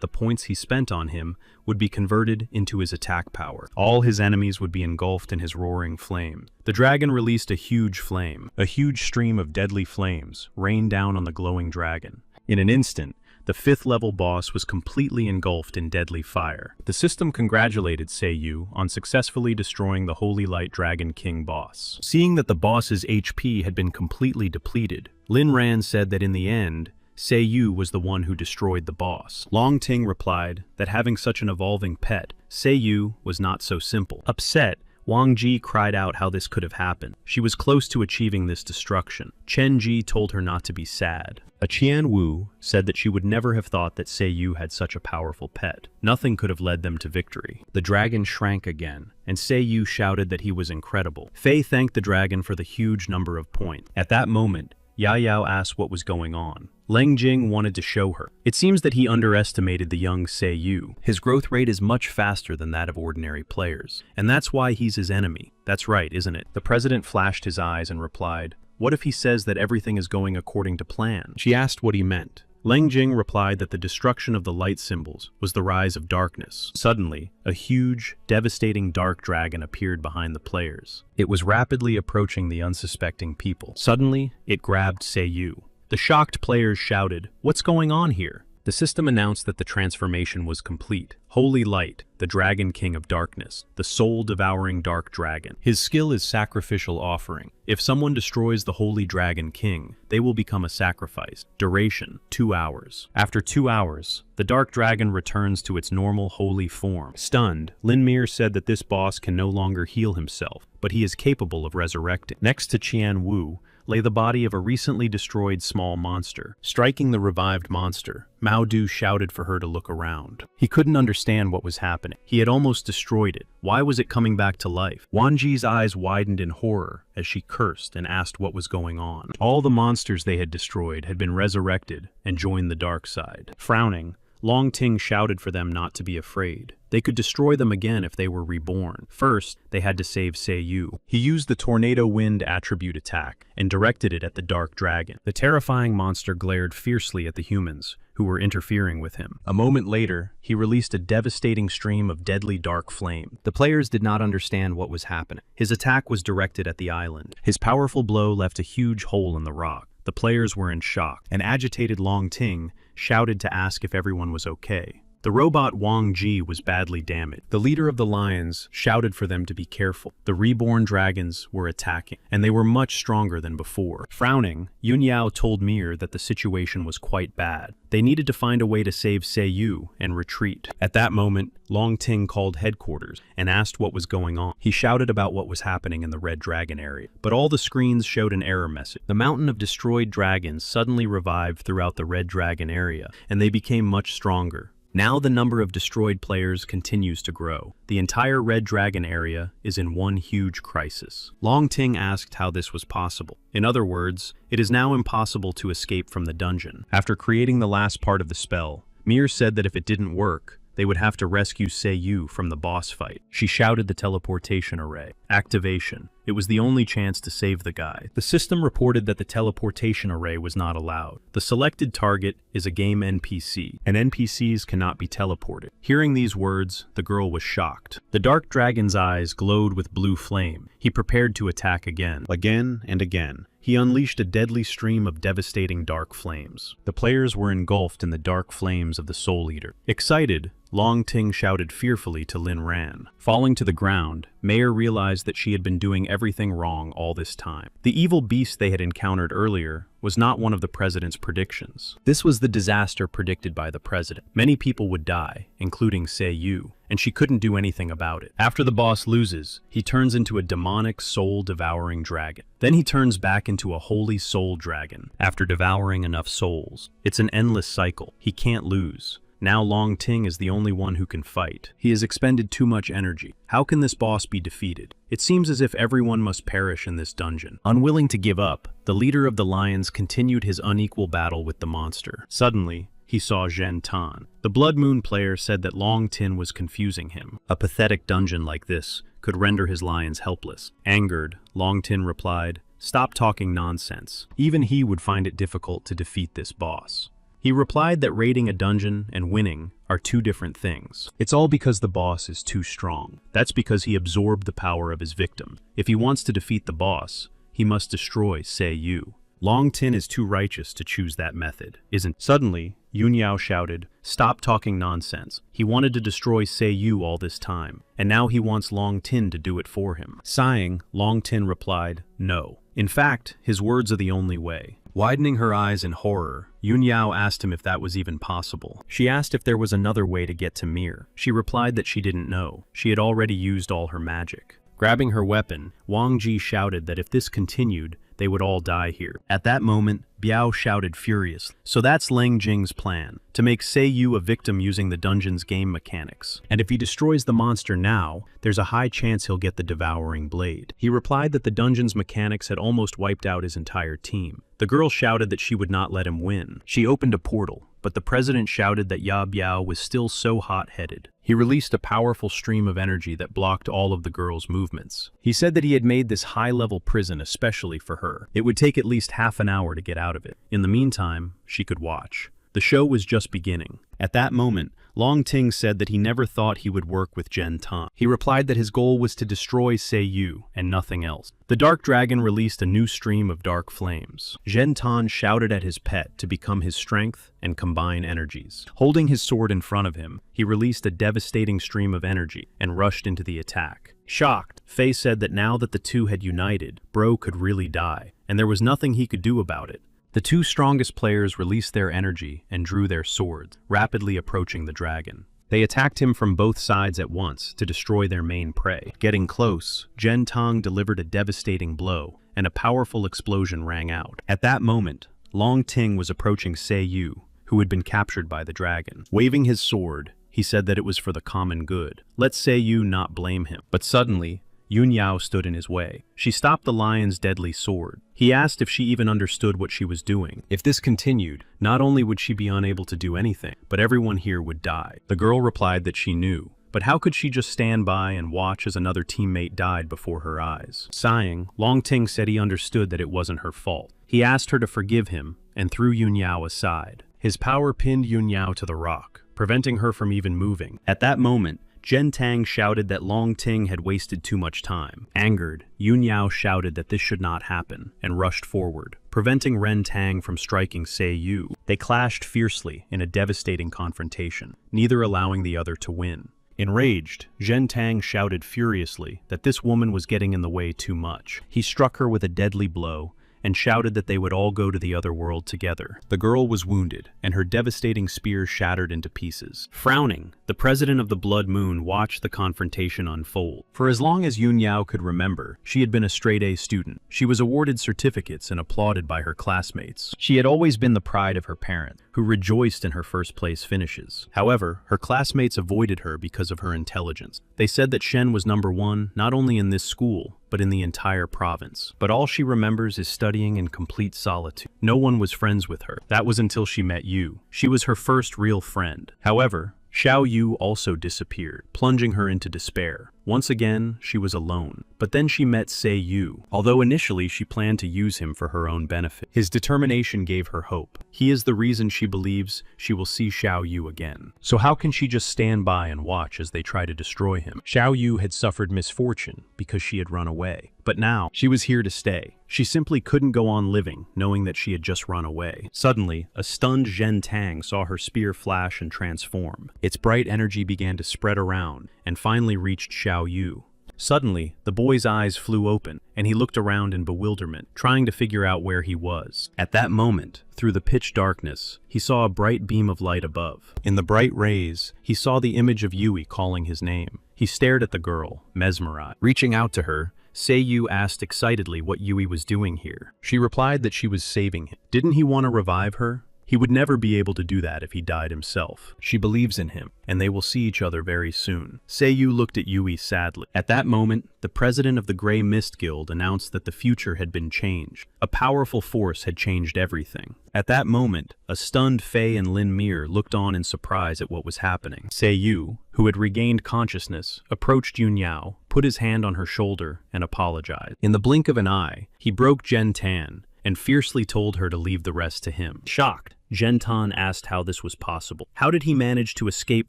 A: the points he spent on him would be converted into his attack power. All his enemies would be engulfed in his roaring flame. The dragon released a huge flame. A huge stream of deadly flames rained down on the glowing dragon. In an instant, the 5th level boss was completely engulfed in deadly fire. The system congratulated Seiyu on successfully destroying the Holy Light Dragon King boss. Seeing that the boss's HP had been completely depleted, Lin Ran said that in the end, Seiyu was the one who destroyed the boss. Long Ting replied that having such an evolving pet, Seiyu was not so simple. Upset, Wang Ji cried out how this could have happened. She was close to achieving this destruction. Chen Ji told her not to be sad. A Qian Wu said that she would never have thought that Seiyu had such a powerful pet. Nothing could have led them to victory. The dragon shrank again, and Seiyu shouted that he was incredible. Fei thanked the dragon for the huge number of points. At that moment, Yahello asked what was going on. Leng Jing wanted to show her. It seems that he underestimated the young Seiyu. His growth rate is much faster than that of ordinary players, and that's why he's his enemy. That's right, isn't it? The president flashed his eyes and replied, "What if he says that everything is going according to plan?" She asked what he meant. Leng Jing replied that the destruction of the light symbols was the rise of darkness. Suddenly, a huge, devastating dark dragon appeared behind the players. It was rapidly approaching the unsuspecting people. Suddenly, it grabbed Seiyu. The shocked players shouted, "What's going on here?" The system announced that the transformation was complete. Holy Light, the Dragon King of Darkness, the soul-devouring dark dragon. His skill is sacrificial offering. If someone destroys the Holy Dragon King, they will become a sacrifice. Duration, 2 hours. After 2 hours, the dark dragon returns to its normal holy form. Stunned, Lin Mir said that this boss can no longer heal himself, but he is capable of resurrecting. Next to Qian Wu lay the body of a recently destroyed small monster. Striking the revived monster, Mao Du shouted for her to look around. He couldn't understand what was happening. He had almost destroyed it. Why was it coming back to life? Wan Ji's eyes widened in horror as she cursed and asked what was going on. All the monsters they had destroyed had been resurrected and joined the dark side. Frowning, Long Ting shouted for them not to be afraid. They could destroy them again if they were reborn. First, they had to save Seiyu. He used the Tornado Wind attribute attack and directed it at the Dark Dragon. The terrifying monster glared fiercely at the humans, who were interfering with him. A moment later, he released a devastating stream of deadly dark flame. The players did not understand what was happening. His attack was directed at the island. His powerful blow left a huge hole in the rock. The players were in shock. An agitated Long Ting shouted to ask if everyone was okay. The robot Wang Ji was badly damaged. The leader of the lions shouted for them to be careful. The reborn dragons were attacking, and they were much stronger than before. Frowning, Yun Yao told Mir that the situation was quite bad. They needed to find a way to save Seiyu and retreat. At that moment, Long Ting called headquarters and asked what was going on. He shouted about what was happening in the Red Dragon area, but all the screens showed an error message. The mountain of destroyed dragons suddenly revived throughout the Red Dragon area, and they became much stronger. Now the number of destroyed players continues to grow. The entire Red Dragon area is in one huge crisis. Long Ting asked how this was possible. In other words, it is now impossible to escape from the dungeon. After creating the last part of the spell, Mir said that if it didn't work, they would have to rescue Seiyu from the boss fight. She shouted the teleportation array. Activation. It was the only chance to save the guy. The system reported that the teleportation array was not allowed. The selected target is a game NPC, and NPCs cannot be teleported. Hearing these words, the girl was shocked. The dark dragon's eyes glowed with blue flame. He prepared to attack again. Again and again. He unleashed a deadly stream of devastating dark flames. The players were engulfed in the dark flames of the Soul Eater. Excited, Long Ting shouted fearfully to Lin Ran. Falling to the ground, Mayor realized that she had been doing everything wrong all this time. The evil beast they had encountered earlier was not one of the president's predictions. This was the disaster predicted by the president. Many people would die, including Seiyu, and she couldn't do anything about it. After the boss loses, he turns into a demonic soul-devouring dragon. Then he turns back into a holy soul dragon after devouring enough souls. It's an endless cycle. He can't lose. Now Long Ting is the only one who can fight. He has expended too much energy. How can this boss be defeated? It seems as if everyone must perish in this dungeon. Unwilling to give up, the leader of the lions continued his unequal battle with the monster. Suddenly, he saw Zhen Tan. The Blood Moon player said that Long Tin was confusing him. A pathetic dungeon like this could render his lions helpless. Angered, Long Tin replied, "Stop talking nonsense. Even he would find it difficult to defeat this boss." He replied that raiding a dungeon and winning are two different things. It's all because the boss is too strong. That's because he absorbed the power of his victim. If he wants to defeat the boss, he must destroy Seiyu. Long Tin is too righteous to choose that method, isn't? Suddenly, Yun Yao shouted, "Stop talking nonsense." He wanted to destroy Seiyu all this time, and now he wants Long Tin to do it for him. Sighing, Long Tin replied, "No." In fact, his words are the only way. Widening her eyes in horror, Yun Yao asked him if that was even possible. She asked if there was another way to get to Mir. She replied that she didn't know. She had already used all her magic. Grabbing her weapon, Wang Ji shouted that if this continued, they would all die here. At that moment, Biao shouted furiously, "So that's Leng Jing's plan, to make Seiyu a victim using the dungeon's game mechanics. And if he destroys the monster now, there's a high chance he'll get the devouring blade." He replied that the dungeon's mechanics had almost wiped out his entire team. The girl shouted that she would not let him win. She opened a portal, but the president shouted that Ya Biao was still so hot-headed. He released a powerful stream of energy that blocked all of the girl's movements. He said that he had made this high-level prison especially for her. It would take at least half an hour to get out of it. In the meantime, she could watch. The show was just beginning. At that moment, Long Ting said that he never thought he would work with Zhen Tan. He replied that his goal was to destroy Seiyu and nothing else. The Dark Dragon released a new stream of dark flames. Zhen Tan shouted at his pet to become his strength and combine energies. Holding his sword in front of him, he released a devastating stream of energy and rushed into the attack. Shocked, Faye said that now that the two had united, Bro could really die, and there was nothing he could do about it. The two strongest players released their energy and drew their swords, rapidly approaching the dragon. They attacked him from both sides at once to destroy their main prey. Getting close, Zhen Tong delivered a devastating blow, and a powerful explosion rang out. At that moment, Long Ting was approaching Seiyu, who had been captured by the dragon. Waving his sword, he said that it was for the common good. Let Seiyu not blame him. But suddenly, Yun Yao stood in his way. She stopped the lion's deadly sword. He asked if she even understood what she was doing. If this continued, not only would she be unable to do anything, but everyone here would die. The girl replied that she knew. But how could she just stand by and watch as another teammate died before her eyes? Sighing, Long Ting said he understood that it wasn't her fault. He asked her to forgive him and threw Yun Yao aside. His power pinned Yun Yao to the rock, preventing her from even moving. At that moment, Zhen Tang shouted that Long Ting had wasted too much time. Angered, Yun Yao shouted that this should not happen, and rushed forward, preventing Ren Tang from striking Sei Yu. They clashed fiercely in a devastating confrontation, neither allowing the other to win. Enraged, Zhen Tang shouted furiously that this woman was getting in the way too much. He struck her with a deadly blow, and shouted that they would all go to the other world together. The girl was wounded, and her devastating spear shattered into pieces. Frowning, the president of the Blood Moon watched the confrontation unfold. For as long as Yun Yao could remember, she had been a straight-A student. She was awarded certificates and applauded by her classmates. She had always been the pride of her parents, who rejoiced in her first-place finishes. However, her classmates avoided her because of her intelligence. They said that Shen was #1 not only in this school, but in the entire province. But all she remembers is studying in complete solitude. No one was friends with her. That was until she met Yu. She was her first real friend. However, Xiao Yu also disappeared, plunging her into despair. Once again, she was alone. But then she met Sei Yu, although initially she planned to use him for her own benefit. His determination gave her hope. He is the reason she believes she will see Xiao Yu again. So how can she just stand by and watch as they try to destroy him? Xiao Yu had suffered misfortune because she had run away. But now, she was here to stay. She simply couldn't go on living, knowing that she had just run away. Suddenly, a stunned Zhen Tang saw her spear flash and transform. Its bright energy began to spread around, and finally reached Xiao Yu. Suddenly, the boy's eyes flew open, and he looked around in bewilderment, trying to figure out where he was. At that moment, through the pitch darkness, he saw a bright beam of light above. In the bright rays, he saw the image of Yui calling his name. He stared at the girl, mesmerized. Reaching out to her, Sei Yu asked excitedly what Yui was doing here. She replied that she was saving him. Didn't he want to revive her? He would never be able to do that if he died himself. She believes in him, and they will see each other very soon. Sei Yu looked at Yui sadly. At that moment, the president of the Grey Mist Guild announced that the future had been changed. A powerful force had changed everything. At that moment, a stunned Fei and Lin Mir looked on in surprise at what was happening. Sei Yu, who had regained consciousness, approached Yun Yao, put his hand on her shoulder, and apologized. In the blink of an eye, he broke Zhen Tan and fiercely told her to leave the rest to him. Shocked, Zhen Tan asked how this was possible. How did he manage to escape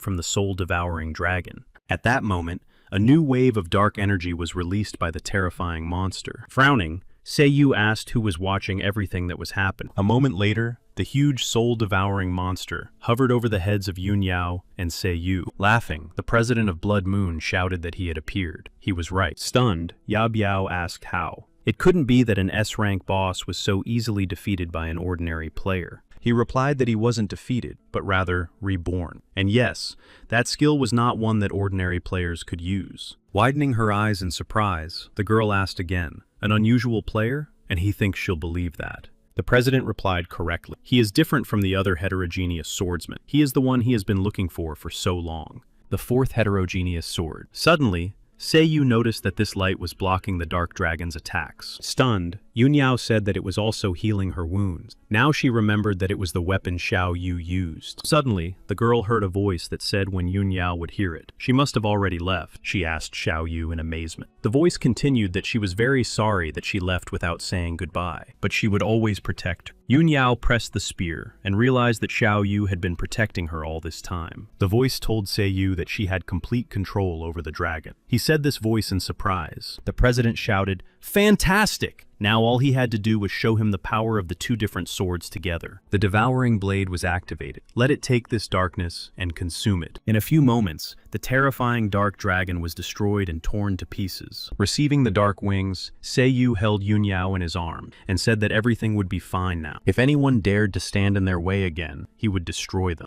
A: from the soul-devouring dragon? At that moment, a new wave of dark energy was released by the terrifying monster. Frowning, Sei Yu asked who was watching everything that was happening. A moment later, the huge soul-devouring monster hovered over the heads of Yun Yao and Sei Yu. Laughing, the president of Blood Moon shouted that he had appeared. He was right. Stunned, Yabiao asked how. It couldn't be that an S-rank boss was so easily defeated by an ordinary player. He replied that he wasn't defeated, but rather reborn. And yes, that skill was not one that ordinary players could use. Widening her eyes in surprise, the girl asked again, "An unusual player?" And he thinks she'll believe that. The president replied correctly. He is different from the other heterogeneous swordsmen. He is the one he has been looking for so long. The fourth heterogeneous sword. Suddenly, Sei Yu noticed that this light was blocking the Dark Dragon's attacks. Stunned, Yun Yao said that it was also healing her wounds. Now she remembered that it was the weapon Xiao Yu used. Suddenly, the girl heard a voice that said when Yun Yao would hear it. She must have already left, she asked Xiao Yu in amazement. The voice continued that she was very sorry that she left without saying goodbye, but she would always protect her. Yun Yao pressed the spear and realized that Xiao Yu had been protecting her all this time. The voice told Sei Yu that she had complete control over the dragon. He said this voice in surprise. The president shouted, "Fantastic!" Now all he had to do was show him the power of the two different swords together. The devouring blade was activated. Let it take this darkness and consume it. In a few moments, the terrifying dark dragon was destroyed and torn to pieces. Receiving the dark wings, Sei Yu held Yun Yao in his arms and said that everything would be fine now. If anyone dared to stand in their way again, he would destroy them.